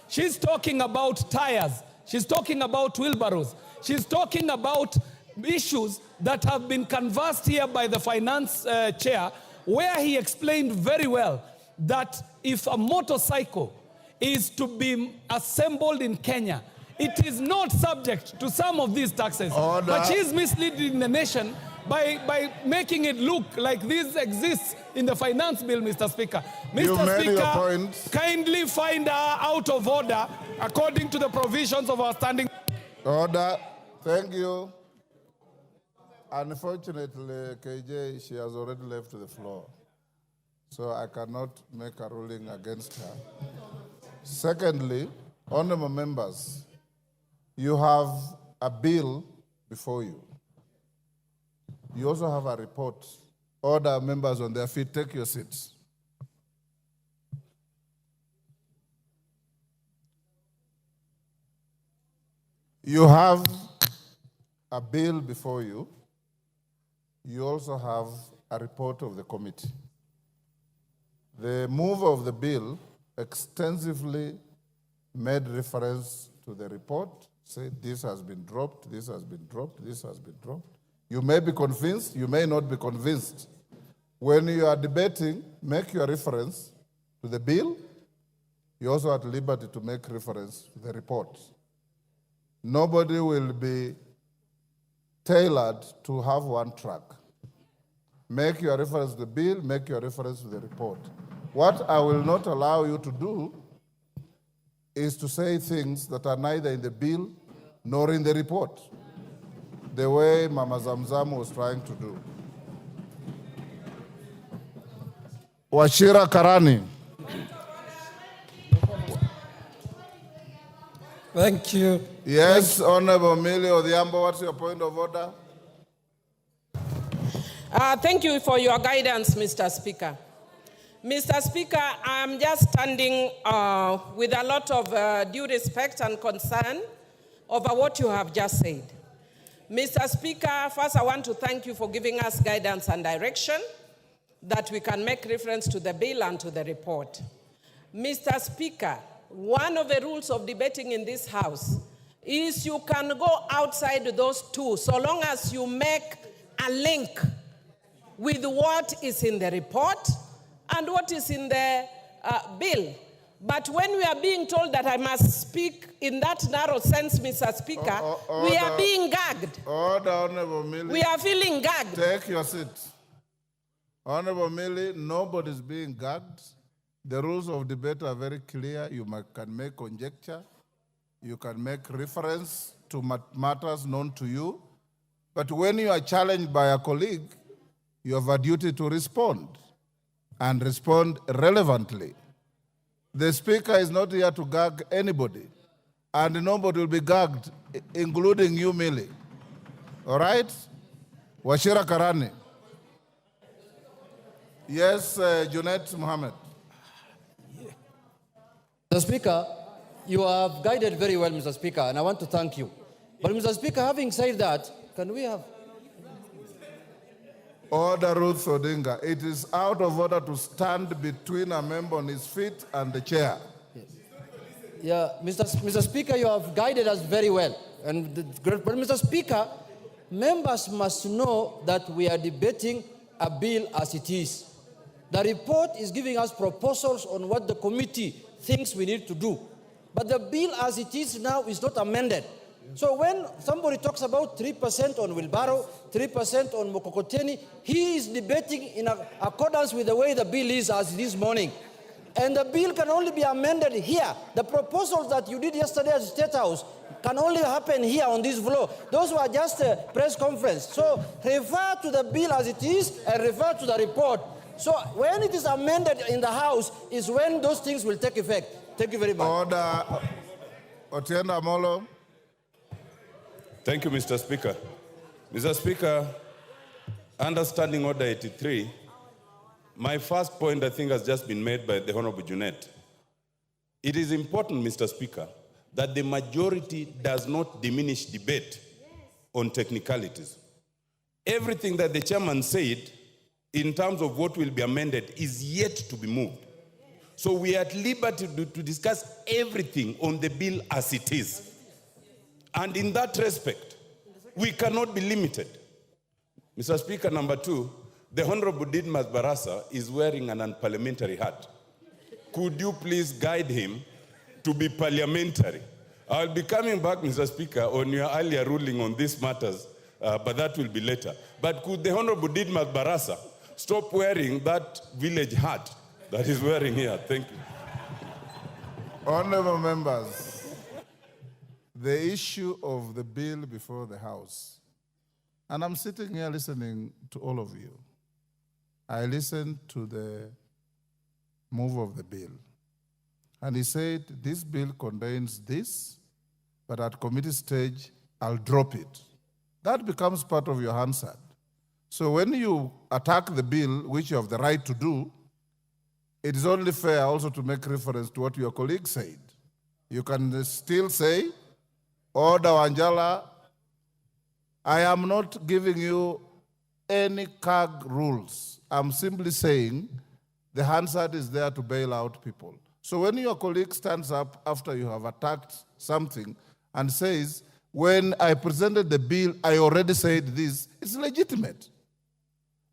She's talking about tires. She's talking about wheelbarrows. She's talking about issues that have been canvassed here by the finance chair, where he explained very well that if a motorcycle is to be assembled in Kenya, it is not subject to some of these taxes. Order. But she's misleading the nation by making it look like this exists in the finance bill, Mr. Speaker. Mr. Speaker, kindly find her out of order according to the provisions of our standing... Order. Thank you. Unfortunately, KJ, she has already left the floor, so I cannot make a ruling against her. Secondly, honorable members, you have a bill before you. You also have a report. Order, members on their feet, take your seats. You have a bill before you. You also have a report of the committee. The mover of the bill extensively made reference to the report, said this has been dropped, this has been dropped, this has been dropped. You may be convinced, you may not be convinced. When you are debating, make your reference to the bill. You also at liberty to make reference to the report. Nobody will be tailored to have one track. Make your reference to the bill, make your reference to the report. What I will not allow you to do is to say things that are neither in the bill nor in the report, the way Mama Zamzam was trying to do. Wachira Karani. Thank you. Yes, Honorable Millie Odhiambo, what's your point of order? Thank you for your guidance, Mr. Speaker. Mr. Speaker, I'm just standing with a lot of due respect and concern over what you have just said. Mr. Speaker, first I want to thank you for giving us guidance and direction that we can make reference to the bill and to the report. Mr. Speaker, one of the rules of debating in this House is you can go outside those two so long as you make a link with what is in the report and what is in the bill. But when we are being told that I must speak in that narrow sense, Mr. Speaker, we are being gagged. Order, Honorable Millie. We are feeling gagged. Take your seat. Honorable Millie, nobody's being gagged. The rules of debate are very clear. You can make conjecture. You can make reference to matters known to you. But when you are challenged by a colleague, you have a duty to respond and respond relevantly. The Speaker is not here to gag anybody, and nobody will be gagged, including you, Millie. All right? Wachira Karani. Yes, Junet Mohammed. Mr. Speaker, you have guided very well, Mr. Speaker, and I want to thank you. But, Mr. Speaker, having said that, can we have... Order, Ruth Odinga. It is out of order to stand between a member on his feet and the chair. Yes. Yeah, Mr. Speaker, you have guided us very well. But, Mr. Speaker, members must know that we are debating a bill as it is. The report is giving us proposals on what the committee thinks we need to do. But the bill as it is now is not amended. So when somebody talks about 3% on wheelbarrow, 3% on mokokoteni, he is debating in accordance with the way the bill is as this morning. And the bill can only be amended here. The proposals that you did yesterday at the State House can only happen here on this floor. Those were just a press conference. So refer to the bill as it is and refer to the report. So when it is amended in the House is when those things will take effect. Thank you very much. Order. Otienda Molo. Thank you, Mr. Speaker. Mr. Speaker, understanding Order 83, my first point, I think, has just been made by the Honorable Junet. It is important, Mr. Speaker, that the majority does not diminish debate on technicalities. Everything that the chairman said in terms of what will be amended is yet to be moved. So we are at liberty to discuss everything on the bill as it is. And in that respect, we cannot be limited. Mr. Speaker, number two, the Honorable Didmas Barasa is wearing an unparliamentary hat. Could you please guide him to be parliamentary? I'll be coming back, Mr. Speaker, on your earlier ruling on these matters, but that will be later. But could the Honorable Didmas Barasa stop wearing that village hat that he's wearing here? Thank you. Honorable members, the issue of the bill before the House, and I'm sitting here listening to all of you. I listened to the move of the bill, and he said, this bill contains this, but at committee stage, I'll drop it. That becomes part of your Hansard. So when you attack the bill, which you have the right to do, it is only fair also to make reference to what your colleague said. You can still say, Order Wanjala, I am not giving you any CAG rules. I'm simply saying the Hansard is there to bail out people. So when your colleague stands up after you have attacked something and says, when I presented the bill, I already said this, it's legitimate.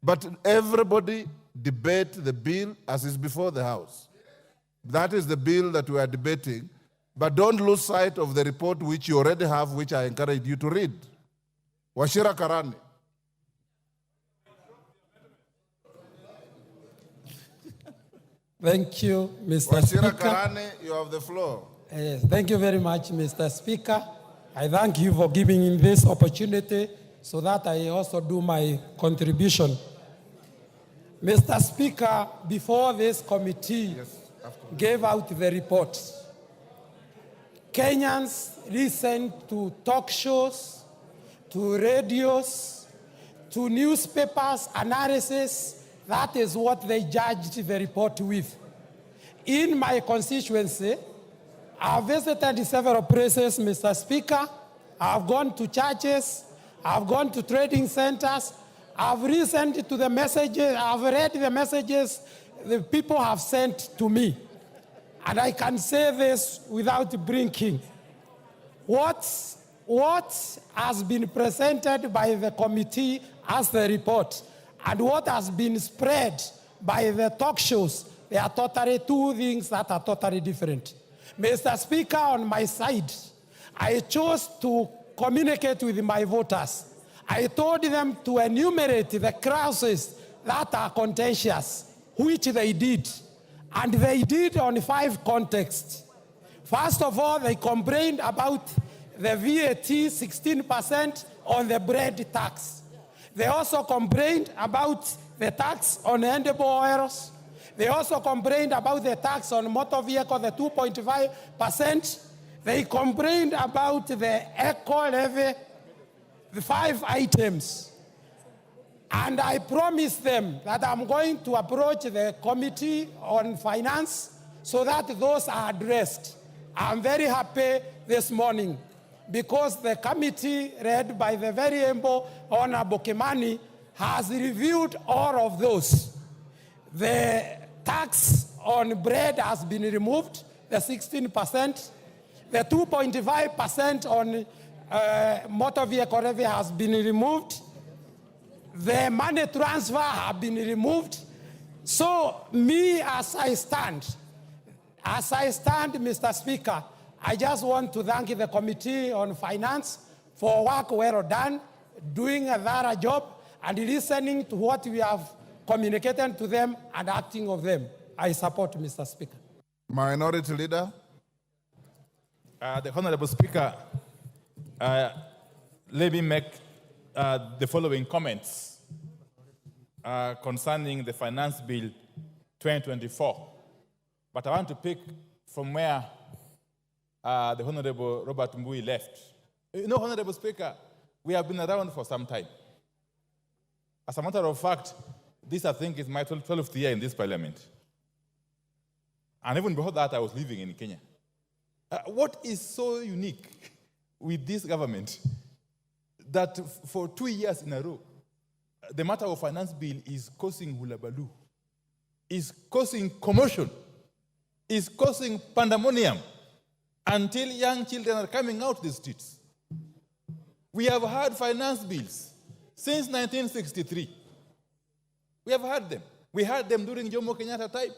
But everybody debate the bill as is before the House. That is the bill that we are debating. But don't lose sight of the report which you already have, which I encourage you to read. Wachira Karani. Thank you, Mr. Wachira Speaker. Karani, you have the floor. Yes, thank you very much, Mr. Speaker. I thank you for giving me this opportunity so that I also do my contribution. Mr. Speaker, before this committee gave out the report, Kenyans listened to talk shows, to radios, to newspapers, analysis. That is what they judged the report with. In my constituency, I've visited several places, Mr. Speaker. I've gone to churches. I've gone to trading centers. I've listened to the messages. I've read the messages the people have sent to me. And I can say this without blinking. What has been presented by the committee as the report and what has been spread by the talk shows, they are totally two things that are totally different. Mr. Speaker, on my side, I chose to communicate with my voters. I told them to enumerate the clauses that are contentious, which they did. And they did on 5 contexts. First of all, they complained about the VAT 16% on the bread tax. They also complained about the tax on edible oils. They also complained about the tax on motor vehicle, the 2.5%. They complained about the eco levy, the 5 items. And I promised them that I'm going to approach the Committee on Finance so that those are addressed. I'm very happy this morning because the committee, led by the very humble Honorable Kimani, has reviewed all of those. The tax on bread has been removed, the 16%. The 2.5% on motor vehicle levy has been removed. The money transfer have been removed. So me, as I stand, Mr. Speaker, I just want to thank the Committee on Finance for work well done, doing a thorough job, and listening to what we have communicated to them and acting of them. I support, Mr. Speaker. Minority Leader. The Honorable Speaker, let me make the following comments concerning the Finance Bill 2024. But I want to pick from where the Honorable Robert Mbui left. You know, Honorable Speaker, we have been around for some time. As a matter of fact, this, I think, is my 12th year in this parliament. And even before that, I was living in Kenya. What is so unique with this government that for 2 years in a row, the matter of finance bill is causing hullabaloo, is causing commotion, is causing pandemonium until young children are coming out the streets? We have had finance bills since 1963. We have had them. We had them during Jomo Kenyatta time.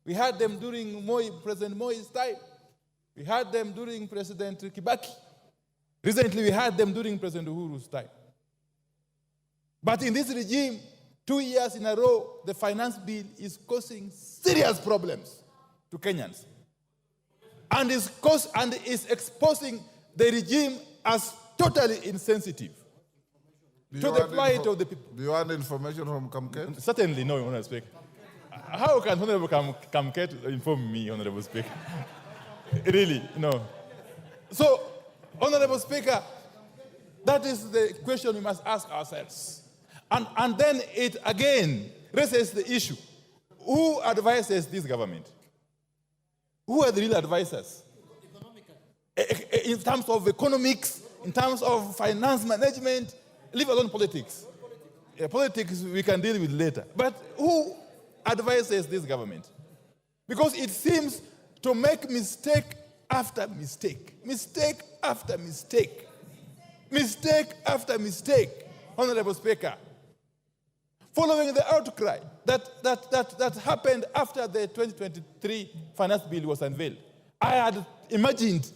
We had them during President Moi's time. We had them during President Kibaki. Recently, we had them during President Uhuru's time. But in this regime, 2 years in a row, the finance bill is causing serious problems to Kenyans. And is exposing the regime as totally insensitive to the plight of the people. Do you want information from Kamket? Certainly no, Honorable Speaker. How can Honorable Kamket inform me, Honorable Speaker? Really, no. So, Honorable Speaker, that is the question we must ask ourselves. And then it again raises the issue. Who advises this government? Who are the real advisors? In terms of economics, in terms of finance management, leave alone politics. Politics we can deal with later. But who advises this government? Because it seems to make mistake after mistake, mistake after mistake, mistake after mistake, Honorable Speaker. Following the outcry that happened after the 2023 finance bill was unveiled, I had imagined,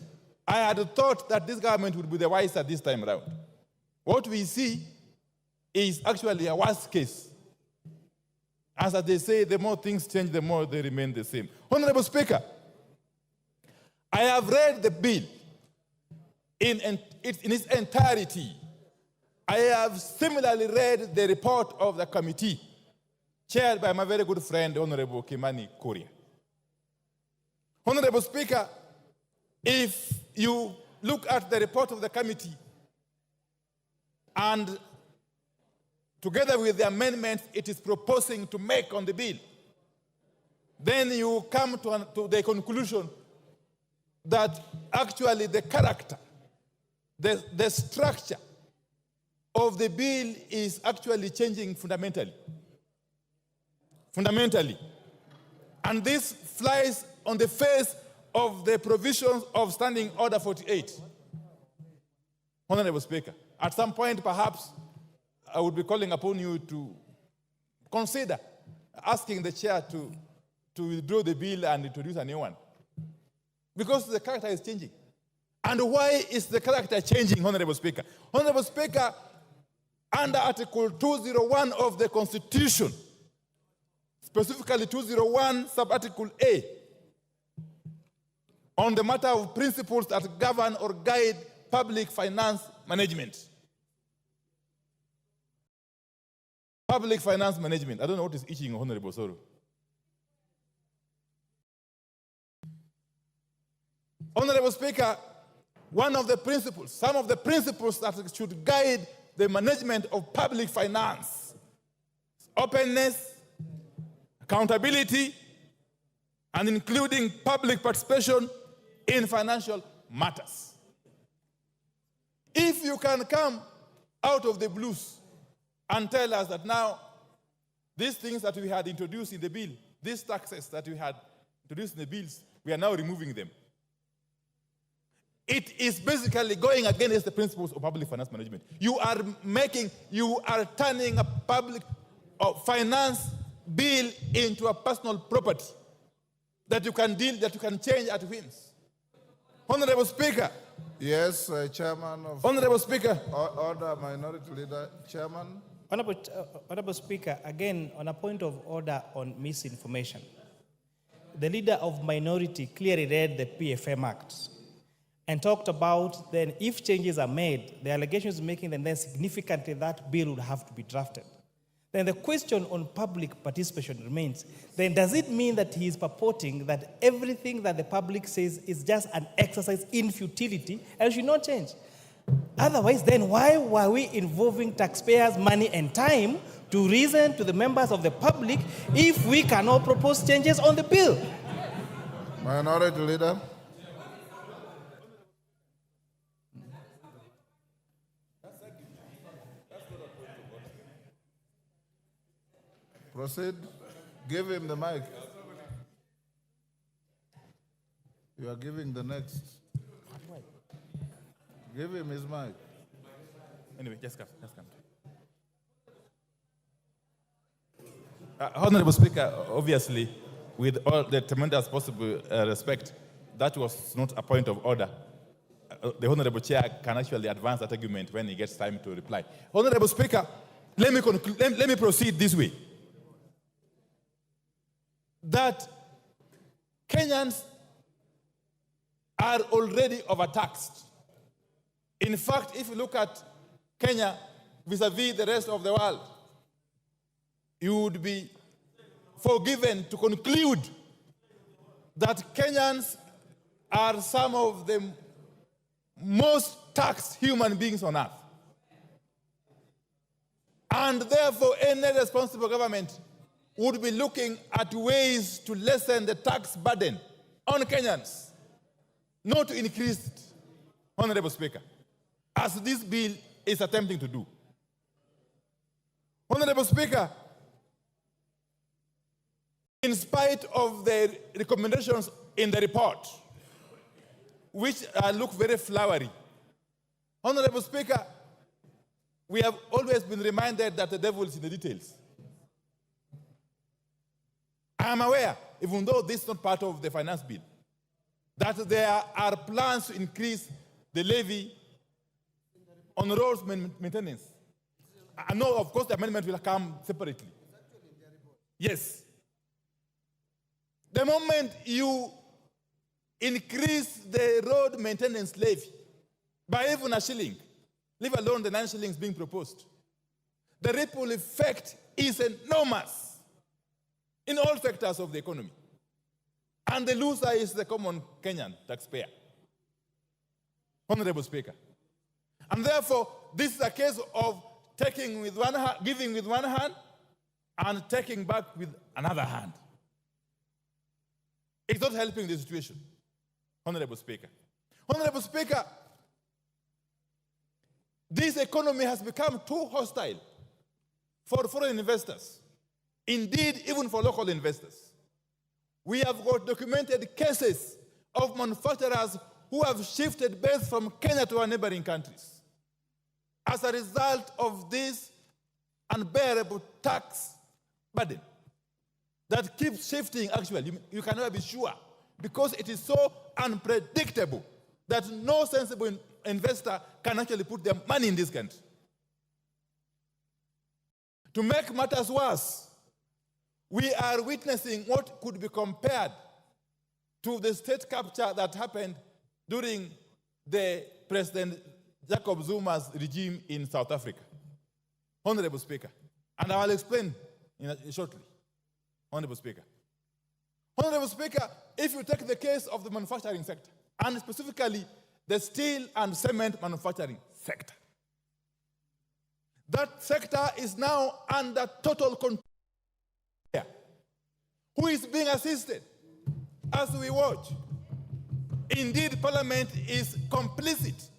I had thought that this government would be the wiser this time around. What we see is actually a worse case. As they say, the more things change, the more they remain the same. Honorable Speaker, I have read the bill in its entirety. I have similarly read the report of the committee, chaired by my very good friend, Honorable Kimani Kuria. Honorable Speaker, if you look at the report of the committee and together with the amendments it is proposing to make on the bill, then you come to the conclusion that actually the character, the structure of the bill is actually changing fundamentally. Fundamentally. And this flies on the face of the provisions of Standing Order 48. Honorable Speaker, at some point perhaps I would be calling upon you to consider asking the chair to withdraw the bill and introduce a new one. Because the character is changing. And why is the character changing, Honorable Speaker? Honorable Speaker, under Article 201 of the Constitution, specifically 201 sub-article A, on the matter of principles that govern or guide public finance management. Public finance management. I don't know what is itching, Honorable Soro. Honorable Speaker, one of the principles, some of the principles that should guide the management of public finance, openness, accountability, and including public participation in financial matters. If you can come out of the blues and tell us that now these things that we had introduced in the bill, these taxes that we had introduced in the bills, we are now removing them. It is basically going against the principles of public finance management. You are turning a public finance bill into a personal property that you can change at whims. Honorable Speaker. Yes, Chairman of... Honorable Speaker. Order, Minority Leader. Chairman. Honorable Speaker, again, on a point of order on misinformation. The leader of minority clearly read the PFM Act and talked about then if changes are made, the allegations making them then significantly that bill would have to be drafted. Then the question on public participation remains. Then does it mean that he is purporting that everything that the public says is just an exercise in futility and should not change? Otherwise, then why were we involving taxpayers' money and time to reason to the members of the public if we cannot propose changes on the bill? Minority Leader. Proceed. Give him the mic. You are giving the next. Give him his mic. Anyway, just come. Honorable Speaker, obviously, with all the tremendous possible respect, that was not a point of order. The Honorable Chair can actually advance that argument when he gets time to reply. Honorable Speaker, let me proceed this way. That Kenyans are already overtaxed. In fact, if you look at Kenya vis-a-vis the rest of the world, you would be forgiven to conclude that Kenyans are some of the most taxed human beings on earth. And therefore, any responsible government would be looking at ways to lessen the tax burden on Kenyans, not to increase it, Honorable Speaker, as this bill is attempting to do. Honorable Speaker, in spite of the recommendations in the report, which look very flowery. Honorable Speaker, we have always been reminded that the devil is in the details. I am aware, even though this is not part of the finance bill, that there are plans to increase the levy on roads maintenance. I know, of course, the amendment will come separately. Yes. The moment you increase the road maintenance levy by even a shilling, leave alone the 9 shillings being proposed, the ripple effect is enormous in all sectors of the economy. And the loser is the common Kenyan taxpayer. Honorable Speaker. And therefore, this is a case of taking with one hand, giving with one hand, and taking back with another hand. It's not helping the situation, Honorable Speaker. Honorable Speaker, this economy has become too hostile for foreign investors, indeed even for local investors. We have got documented cases of manufacturers who have shifted base from Kenya to our neighboring countries as a result of this unbearable tax burden that keeps shifting. Actually, you can never be sure because it is so unpredictable that no sensible investor can actually put their money in this country. To make matters worse, we are witnessing what could be compared to the state capture that happened during the President Jacob Zuma's regime in South Africa. Honorable Speaker, and I will explain shortly. Honorable Speaker. Honorable Speaker, if you take the case of the manufacturing sector, and specifically the steel and cement manufacturing sector, that sector is now under total control. Who is being assisted as we watch? Indeed, Parliament is complicit.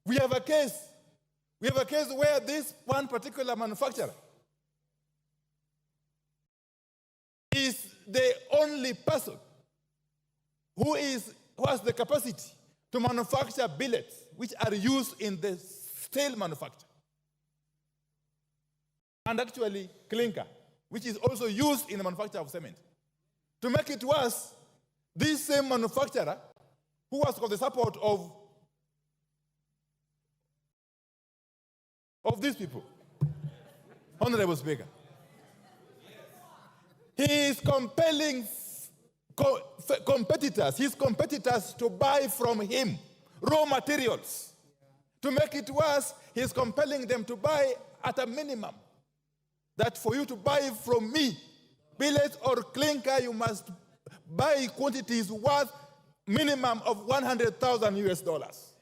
We have a case where this one particular manufacturer is the only person who has the capacity to manufacture billets which are used in the steel manufacture. And actually clinker, which is also used in the manufacture of cement. To make it worse, this same manufacturer, who has got the support of these people, Honorable Speaker, he is compelling his competitors to buy from him raw materials. To make it worse, he is compelling them to buy at a minimum. That for you to buy from me billet or clinker, you must buy quantities worth minimum of 100,000 US dollars.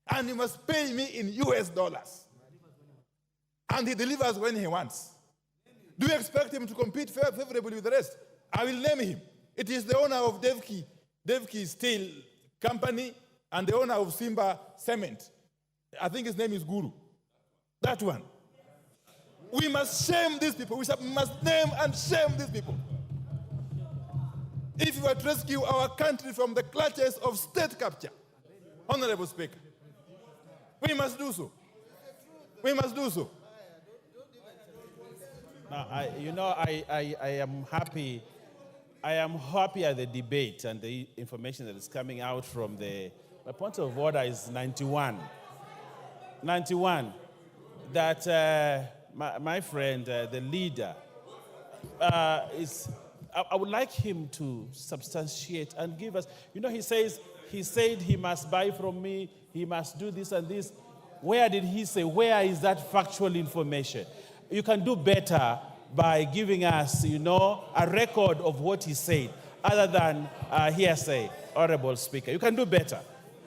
And you must pay me in US dollars. And he delivers when he wants. Do you expect him to compete favorably with the rest? I will name him. It is the owner of Devki Steel Company and the owner of Simba Cement. I think his name is Guru. That one. We must shame these people. We must name and shame these people. If we are to rescue our country from the clutches of state capture, Honorable Speaker, we must do so. We must do so. Now, I am happy. I am happy at the debate and the information that is coming out from my point of order is 91. 91. That my friend, the leader, I would like him to substantiate and give us, he said he must buy from me, he must do this and this. Where did he say? Where is that factual information? You can do better by giving us, a record of what he said, other than hearsay, Honorable Speaker. You can do better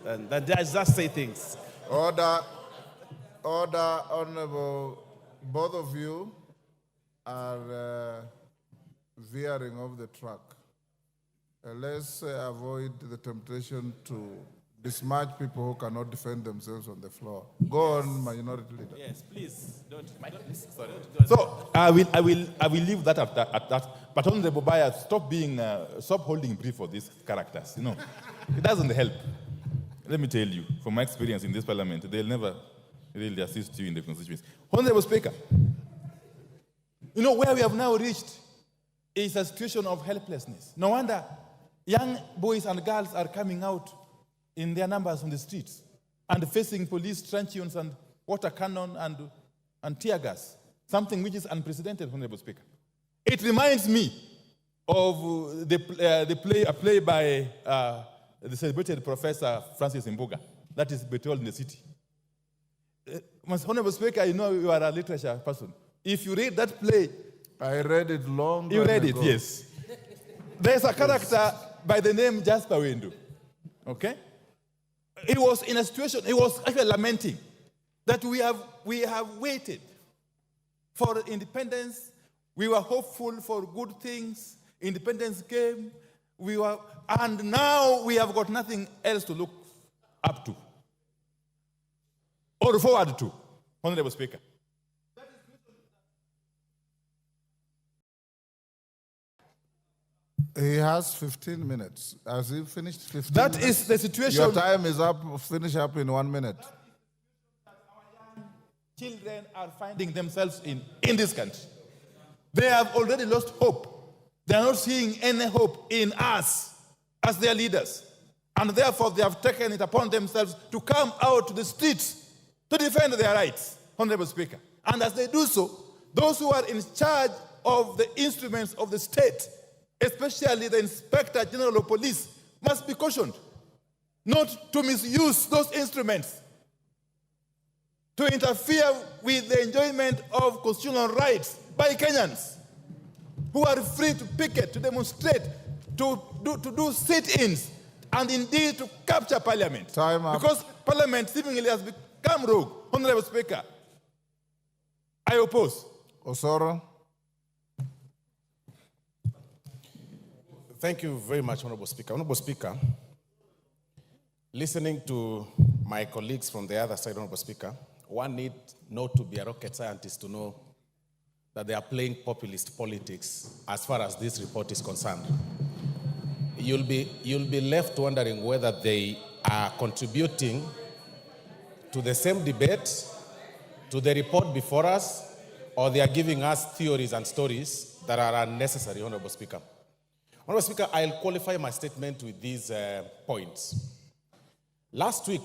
than just say things. Order, Honorable. Both of you are veering off the track. Let's avoid the temptation to besmirch people who cannot defend themselves on the floor. Go on, Minority Leader. Yes, please. Sorry. So I will leave that at that. But Honorable Baya, stop holding brief for these characters. You know, it doesn't help. Let me tell you, from my experience in this parliament, they'll never really assist you in the constituency. Honorable Speaker, you know where we have now reached is a situation of helplessness. No wonder young boys and girls are coming out in their numbers on the streets and facing police truncheons and water cannon and tear gas, something which is unprecedented, Honorable Speaker. It reminds me of a play by the celebrated Professor Francis Mbuga, that is Betrayal in the City. Honorable Speaker, you know you are a literature person. If you read that play, I read it long You read ago. it, yes. There's a character by the name Jasper Wendu. Okay? He was in a situation, he was actually lamenting that we have waited for independence. We were hopeful for good things. Independence came. And now we have got nothing else to look up to or forward to, Honorable Speaker. He has 15 minutes. Has he finished 15 That minutes? is the situation. Your time is up. Finish up in 1 minute. Children are finding themselves in this country. They have already lost hope. They are not seeing any hope in us as their leaders. And therefore, they have taken it upon themselves to come out to the streets to defend their rights, Honorable Speaker. And as they do so, those who are in charge of the instruments of the state, especially the Inspector General of Police, must be cautioned not to misuse those instruments to interfere with the enjoyment of constitutional rights by Kenyans who are free to picket, to demonstrate, to do sit-ins, and indeed to capture Parliament. Time up. Because Parliament seemingly has become rogue. Honorable Speaker, I oppose. Osoro. Thank you very much, Honorable Speaker. Honorable Speaker, listening to my colleagues from the other side, Honorable Speaker, one need not to be a rocket scientist to know that they are playing populist politics as far as this report is concerned. You'll be left wondering whether they are contributing to the same debate, to the report before us, or they are giving us theories and stories that are unnecessary, Honorable Speaker. Honorable Speaker, I'll qualify my statement with these points. Last week,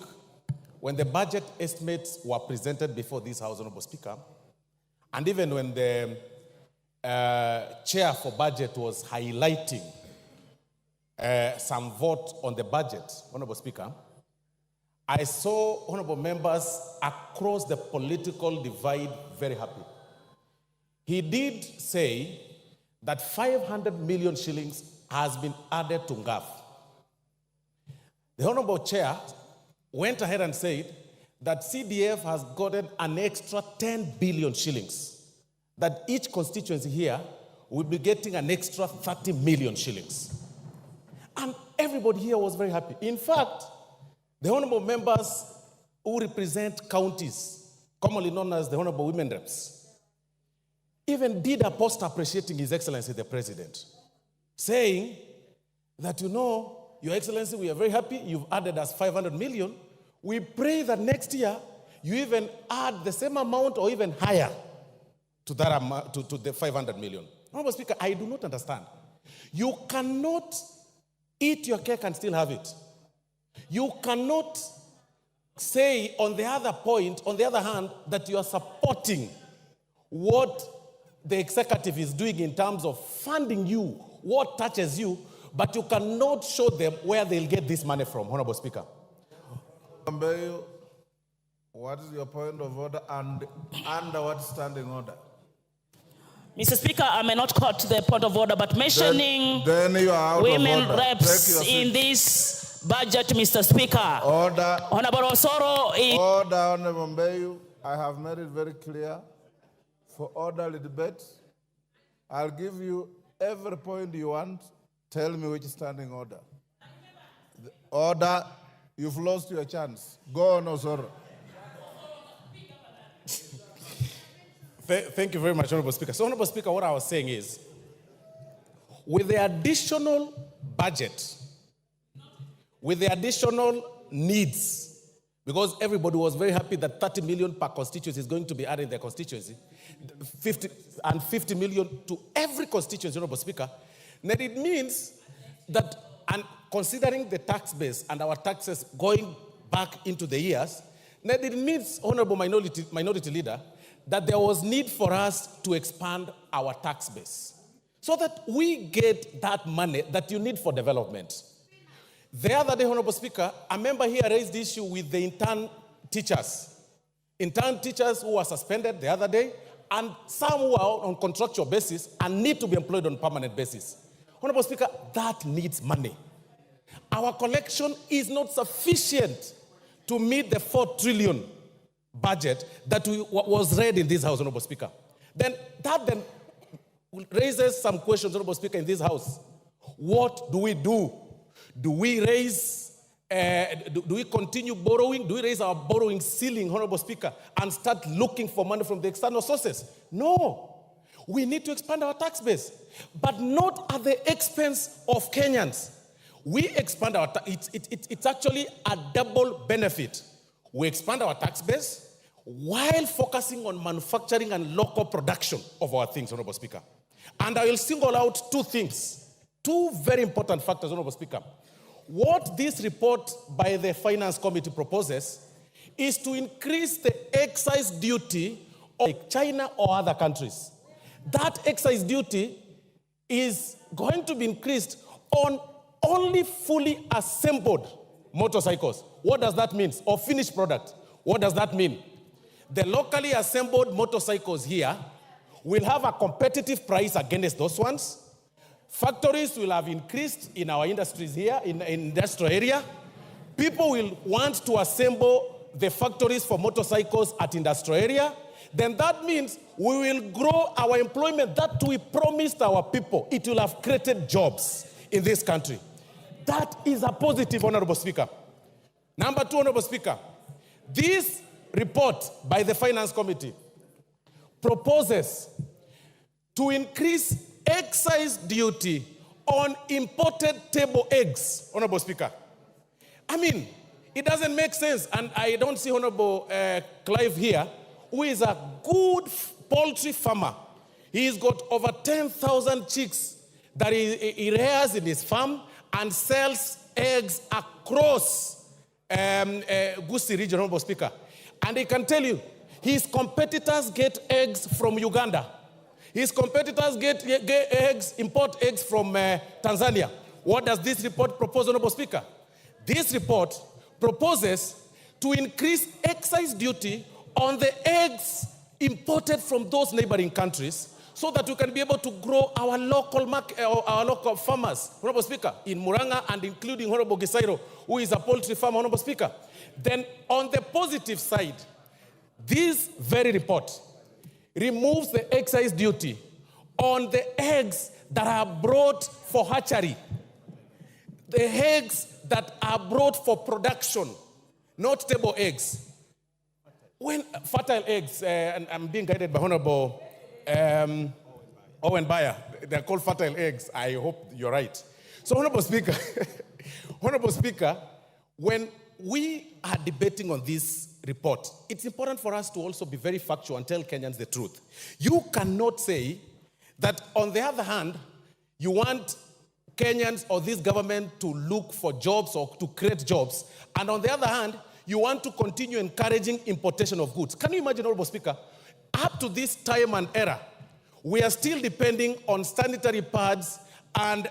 when the budget estimates were presented before this House, Honorable Speaker, and even when the chair for budget was highlighting some vote on the budget, Honorable Speaker, I saw honorable members across the political divide very happy. He did say that 500 million shillings has been added to NGAF. The honorable chair went ahead and said that CDF has gotten an extra 10 billion shillings, that each constituency here will be getting an extra 30 million shillings. And everybody here was very happy. In fact, the honorable members who represent counties, commonly known as the honorable women reps, even did a post appreciating His Excellency the President, saying that, you know, Your Excellency, we are very happy you've added us 500 million. We pray that next year you even add the same amount or even higher to that amount, to the 500 million. Honorable Speaker, I do not understand. You cannot eat your cake and still have it. You cannot say on the other point, on the other hand, that you are supporting what the executive is doing in terms of funding you, what touches you, but you cannot show them where they'll get this money from, Honorable Speaker. What is your point of order and under what standing order? Mr. Speaker, I may not quote the point of order, but mentioning then you are out women of order. reps in this budget, Mr. Speaker. Order. Honorable Osoro is... Order, Honorable Mbeyu. I have made it very clear for orderly debate. I'll give you every point you want. Tell me which standing order. The order, You've lost your chance. Go on, Osoro. Thank you very much, Honorable Speaker. So, Honorable Speaker, what I was saying is, with the additional budget, with the additional needs, because everybody was very happy that 30 million per constituency is going to be added in their constituency, 50 million to every constituency, Honorable Speaker, then it means that, and considering the tax base and our taxes going back into the years, then it means, Honorable Minority Leader, that there was need for us to expand our tax base so that we get that money that you need for development. The other day, Honorable Speaker, a member here raised the issue with the intern teachers who were suspended the other day, and some who are on contractual basis and need to be employed on permanent basis. Honorable Speaker, that needs money. Our collection is not sufficient to meet the 4 trillion budget that was read in this House, Honorable Speaker. Then raises some questions, Honorable Speaker, in this House. What do we do? Do we raise, do we continue borrowing? Do we raise our borrowing ceiling, Honorable Speaker, and start looking for money from the external sources? No. We need to expand our tax base, but not at the expense of Kenyans. We expand our it's actually a double benefit. We expand our tax base while focusing on manufacturing and local production of our things, Honorable Speaker. And I will single out 2 things, 2 very important factors, Honorable Speaker. What this report by the Finance Committee proposes is to increase the excise duty of China or other countries. That excise duty is going to be increased on only fully assembled motorcycles. What does that mean? Or finished product. What does that mean? The locally assembled motorcycles here will have a competitive price against those ones. Factories will have increased in our industries here, in industrial area. People will want to assemble the factories for motorcycles at industrial area. Then that means we will grow our employment that we promised our people. It will have created jobs in this country. That is a positive, Honorable Speaker. Number 2, Honorable Speaker, this report by the Finance Committee proposes to increase excise duty on imported table eggs, Honorable Speaker. I mean, it doesn't make sense, and I don't see Honorable Clive here, who is a good poultry farmer. He's got over 10,000 chicks that he rears in his farm and sells eggs across Gusii region, Honorable Speaker. And he can tell you, his competitors get eggs from Uganda. His competitors get eggs, import eggs from Tanzania. What does this report propose, Honorable Speaker? This report proposes to increase excise duty on the eggs imported from those neighboring countries so that we can be able to grow our local market, our local farmers, Honorable Speaker, in Muranga and including Honorable Gisairo, who is a poultry farmer, Honorable Speaker. Then on the positive side, this very report removes the excise duty on the eggs that are brought for hatchery, the eggs that are brought for production, not table eggs. When fertile eggs, and I'm being guided by Honorable Owen Bayer, they're called fertile eggs. I hope you're right. So, Honorable Speaker, Honorable Speaker, when we are debating on this report, it's important for us to also be very factual and tell Kenyans the truth. You cannot say that, on the other hand, you want Kenyans or this government to look for jobs or to create jobs, and on the other hand, you want to continue encouraging importation of goods. Can you imagine, Honorable Speaker, up to this time and era, we are still depending on sanitary pads and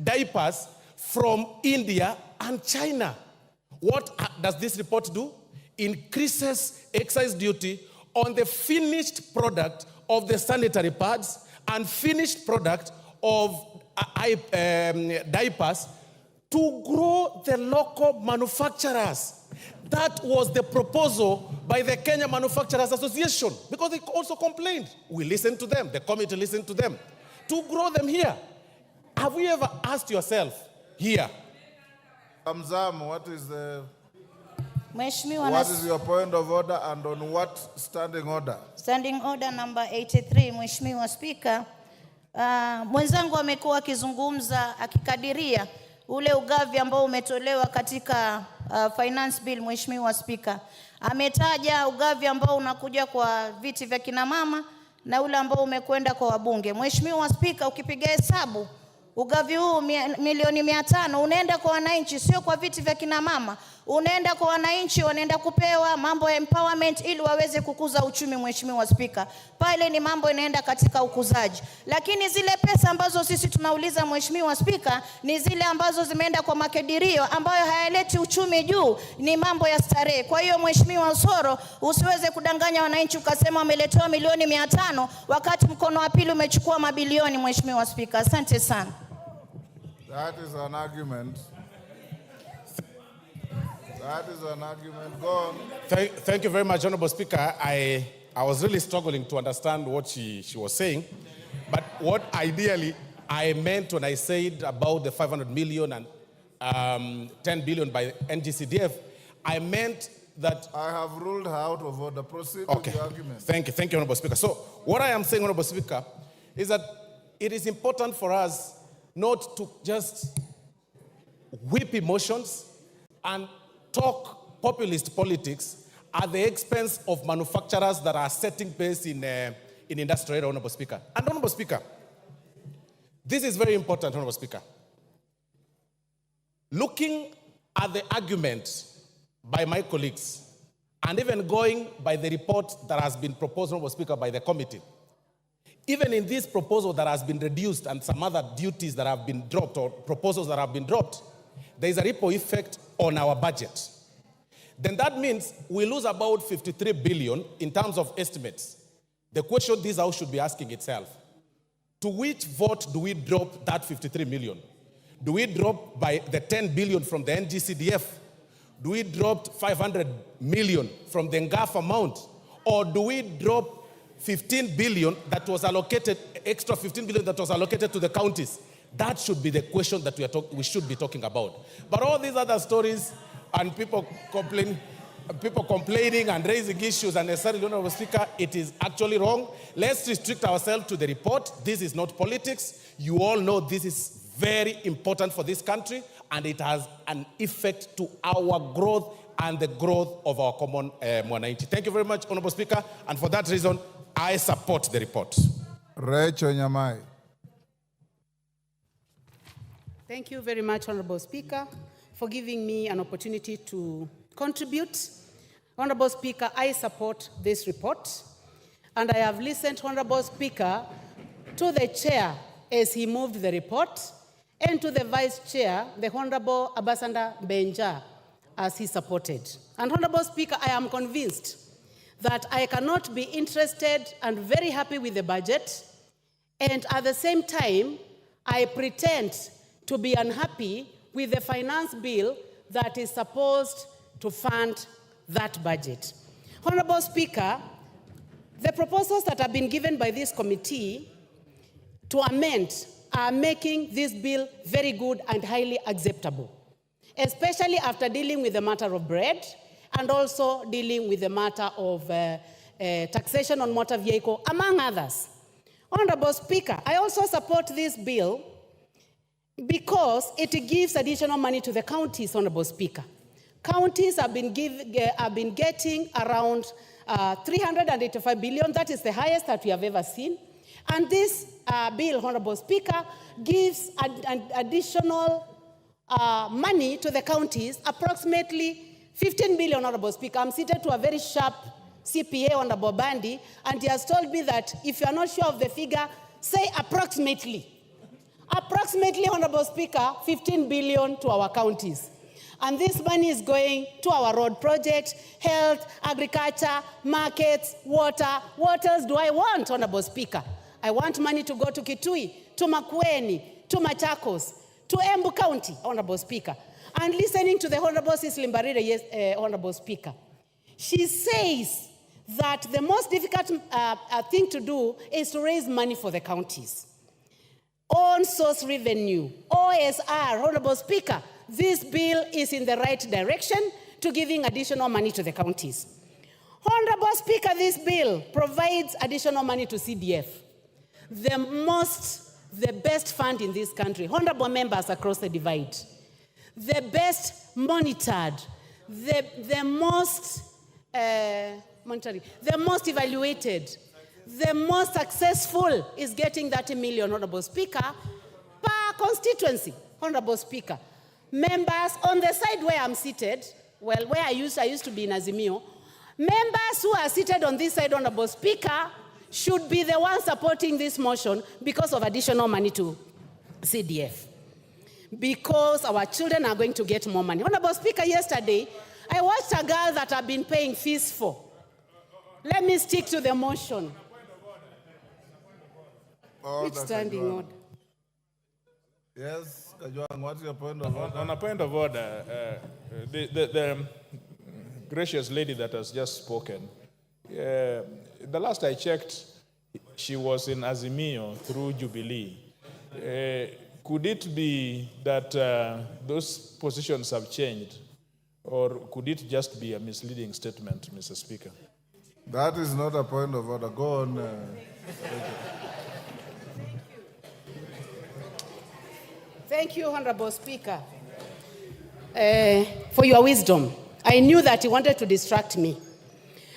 diapers from India and China. What does this report do? Increases excise duty on the finished product of the sanitary pads and finished product of diapers to grow the local manufacturers. That was the proposal by the Kenya Manufacturers Association, because they also complained. We listened to them, the committee listened to them, to grow them here. Have we ever asked yourself here, Kamzam, what is Mheshimiwa, what is your point of order and on what standing order? Standing order number 83, Mheshimiwa Speaker. Mwenzangu amekuwa akizungumza akikadiria ule ugavi ambao umetolewa katika finance bill. Mheshimiwa Speaker, ametaja ugavi ambao unakuja kwa viti vya kina mama na ule ambao umekwenda kwa wabunge. Mheshimiwa Speaker, ukipiga hesabu ugavi huu milioni 500 unaenda kwa wananchi, sio kwa viti vya kina mama. Unaenda kwa wananchi, wanaenda kupewa mambo ya empowerment ili waweze kukuza uchumi. Mheshimiwa Speaker, pale ni mambo inaenda katika ukuzaji. Lakini zile pesa ambazo sisi tunauliza Mheshimiwa Speaker ni zile ambazo zimeenda kwa makadirio ambayo hayaleti uchumi juu, ni mambo ya starehe. Kwa hiyo Mheshimiwa Osoro, usiweze kudanganya wananchi ukasema wameletewa milioni 500 wakati mkono wa pili umechukua mabilioni. Mheshimiwa Speaker, asante sana. That is an argument. That is an argument. Go on. Thank you very much, Honorable Speaker. I was really struggling to understand what she was saying. But what ideally I meant when I said about the 500 million and 10 billion by NGCDF, I meant that... I have ruled her out of order. Proceed with the argument. Thank you, Honorable Speaker. So what I am saying, Honorable Speaker, is that it is important for us not to just whip emotions and talk populist politics at the expense of manufacturers that are setting pace in industrial, Honorable Speaker. And Honorable Speaker, this is very important, Honorable Speaker. Looking at the argument by my colleagues, and even going by the report that has been proposed, Honorable Speaker, by the committee, even in this proposal that has been reduced and some other duties that have been dropped or proposals that have been dropped, there is a ripple effect on our budget. Then that means we lose about 53 billion in terms of estimates. The question this House should be asking itself, to which vote do we drop that 53 million? Do we drop by the 10 billion from the NGCDF? Do we drop 500 million from the NGAF amount? Or do we drop 15 billion that was allocated, extra 15 billion that was allocated to the counties? That should be the question that we should be talking about. But all these other stories and people complaining and raising issues unnecessarily, Honorable Speaker, it is actually wrong. Let's restrict ourselves to the report. This is not politics. You all know this is very important for this country, and it has an effect to our growth and the growth of our common mwananchi. Thank you very much, Honorable Speaker, and for that reason, I support the report. Rachel Nyamai. Thank you very much, Honorable Speaker, for giving me an opportunity to contribute. Honorable Speaker, I support this report, and I have listened, Honorable Speaker, to the chair as he moved the report, and to the vice chair, the Honorable Ambassador Benja, as he supported. And Honorable Speaker, I am convinced that I cannot be interested and very happy with the budget, and at the same time, I pretend to be unhappy with the finance bill that is supposed to fund that budget. Honorable Speaker, the proposals that have been given by this committee to amend are making this bill very good and highly acceptable, especially after dealing with the matter of bread and also dealing with the matter of taxation on motor vehicle, among others. Honorable Speaker, I also support this bill because it gives additional money to the counties, Honorable Speaker. Counties have been getting around 385 billion. That is the highest that we have ever seen. And this bill, Honorable Speaker, gives an additional money to the counties, approximately 15 billion, Honorable Speaker. I'm seated to a very sharp CPA, Honorable Bandi, and he has told me that if you are not sure of the figure, say approximately. Approximately, Honorable Speaker, 15 billion to our counties. And this money is going to our road projects, health, agriculture, markets, water. What else do I want, Honorable Speaker? I want money to go to Kitui, to Makueni, to Machakos, to Embu County, Honorable Speaker. And listening to the Honorable Cecily Mbarire, Honorable Speaker, she says that the most difficult thing to do is to raise money for the counties. On source revenue, OSR, Honorable Speaker, this bill is in the right direction to giving additional money to the counties. Honorable Speaker, this bill provides additional money to CDF, the best fund in this country. Honorable members across the divide, the best monitored, the most evaluated, the most successful is getting 30 million, Honorable Speaker, per constituency, Honorable Speaker. Members on the side where I'm seated, well, where I used to be in AZIMIO, members who are seated on this side, Honorable Speaker, should be the ones supporting this motion because of additional money to CDF. Because our children are going to get more money. Honorable Speaker, yesterday, I watched a girl that I've been paying fees for. Let me stick to the motion. Which standing order? Yes, Kajwang, what's your point of order? On a point of order, the gracious lady that has just spoken, the last I checked, she was in AZIMIO through Jubilee. Could it be that those positions have changed, or could it just be a misleading statement, Mr. Speaker? That is not a point of order. Go on. Thank you, Honorable Speaker, for your wisdom. I knew that you wanted to distract me.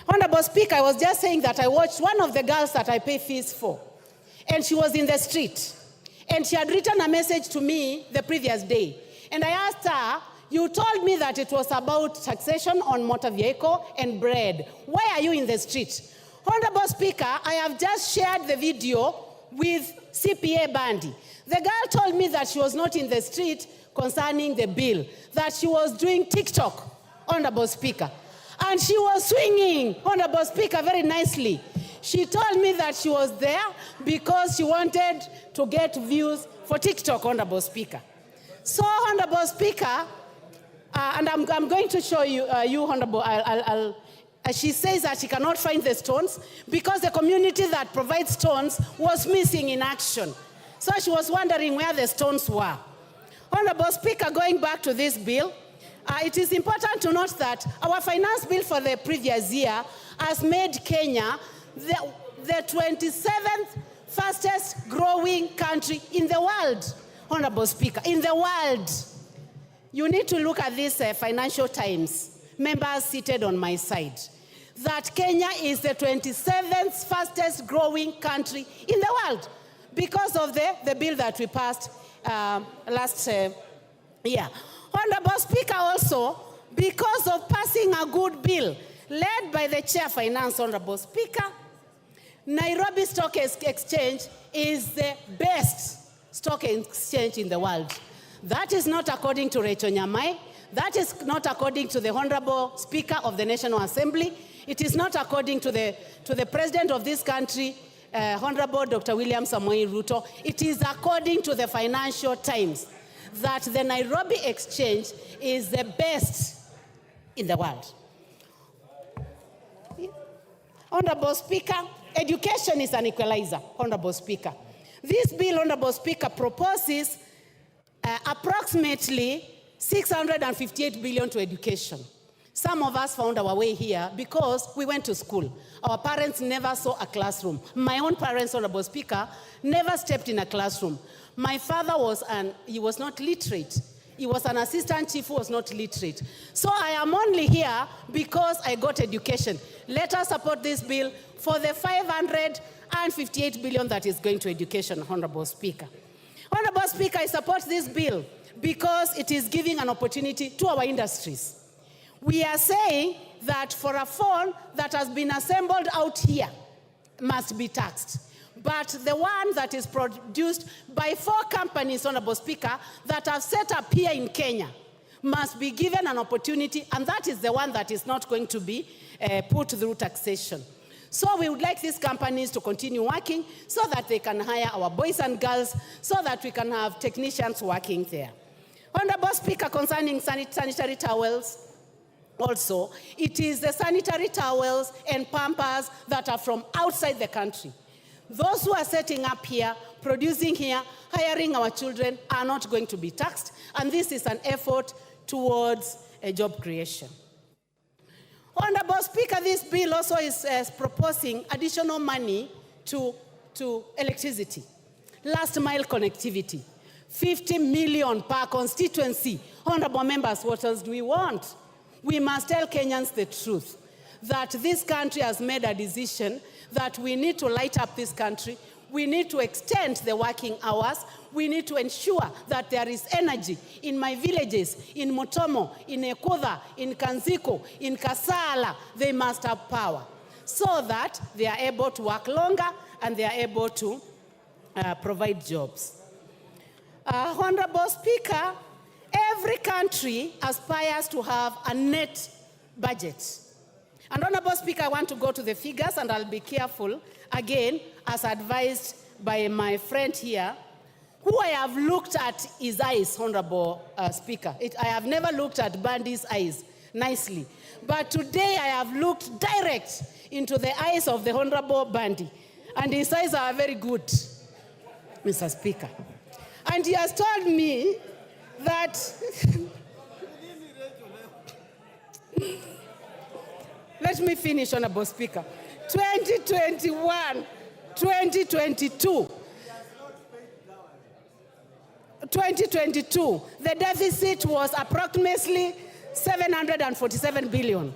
Honorable Speaker, I was just saying that I watched one of the girls that I pay fees for, and she was in the street, and she had written a message to me the previous day. And I asked her, you told me that it was about taxation on motor vehicle and bread. Why are you in the street? Honorable Speaker, I have just shared the video with CPA Bandi. The girl told me that she was not in the street concerning the bill, that she was doing TikTok, Honorable Speaker. And she was swinging, Honorable Speaker, very nicely. She told me that she was there because she wanted to get views for TikTok, Honorable Speaker. So, Honorable Speaker, and I'm going to show you, Honorable, she says that she cannot find the stones because the community that provides stones was missing in action. So she was wondering where the stones were. Honorable Speaker, going back to this bill, it is important to note that our finance bill for the previous year has made Kenya the 27th fastest growing country in the world, Honorable Speaker, in the world. You need to look at this Financial Times, members seated on my side, that Kenya is the 27th fastest growing country in the world because of the bill that we passed last year. Honorable Speaker, also, because of passing a good bill led by the Chair of Finance, Honorable Speaker, Nairobi Stock Exchange is the best stock exchange in the world. That is not according to Rachel Nyamai. That is not according to the Honorable Speaker of the National Assembly. It is not according to the President of this country, Honorable Dr. William Samoei Ruto. It is according to the Financial Times that the Nairobi Exchange is the best in the world. Honorable Speaker, education is an equalizer, Honorable Speaker. This bill, Honorable Speaker, proposes approximately 658 billion to education. Some of us found our way here because we went to school. Our parents never saw a classroom. My own parents, Honorable Speaker, never stepped in a classroom. My father he was not literate. He was an assistant chief who was not literate. So I am only here because I got education. Let us support this bill for the 558 billion that is going to education, Honorable Speaker. Honorable Speaker, I support this bill because it is giving an opportunity to our industries. We are saying that for a phone that has been assembled out here must be taxed. But the one that is produced by 4 companies, Honorable Speaker, that have set up here in Kenya must be given an opportunity, and that is the one that is not going to be put through taxation. So we would like these companies to continue working so that they can hire our boys and girls, so that we can have technicians working there. Honorable Speaker, concerning sanitary towels, also, it is the sanitary towels and pampers that are from outside the country. Those who are setting up here, producing here, hiring our children are not going to be taxed, and this is an effort towards a job creation. Honorable Speaker, this bill also is proposing additional money to electricity, last mile connectivity, 50 million per constituency. Honorable members, what else do we want? We must tell Kenyans the truth, that this country has made a decision that we need to light up this country. We need to extend the working hours. We need to ensure that there is energy in my villages, in Motomo, in Ekoda, in Kanziko, in Kasala. They must have power so that they are able to work longer and they are able to provide jobs. Honorable Speaker, every country aspires to have a net budget. And Honorable Speaker, I want to go to the figures, and I'll be careful, again, as advised by my friend here, who I have looked at his eyes, Honorable Speaker. I have never looked at Bandy's eyes nicely. But today I have looked direct into the eyes of the Honorable Bandy, and his eyes are very good, Mr. Speaker. And he has told me that let me finish, Honorable Speaker. 2021, 2022, the deficit was approximately 747 billion.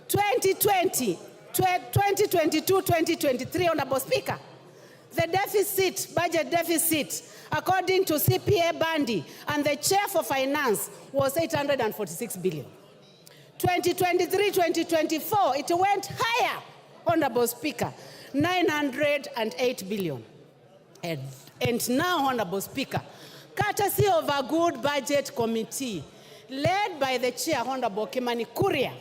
2020, 2022, 2023, Honorable Speaker, the deficit, budget deficit, according to CPA Bandy and the Chair for Finance, was 846 billion. 2023, 2024, it went higher, Honorable Speaker, 908 billion. And now, Honorable Speaker, courtesy of a good budget committee, led by the Chair, Honorable Kimani Kuria,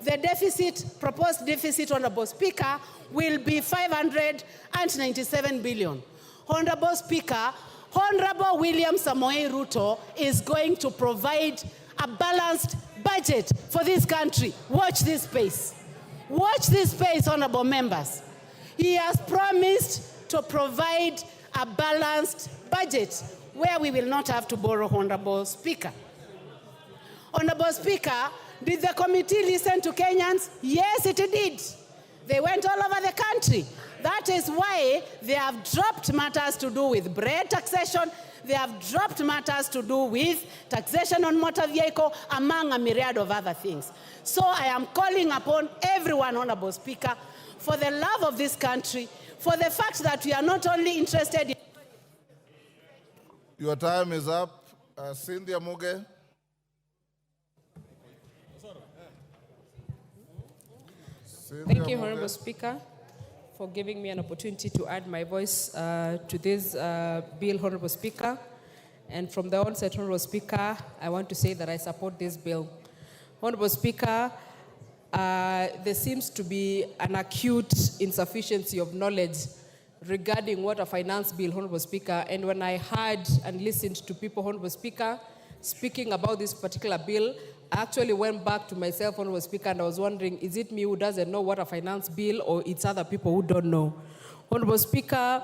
the deficit, proposed deficit, Honorable Speaker, will be 597 billion. Honorable Speaker, Honorable William Samoei Ruto is going to provide a balanced budget for this country. Watch this space. Watch this space, honorable members. He has promised to provide a balanced budget where we will not have to borrow, Honorable Speaker. Honorable Speaker, did the committee listen to Kenyans? Yes, it did. They went all over the country. That is why they have dropped matters to do with bread taxation. They have dropped matters to do with taxation on motor vehicle, among a myriad of other things. So I am calling upon everyone, Honorable Speaker, for the love of this country, for the fact that we are not only interested in... Your time is up. Cynthia Muge. Thank you, Honorable Speaker, for giving me an opportunity to add my voice to this bill, Honorable Speaker. And from the onset, Honorable Speaker, I want to say that I support this bill. Honorable Speaker, there seems to be an acute insufficiency of knowledge regarding what a finance bill, Honorable Speaker. And when I heard and listened to people, Honorable Speaker, speaking about this particular bill, I actually went back to myself, Honorable Speaker, and I was wondering, is it me who doesn't know what a finance bill, or it's other people who don't know? Honorable Speaker,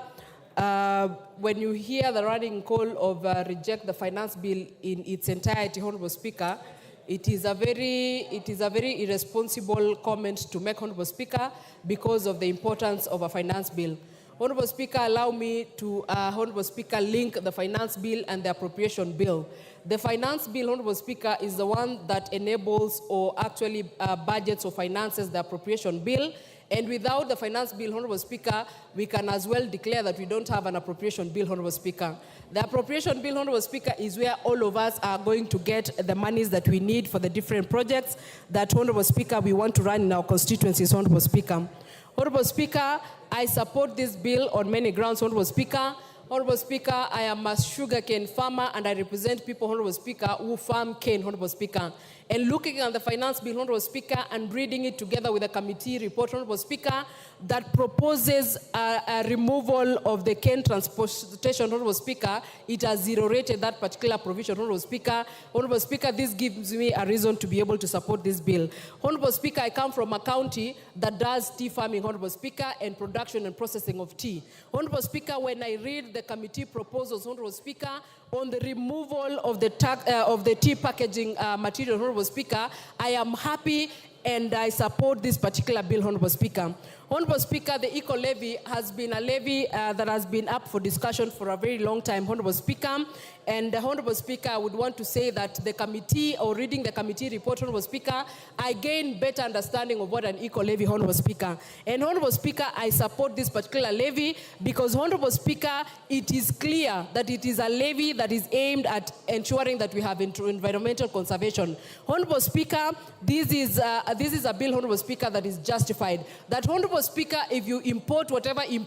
when you hear the running call of reject the finance bill in its entirety, Honorable Speaker, it is a very irresponsible comment to make, Honorable Speaker, because of the importance of a finance bill. Honorable Speaker, allow me to, Honorable Speaker, link the finance bill and the appropriation bill. The finance bill, Honorable Speaker, is the one that enables or actually budgets or finances the appropriation bill. And without the finance bill, Honorable Speaker, we can as well declare that we don't have an appropriation bill, Honorable Speaker. The appropriation bill, Honorable Speaker, is where all of us are going to get the monies that we need for the different projects that, Honorable Speaker, we want to run in our constituencies, Honorable Speaker. Honorable Speaker, I support this bill on many grounds, Honorable Speaker. Honorable Speaker, I am a sugarcane farmer and I represent people, Honorable Speaker, who farm cane, Honorable Speaker. And looking at the finance bill, Honorable Speaker, and reading it together with a committee report, Honorable Speaker, that proposes a removal of the cane transportation, Honorable Speaker, it has zero-rated that particular provision, Honorable Speaker. Honorable Speaker, this gives me a reason to be able to support this bill. Honorable Speaker, I come from a county that does tea farming, Honorable Speaker, and production and processing of tea. Honorable Speaker, when I read the committee proposals, Honorable Speaker, on the removal of the tea packaging material, Honorable Speaker, I am happy and I support this particular bill, Honorable Speaker. Honorable Speaker, the eco-levy has been a levy that has been up for discussion for a very long time, Honorable Speaker. And Honorable Speaker, I would want to say that the committee, or reading the committee report, Honorable Speaker, I gain better understanding of what an eco-levy, Honorable Speaker. And Honorable Speaker, I support this particular levy because, Honorable Speaker, it is clear that it is a levy that is aimed at ensuring that we have environmental conservation. Honorable Speaker, this is a bill, Honorable Speaker, that is justified. That, Honorable Speaker, if you import whatever you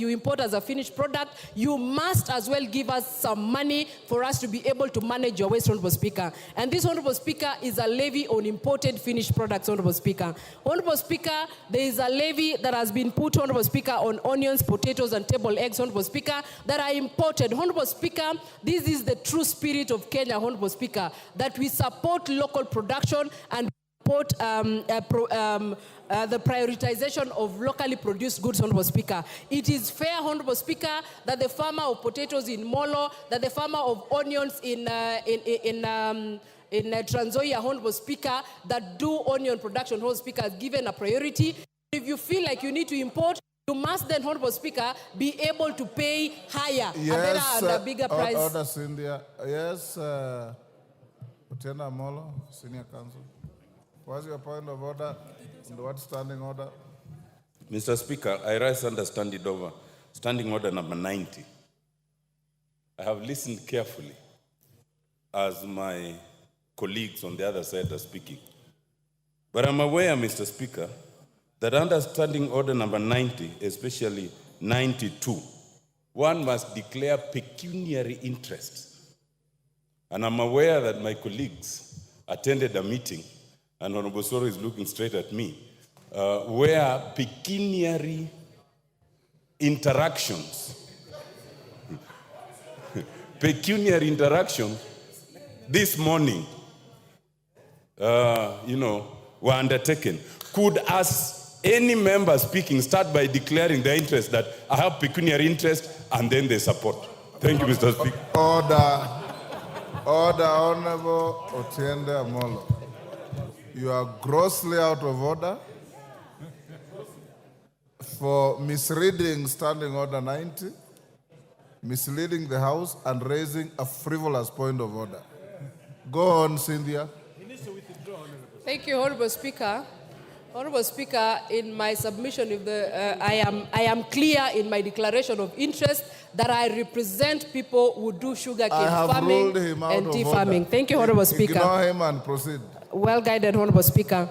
import as a finished product, you must as well give us some money for us to be able to manage your waste, Honorable Speaker. And this, Honorable Speaker, is a levy on imported finished products, Honorable Speaker. Honorable Speaker, there is a levy that has been put, Honorable Speaker, on onions, potatoes, and table eggs, Honorable Speaker, that are imported. Honorable Speaker, this is the true spirit of Kenya, Honorable Speaker, that we support local production and support the prioritization of locally produced goods, Honorable Speaker. It is fair, Honorable Speaker, that the farmer of potatoes in Molo, that the farmer of onions in Trans Nzoia, Honorable Speaker, that do onion production, Honorable Speaker, is given a priority. If you feel like you need to import, you must then, Honorable Speaker, be able to pay higher, a better and a bigger price. Order, Cynthia. Yes, Lieutenant Molo, Senior Counsel. What's your point of order? And what standing order? Mr. Speaker, I rise under standing order number 90. I have listened carefully as my colleagues on the other side are speaking. But I'm aware, Mr. Speaker, that under standing order number 90, especially 92, one must declare pecuniary interest. And I'm aware that my colleagues attended a meeting, and Honorable Soro is looking straight at me, where pecuniary interactions, this morning, were undertaken. Could, as any member speaking, start by declaring their interest that I have pecuniary interest, and then they support? Thank you, Mr. Speaker. Order, Honorable Otiende Amolo. You are grossly out of order for misreading standing order 90, misleading the House, and raising a frivolous point of order. Go on, Cynthia. Thank you, Honorable Speaker. Honorable Speaker, in my submission, I am clear in my declaration of interest that I represent people who do sugarcane farming and tea farming. Thank you, Honorable Speaker. Ignore him and proceed. Well guided, Honorable Speaker.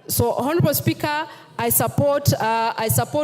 So, Honorable Speaker, I support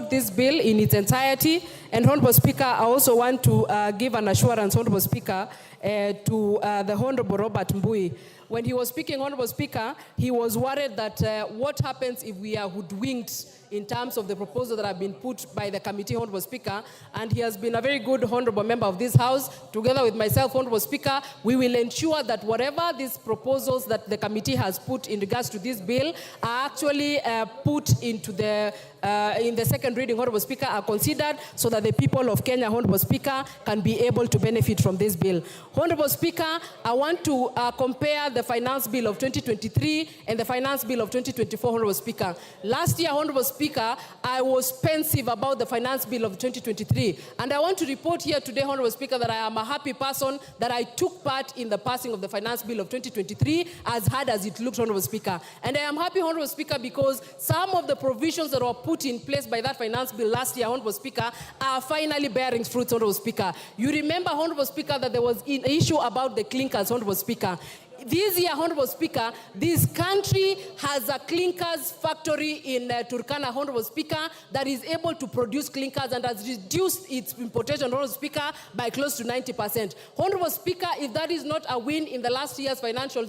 this bill in its entirety. And Honorable Speaker, I also want to give an assurance, Honorable Speaker, to the Honorable Robert Mbui. When he was speaking, Honorable Speaker, he was worried that what happens if we are hoodwinked in terms of the proposal that have been put by the committee, Honorable Speaker, and he has been a very good honorable member of this House. Together with myself, Honorable Speaker, we will ensure that whatever these proposals that the committee has put in regards to this bill are actually put into in the second reading, Honorable Speaker, are considered so that the people of Kenya, Honorable Speaker, can be able to benefit from this bill. Honorable Speaker, I want to compare the finance bill of 2023 and the finance bill of 2024, Honorable Speaker. Last year, Honorable Speaker, I was pensive about the finance bill of 2023. And I want to report here today, Honorable Speaker, that I am a happy person that I took part in the passing of the finance bill of 2023, as hard as it looked, Honorable Speaker. And I am happy, Honorable Speaker, because some of the provisions that were put in place by that finance bill last year, Honorable Speaker, are finally bearing fruits, Honorable Speaker. You remember, Honorable Speaker, that there was an issue about the clinkers, Honorable Speaker. this year, Honorable Speaker, this country has a clinkers factory in Turkana, Honorable Speaker, that is able to produce clinkers and has reduced its importation, Honorable Speaker, by close to 90%. Honorable Speaker, if that is not a win in the last year's financial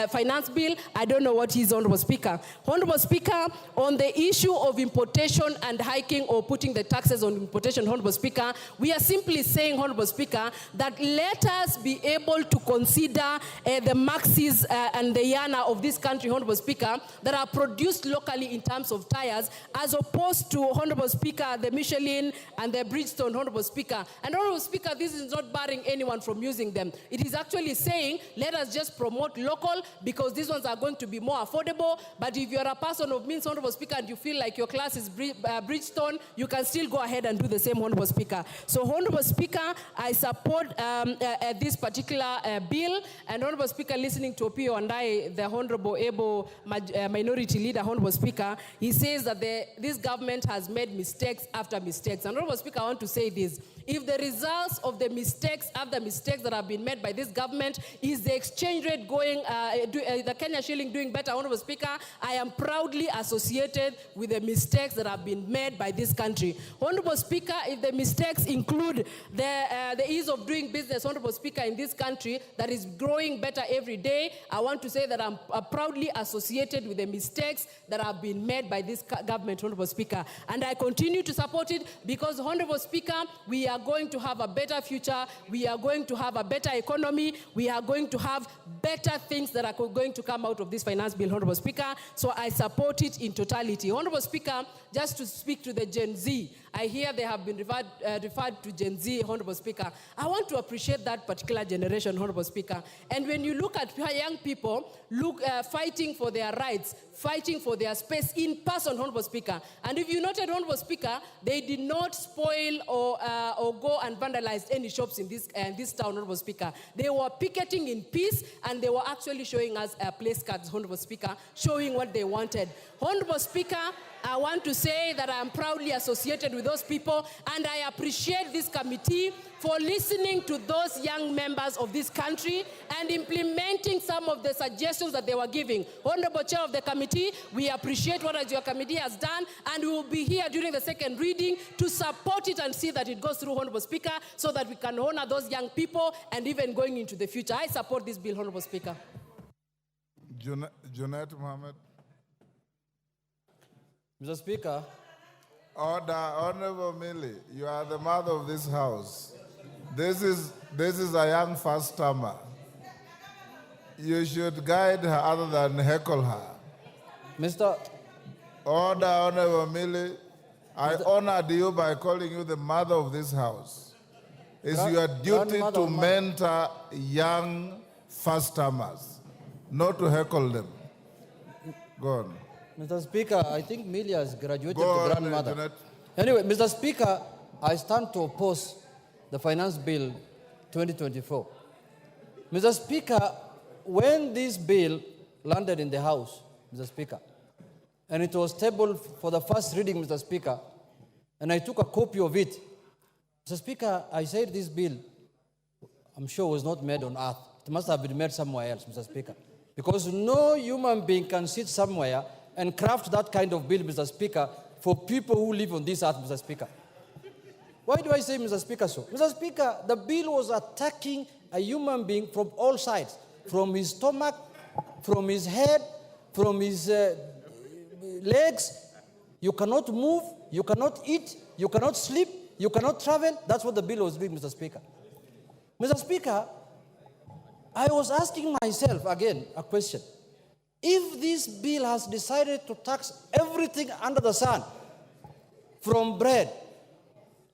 finance bill, I don't know what is, Honorable Speaker. Honorable Speaker, on the issue of importation and hiking or putting the taxes on importation, Honorable Speaker, we are simply saying, Honorable Speaker, that let us be able to consider the Maxis and the Yana of this country, Honorable Speaker, that are produced locally in terms of tires, as opposed to, Honorable Speaker, the Michelin and the Bridgestone, Honorable Speaker. And Honorable Speaker, this is not barring anyone from using them. It is actually saying, let us just promote local, because these ones are going to be more affordable. But if you're a person of means, Honorable Speaker, and you feel like your class is Bridgestone, you can still go ahead and do the same, Honorable Speaker. So, Honorable Speaker, I support this particular bill. And Honorable Speaker, listening to Opio and I, the Honorable Able Minority Leader, Honorable Speaker, he says that this government has made mistakes after mistakes. And Honorable Speaker, I want to say this. If the results of the mistakes after mistakes that have been made by this government is the exchange rate going, the Kenya shilling doing better, Honorable Speaker, I am proudly associated with the mistakes that have been made by this country. Honorable Speaker, if the mistakes include the ease of doing business, Honorable Speaker, in this country that is growing better every day, I want to say that I'm proudly associated with the mistakes that have been made by this government, Honorable Speaker. And I continue to support it because, Honorable Speaker, we are going to have a better future, we are going to have a better economy, we are going to have better things that are going to come out of this finance bill, Honorable Speaker. So I support it in totality. Honorable Speaker, just to speak to the Gen Z, I hear they have been referred to Gen Z, Honorable Speaker. I want to appreciate that particular generation, Honorable Speaker. And when you look at young people fighting for their rights, fighting for their space in person, Honorable Speaker. And if you noted, Honorable Speaker, they did not spoil or go and vandalize any shops in this town, Honorable Speaker. They were picketing in peace, and they were actually showing us place cards, Honorable Speaker, showing what they wanted. Honorable Speaker, I want to say that I am proudly associated with those people, and I appreciate this committee for listening to those young members of this country and implementing some of the suggestions that they were giving. Honorable Chair of the committee, we appreciate what your committee has done, and we will be here during the second reading to support it and see that it goes through, Honorable Speaker, so that we can honor those young people and even going into the future. I support this bill, Honorable Speaker. Junet Mohammed. Mr. Speaker. Order, Honorable Millie, you are the mother of this house. This is a young first-timer. You should guide her other than heckle her. Mr. Order, Honorable Millie. I honored you by calling you the mother of this house. It's your duty to mentor young first-timers, not to heckle them. Go on. Mr. Speaker, I think Millie has graduated to grandmother. Anyway, Mr. Speaker, I stand to oppose the Finance Bill 2024. Mr. Speaker, when this bill landed in the House, Mr. Speaker, and it was tabled for the first reading, Mr. Speaker, and I took a copy of it, Mr. Speaker, I said this bill, I'm sure, was not made on earth. It must have been made somewhere else, Mr. Speaker, because no human being can sit somewhere and craft that kind of bill, Mr. Speaker, for people who live on this earth, Mr. Speaker. Why do I say, Mr. Speaker, so? Mr. Speaker, the bill was attacking a human being from all sides, from his stomach, from his head, from his legs. You cannot move, you cannot eat, you cannot sleep, you cannot travel. That's what the bill was doing, Mr. Speaker. Mr. Speaker, I was asking myself again a question. If this bill has decided to tax everything under the sun, from bread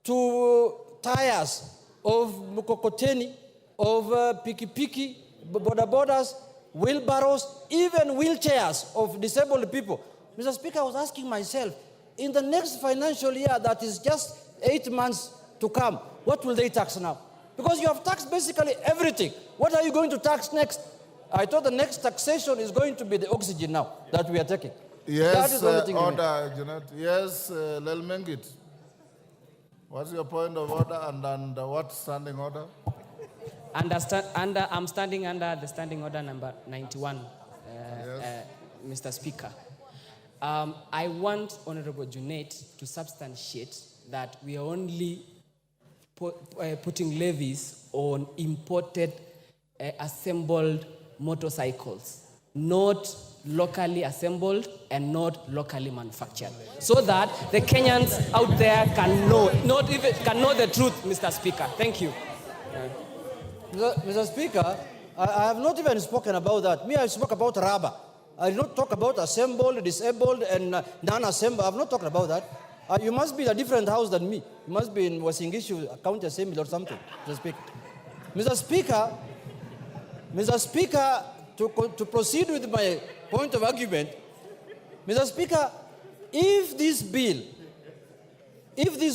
to tires of mukokoteni, of piki-piki, boda-bodas, wheelbarrows, even wheelchairs of disabled people, Mr. Speaker, I was asking myself, in the next financial year that is just 8 months to come, what will they tax now? Because you have taxed basically everything. What are you going to tax next? I thought the next taxation is going to be the oxygen now that we are taking. Yes, order, Janet. Yes, Lelmengit. What's your point of order and what standing order? I'm standing under the standing order number 91, Mr. Speaker. I want Honorable Junet to substantiate that we are only putting levies on imported assembled motorcycles, not locally assembled and not locally manufactured, so that the Kenyans out there can know, can know the truth, Mr. Speaker. Thank you. Mr. Speaker, I have not even spoken about that. Me, I spoke about rubber. I did not talk about assembled, disabled, and non-assembled. I have not talked about that. You must be in a different house than me. You must be in Wasingishu County Assembly or something, Mr. Speaker. Mr. Speaker, to proceed with my point of argument, Mr. Speaker, if this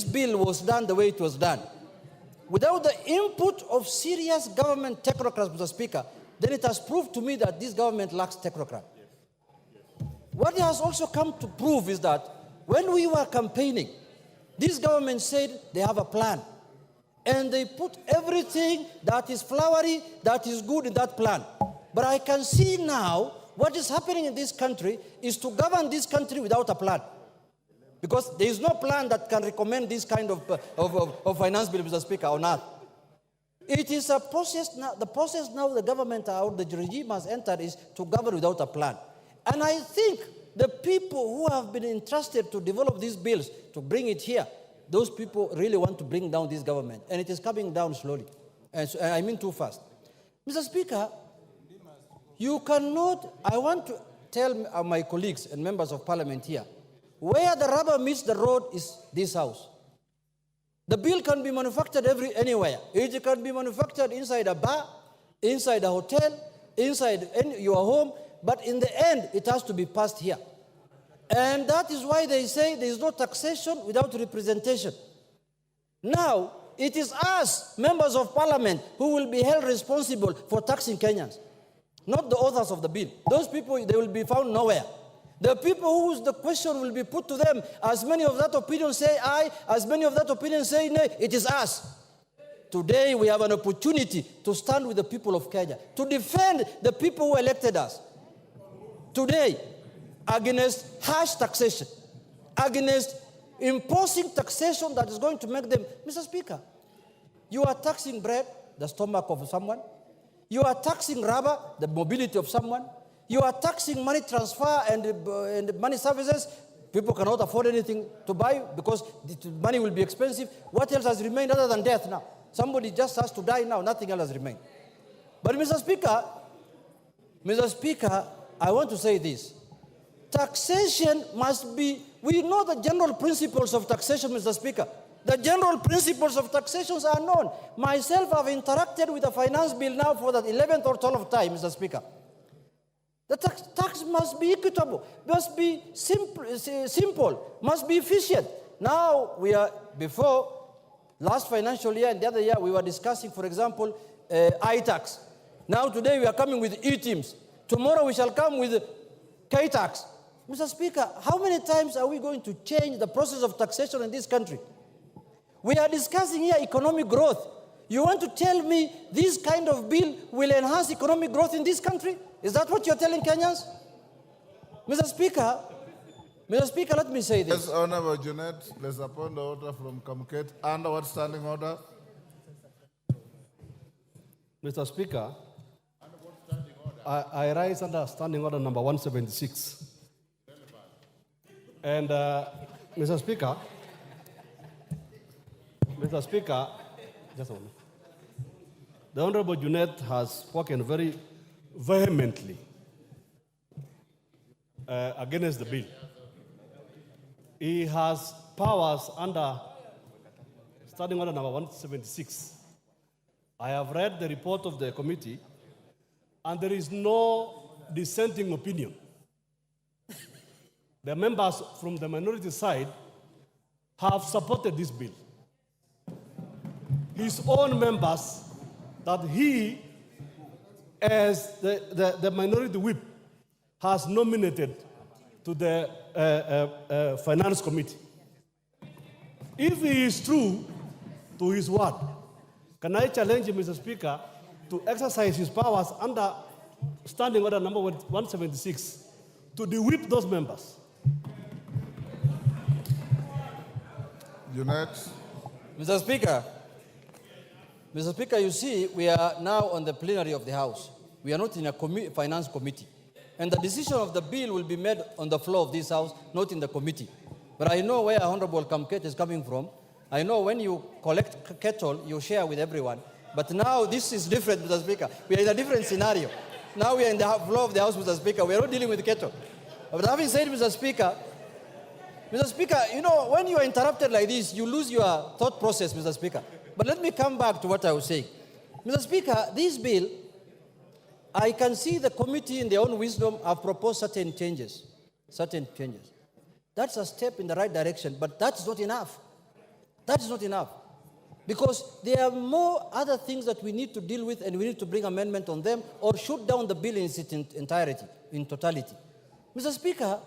bill was done the way it was done, without the input of serious government technocrats, Mr. Speaker, then it has proved to me that this government lacks technocrats. What it has also come to prove is that when we were campaigning, this government said they have a plan. And they put everything that is flowery, that is good in that plan. But I can see now what is happening in this country is to govern this country without a plan. Because there is no plan that can recommend this kind of finance bill, Mr. Speaker, or not. It is a process now. The process now the government or the regime has entered is to govern without a plan. And I think the people who have been entrusted to develop these bills, to bring it here, those people really want to bring down this government. And it is coming down slowly. And so, I mean too fast. Mr. Speaker, you cannot, I want to tell my colleagues and members of parliament here, where the rubber meets the road is this house. The bill can be manufactured anywhere. It can be manufactured inside a bar, inside a hotel, inside your home, but in the end, it has to be passed here. And that is why they say there is no taxation without representation. Now, it is us, members of parliament, who will be held responsible for taxing Kenyans, not the authors of the bill. Those people, they will be found nowhere. The people whose the question will be put to them, as many of that opinion say aye, as many of that opinion say nay, it is us. Today, we have an opportunity to stand with the people of Kenya, to defend the people who elected us. Today, against harsh taxation, against imposing taxation that is going to make them, Mr. Speaker, you are taxing bread, the stomach of someone. You are taxing rubber, the mobility of someone. You are taxing money transfer and money services. People cannot afford anything to buy because the money will be expensive. What else has remained other than death now? Somebody just has to die now. Nothing else has remained. But Mr. Speaker, I want to say this. Taxation must be, we know the general principles of taxation, Mr. Speaker. The general principles of taxations are known. Myself, I've interacted with the finance bill now for the 11th or 12th time, Mr. Speaker. The tax must be equitable, must be simple, must be efficient. Now, we are, before last financial year and the other year, we were discussing, for example, I-tax. Now, today, we are coming with E-teams. Tomorrow, we shall come with K-tax. Mr. Speaker, how many times are we going to change the process of taxation in this country? We are discussing here economic growth. You want to tell me this kind of bill will enhance economic growth in this country? Is that what you're telling Kenyans? Mr. Speaker, let me say this. Yes, Honorable Junet, there's a point of order from Kamket. Under what standing order? Mr. Speaker, I rise under standing order number 176. And Mr. Speaker, just a moment. The Honorable Junet has spoken very vehemently against the bill. He has powers under standing order number 176. I have read the report of the committee, and there is no dissenting opinion. The members from the minority side have supported this bill. His own members that he, as the minority whip, has nominated to the finance committee. If he is true to his word, can I challenge him, Mr. Speaker, to exercise his powers under Standing Order number 176 to de-whip those members. Junet. Mr. Speaker, you see, we are now on the plenary of the House. We are not in a finance committee. And the decision of the bill will be made on the floor of this House, not in the committee. But I know where Honorable Kamket is coming from. I know when you collect cattle, you share with everyone. But now this is different, Mr. Speaker. We are in a different scenario. Now we are in the floor of the House, Mr. Speaker. We are not dealing with cattle. But having said, Mr. Speaker, you know, when you are interrupted like this, you lose your thought process, Mr. Speaker. But let me come back to what I was saying. Mr. Speaker, this bill, I can see the committee in their own wisdom have proposed certain changes. That's a step in the right direction, but that's not enough. That is not enough. Because there are more other things that we need to deal with, and we need to bring amendment on them or shoot down the bill in its entirety, in totality. Mr. Speaker,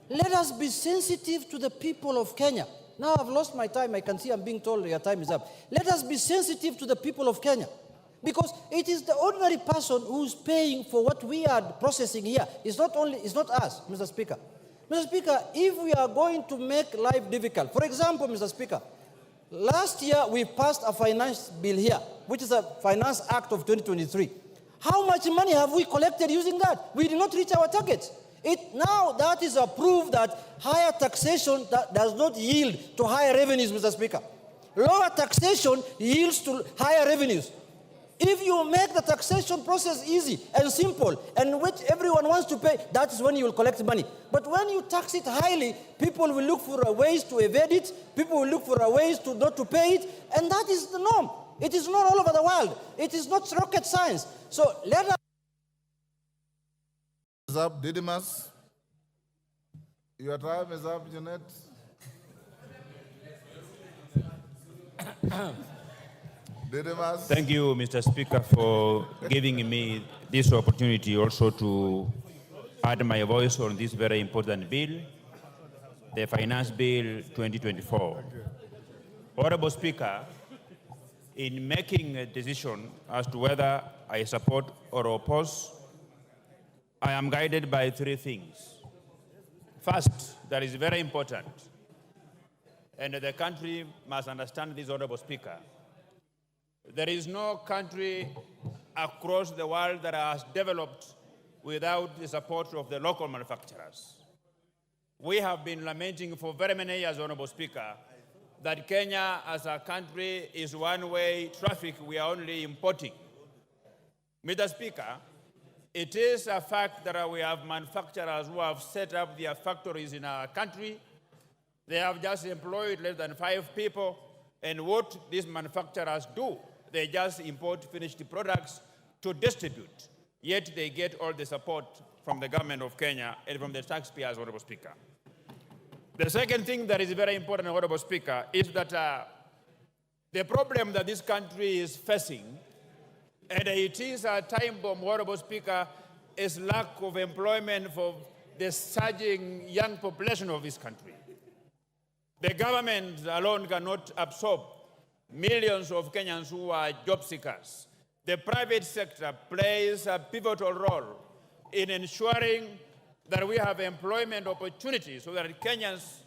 let us be sensitive to the people of Kenya. Now I've lost my time. I can see I'm being told your time is up. Let us be sensitive to the people of Kenya. Because it is the ordinary person who's paying for what we are processing here. It's not us, Mr. Speaker. Mr. Speaker, if we are going to make life difficult, for example, Mr. Speaker, last year we passed a finance bill here, which is a Finance Act of 2023. How much money have we collected using that? We did not reach our targets. Now that is a proof that higher taxation does not yield to higher revenues, Mr. Speaker. Lower taxation yields to higher revenues. If you make the taxation process easy and simple, and which everyone wants to pay, that is when you will collect money. But when you tax it highly, people will look for ways to evade it, people will look for ways to not to pay it, and that is the norm. It is not all over the world. It is not rocket science. So let us... Is up, Didymus. Your time is up, Junet. Didymus. Thank you, Mr. Speaker, for giving me this opportunity also to add my voice on this very important bill, the Finance Bill 2024. Honorable Speaker, in making a decision as to whether I support or oppose, I am guided by three things. First, that is very important, and the country must understand this, Honorable Speaker. There is no country across the world that has developed without the support of the local manufacturers. We have been lamenting for very many years, Honorable Speaker, that Kenya as a country is one-way traffic. We are only importing. Mr. Speaker, it is a fact that we have manufacturers who have set up their factories in our country. They have just employed less than 5 people, and what these manufacturers do, they just import finished products to distribute, yet they get all the support from the government of Kenya and from the taxpayers, Honorable Speaker. The second thing that is very important, Honorable Speaker, is that the problem that this country is facing, and it is a time bomb, Honorable Speaker, is lack of employment for the surging young population of this country. The government alone cannot absorb millions of Kenyans who are job seekers. The private sector plays a pivotal role in ensuring that we have employment opportunities so that Kenyans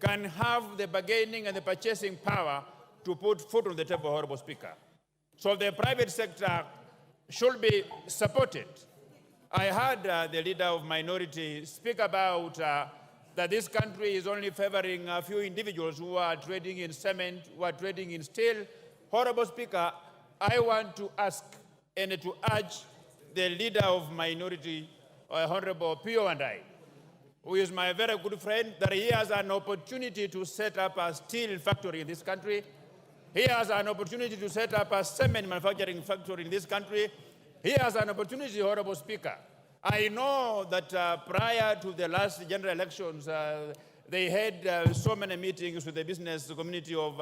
can have the bargaining and the purchasing power to put food on the table, Honorable Speaker. So the private sector should be supported. I heard the leader of minority speak about that this country is only favoring a few individuals who are trading in cement, who are trading in steel. Honorable Speaker, I want to ask and to urge the leader of minority, Honorable Pio and I, who is my very good friend, that he has an opportunity to set up a steel factory in this country. He has an opportunity to set up a cement manufacturing factory in this country. He has an opportunity, Honorable Speaker. I know that prior to the last general elections, they had so many meetings with the business community of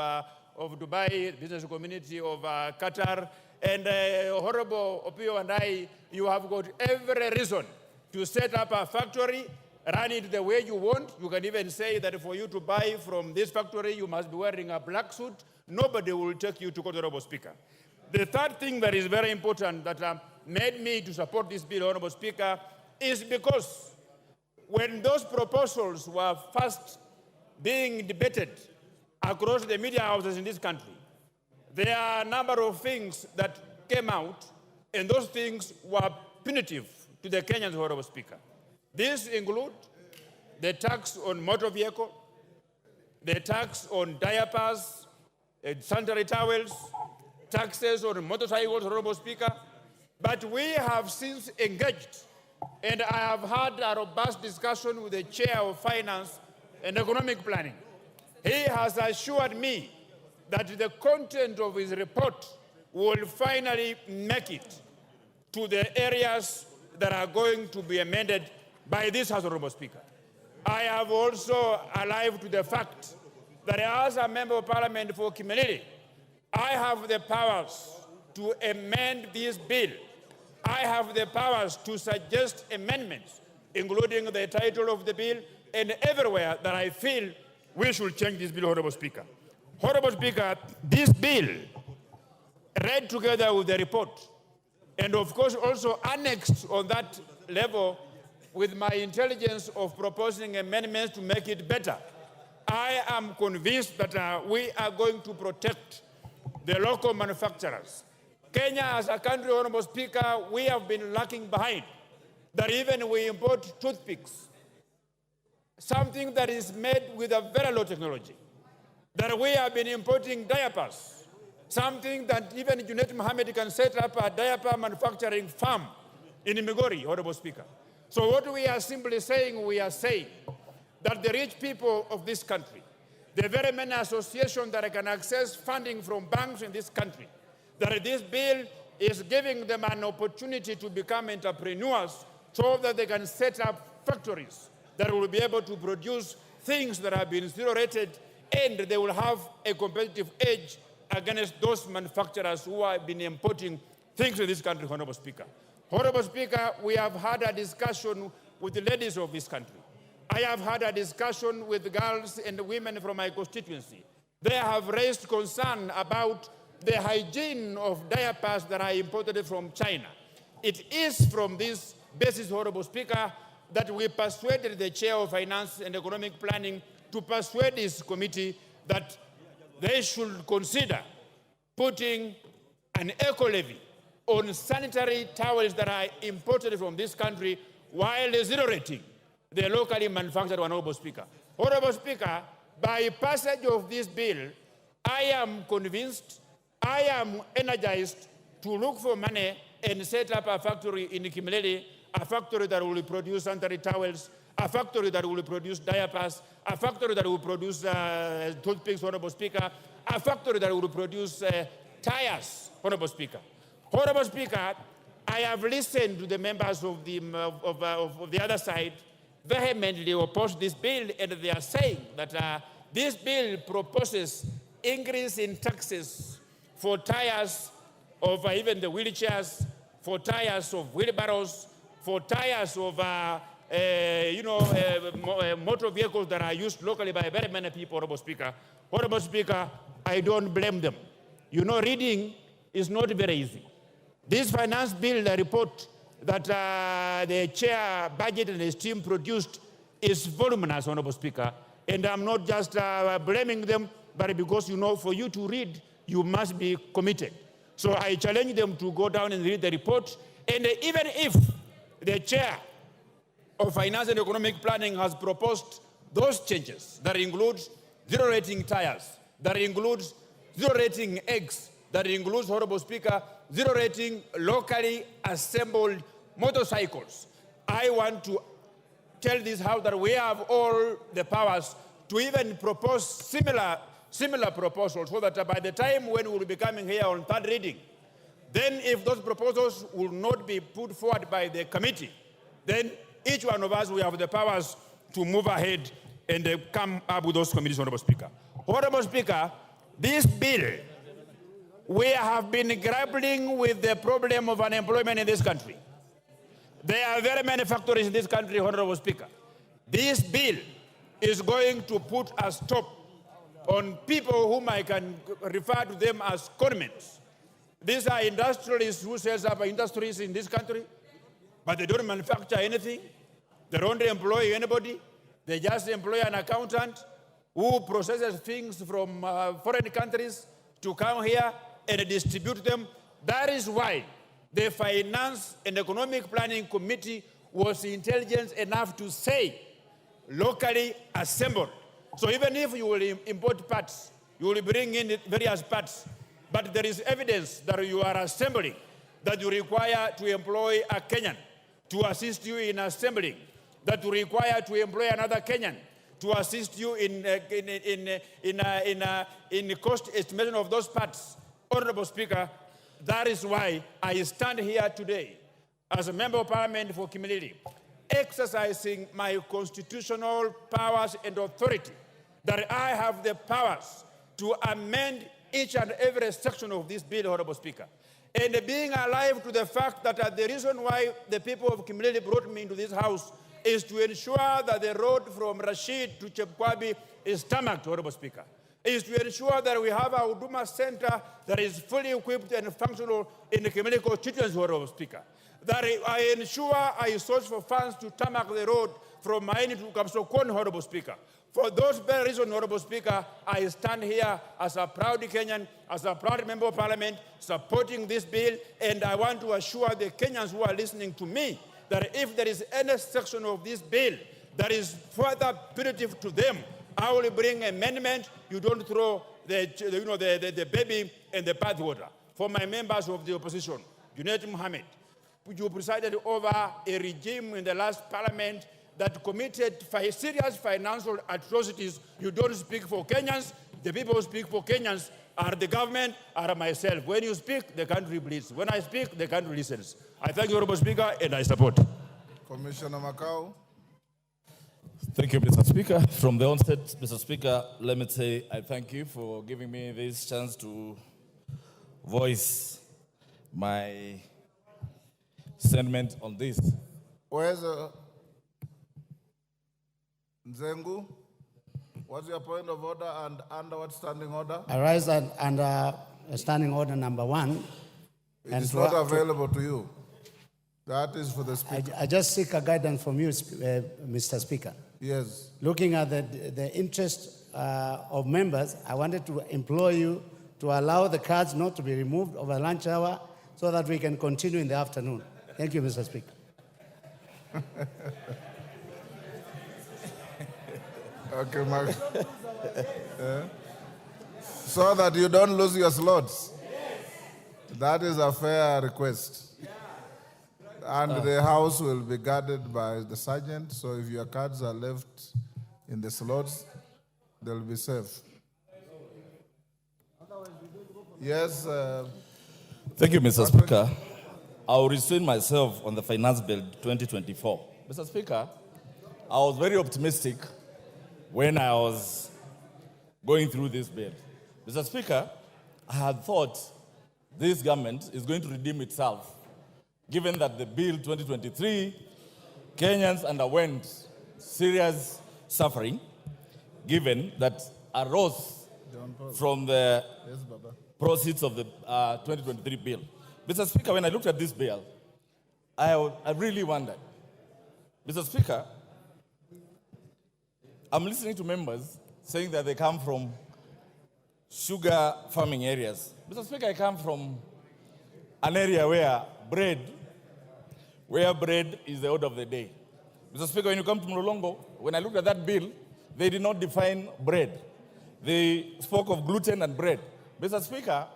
Dubai, business community of Qatar, and Honorable Opio and I, you have got every reason to set up a factory, run it the way you want. You can even say that for you to buy from this factory, you must be wearing a black suit. Nobody will take you to court, Honorable Speaker. The third thing that is very important that made me to support this bill, Honorable Speaker, is because when those proposals were first being debated across the media houses in this country, there are a number of things that came out, and those things were punitive to the Kenyans, Honorable Speaker. These include the tax on motor vehicle, the tax on diapers, sanitary towels, taxes on motorcycles, Honorable Speaker. But we have since engaged, and I have had a robust discussion with the Chair of Finance and Economic Planning. He has assured me that the content of his report will finally make it to the areas that are going to be amended by this House, Honorable Speaker. I have also alive to the fact that as a Member of Parliament for Kimilili, I have the powers to amend this bill. I have the powers to suggest amendments, including the title of the bill, and everywhere that I feel we should change this bill, Honorable Speaker. Honorable Speaker, this bill, read together with the report, and of course also annexed on that level with my intelligence of proposing amendments to make it better, I am convinced that we are going to protect the local manufacturers. Kenya as a country, Honorable Speaker, we have been lagging behind. That even we import toothpicks, something that is made with a very low technology. That we have been importing diapers, something that even Junet Mohammed can set up a diaper manufacturing farm in Migori, Honorable Speaker. So what we are simply saying, we are saying that the rich people of this country, the very many associations that can access funding from banks in this country, that this bill is giving them an opportunity to become entrepreneurs so that they can set up factories that will be able to produce things that have been zero-rated, and they will have a competitive edge against those manufacturers who have been importing things in this country, Honorable Speaker. Honorable Speaker, we have had a discussion with the ladies of this country. I have had a discussion with girls and women from my constituency. They have raised concern about the hygiene of diapers that are imported from China. It is from this basis, Honorable Speaker, that we persuaded the Chair of Finance and Economic Planning to persuade this committee that they should consider putting an eco-levy on sanitary towels that are imported from this country while zero-rating the locally manufactured one, Honorable Speaker. Honorable Speaker, by passage of this bill, I am convinced, I am energized to look for money and set up a factory in Kimilili, a factory that will produce sanitary towels, a factory that will produce diapers, a factory that will produce toothpicks, Honorable Speaker, a factory that will produce tires, Honorable Speaker. Honorable Speaker, I have listened to the members of the other side vehemently oppose this bill, and they are saying that this bill proposes increase in taxes for tires of even the wheelchairs, for tires of wheelbarrows, for tires of motor vehicles that are used locally by very many people, Honorable Speaker. Honorable Speaker, I don't blame them. You know, reading is not very easy. This finance bill, the report that the chair budget and his team produced is voluminous, Honorable Speaker. And I'm not just blaming them, but because, you know, for you to read, you must be committed. So I challenge them to go down and read the report. And even if the chair of Finance and Economic Planning has proposed those changes that include zero-rating tires, that includes zero-rating eggs, that includes, Honorable Speaker, zero-rating locally assembled motorcycles, I want to tell this House that we have all the powers to even propose similar proposals, so that by the time when we'll be coming here on third reading, then if those proposals will not be put forward by the committee, then each one of us will have the powers to move ahead and come up with those committees, Honorable Speaker. Honorable Speaker, this bill, we have been grappling with the problem of unemployment in this country. There are very many factories in this country, Honorable Speaker. This bill is going to put a stop on people whom I can refer to them as conmen, These are industrialists who set up industries in this country, but they don't manufacture anything. They don't employ anybody. They just employ an accountant who processes things from foreign countries to come here and distribute them. That is why the Finance and Economic Planning Committee was intelligent enough to say, locally assembled. So even if you will import parts, you will bring in various parts, but there is evidence that you are assembling, that you require to employ a Kenyan to assist you in assembling, that you require to employ another Kenyan to assist you in cost estimation of those parts. Honorable Speaker, that is why I stand here today as a member of parliament for Kimilili, exercising my constitutional powers and authority, that I have the powers to amend each and every section of this bill, Honorable Speaker. And being alive to the fact that the reason why the people of Kimilili brought me into this house is to ensure that the road from Rashid to Chepkwabi is tarmacked, Honorable Speaker. Is to ensure that we have a Huduma Center that is fully equipped and functional in the Kimilili constituency, Honorable Speaker. That I ensure I source for funds to tarmac the road from Maini to Kapsokon, Honorable Speaker. For those very reasons, Honorable Speaker, I stand here as a proud Kenyan, as a proud member of parliament, supporting this bill, and I want to assure the Kenyans who are listening to me that if there is any section of this bill that is further punitive to them, I will bring amendment. You don't throw the baby in the bathwater. For my members of the opposition, Junaid Mohammed, you presided over a regime in the last parliament that committed serious financial atrocities. You don't speak for Kenyans. The people who speak for Kenyans are the government, are myself. When you speak, the country bleeds. When I speak, the country listens. I thank you, Honorable Speaker, and I support. Commissioner Makau. Thank you, Mr. Speaker. From the onset, Mr. Speaker, let me say I thank you for giving me this chance to voice my sentiment on this. Where's Nzengu? What's your point of order and under what standing order? I rise under standing order number 1. It is not available to you. That is for the Speaker. I just seek a guidance from you, Mr. Speaker. Yes. Looking at the interest of members, I wanted to implore you to allow the cards not to be removed over lunch hour so that we can continue in the afternoon. Thank you, Mr. Speaker. Okay, Mark. So that you don't lose your slots. That is a fair request. And the house will be guarded by the sergeant, so if your cards are left in the slots, they'll be safe. Yes. Thank you, Mr. Speaker. I will restrain myself on the Finance Bill 2024. Mr. Speaker, I was very optimistic when I was going through this bill. Mr. Speaker, I had thought this government is going to redeem itself, given that the bill 2023, Kenyans underwent serious suffering, given that arose from the proceeds of the 2023 bill. Mr. Speaker, when I looked at this bill, I really wondered. Mr. Speaker, I'm listening to members saying that they come from sugar farming areas. Mr. Speaker, I come from an area where bread is the order of the day. Mr. Speaker, when you come to Mlolongo, when I looked at that bill, they did not define bread. They spoke of gluten and bread. Mr. Speaker,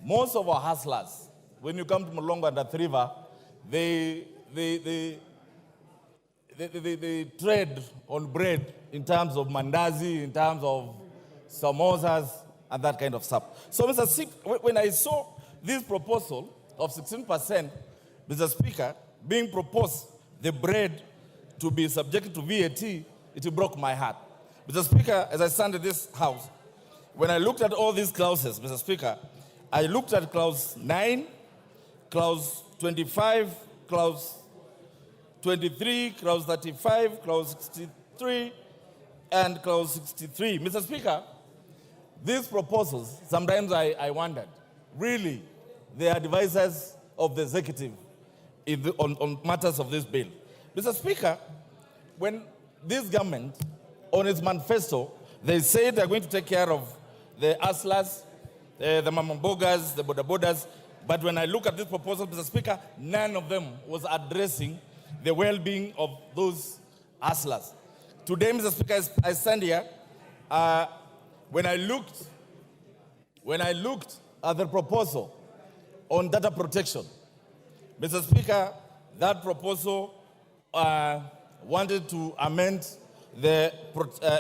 most of our hustlers, when you come to Mlolongo and Athi River, they trade on bread in terms of mandazi, in terms of samosas, and that kind of stuff. So, Mr. Speaker, when I saw this proposal of 16%, Mr. Speaker, being proposed, the bread to be subjected to VAT, it broke my heart. Mr. Speaker, as I stand in this house, when I looked at all these clauses, Mr. Speaker, I looked at clause 9, clause 25, clause 23, clause 35, clause 63, and clause 63. Mr. Speaker, these proposals, sometimes I wondered, really, the advisors of the executive on matters of this bill. Mr. Speaker, when this government, on its manifesto, they say they're going to take care of the hustlers, the mamambogas, the bodabodas, but when I look at this proposal, Mr. Speaker, none of them was addressing the well-being of those hustlers. Today, Mr. Speaker, as I stand here, when I looked at the proposal on data protection, Mr. Speaker, that proposal wanted to amend the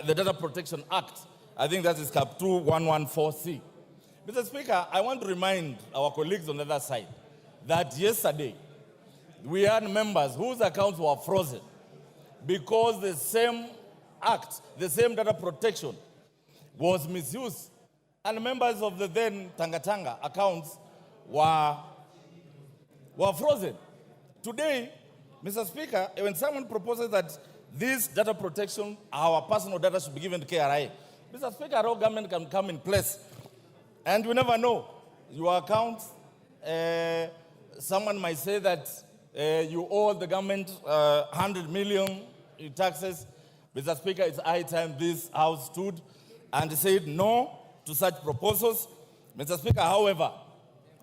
Data Protection Act. I think that is Cap 2114C. Mr. Speaker, I want to remind our colleagues on the other side that yesterday we had members whose accounts were frozen because the same act, the same data protection was misused, and members of the then Tanga accounts were frozen. Today, Mr. Speaker, when someone proposes that this data protection, our personal data, should be given to KRA, Mr. Speaker, our government can come in place. And you never know. Your account, someone might say that you owe the government 100 million in taxes. Mr. Speaker, it's high time this House stood and said no to such proposals. Mr. Speaker, however,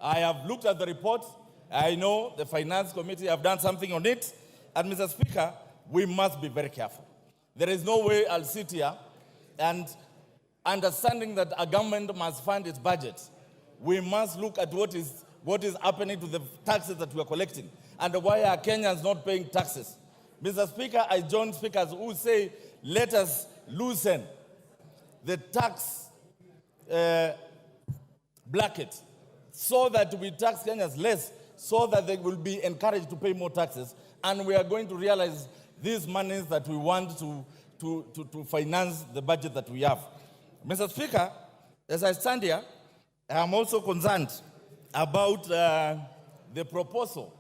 I have looked at the report. I know the Finance Committee have done something on it. And Mr. Speaker, we must be very careful. There is no way I'll sit here and understanding that a government must fund its budget. We must look at what is happening to the taxes that we are collecting and why are Kenyans not paying taxes. Mr. Speaker, I join speakers who say, let us loosen the tax bracket so that we tax Kenyans less, so that they will be encouraged to pay more taxes, and we are going to realize these monies that we want to finance the budget that we have. Mr. Speaker, as I stand here, I am also concerned about the proposal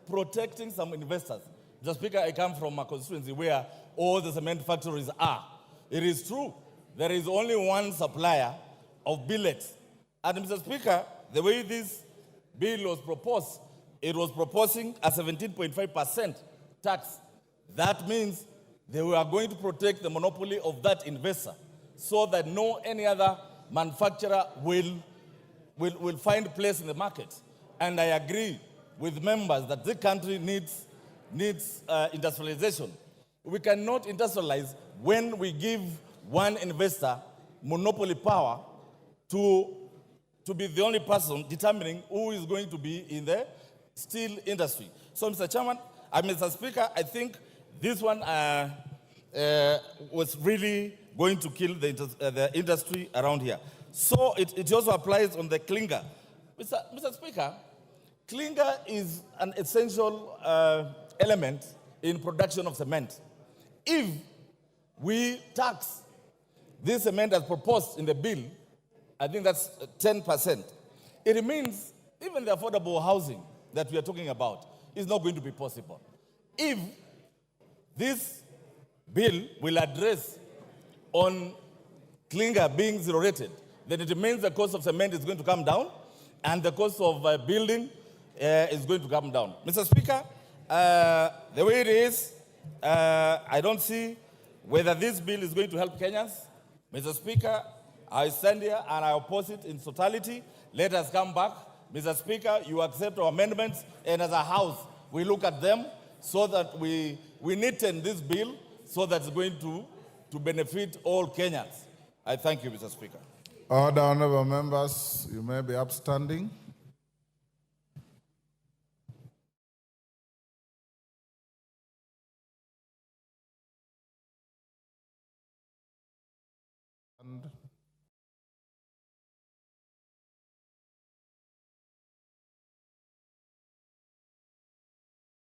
protecting some investors. Mr. Speaker, I come from a constituency where all the cement factories are. It is true, there is only one supplier of billets. And Mr. Speaker, the way this bill was proposed, it was proposing a 17.5% tax. That means they were going to protect the monopoly of that investor so that no any other manufacturer will find place in the market. And I agree with members that this country needs industrialization. We cannot industrialize when we give one investor monopoly power to be the only person determining who is going to be in the steel industry. So, Mr. Chairman, Mr. Speaker, I think this one was really going to kill the industry around here. So it also applies on the clinker. Mr. Speaker, clinker is an essential element in production of cement. If we tax this cement as proposed in the bill, I think that's 10%. It means even the affordable housing that we are talking about is not going to be possible. If this bill will address on clinker being zero rated, then it means the cost of cement is going to come down and the cost of building is going to come down. Mr. Speaker, the way it is, I don't see whether this bill is going to help Kenyans. Mr. Speaker, I stand here and I oppose it in totality. Let us come back. Mr. Speaker, you accept our amendments, and as a House, we look at them so that we neaten this bill so that it's going to benefit all Kenyans. I thank you, Mr. Speaker. Order, honorable members, you may be upstanding.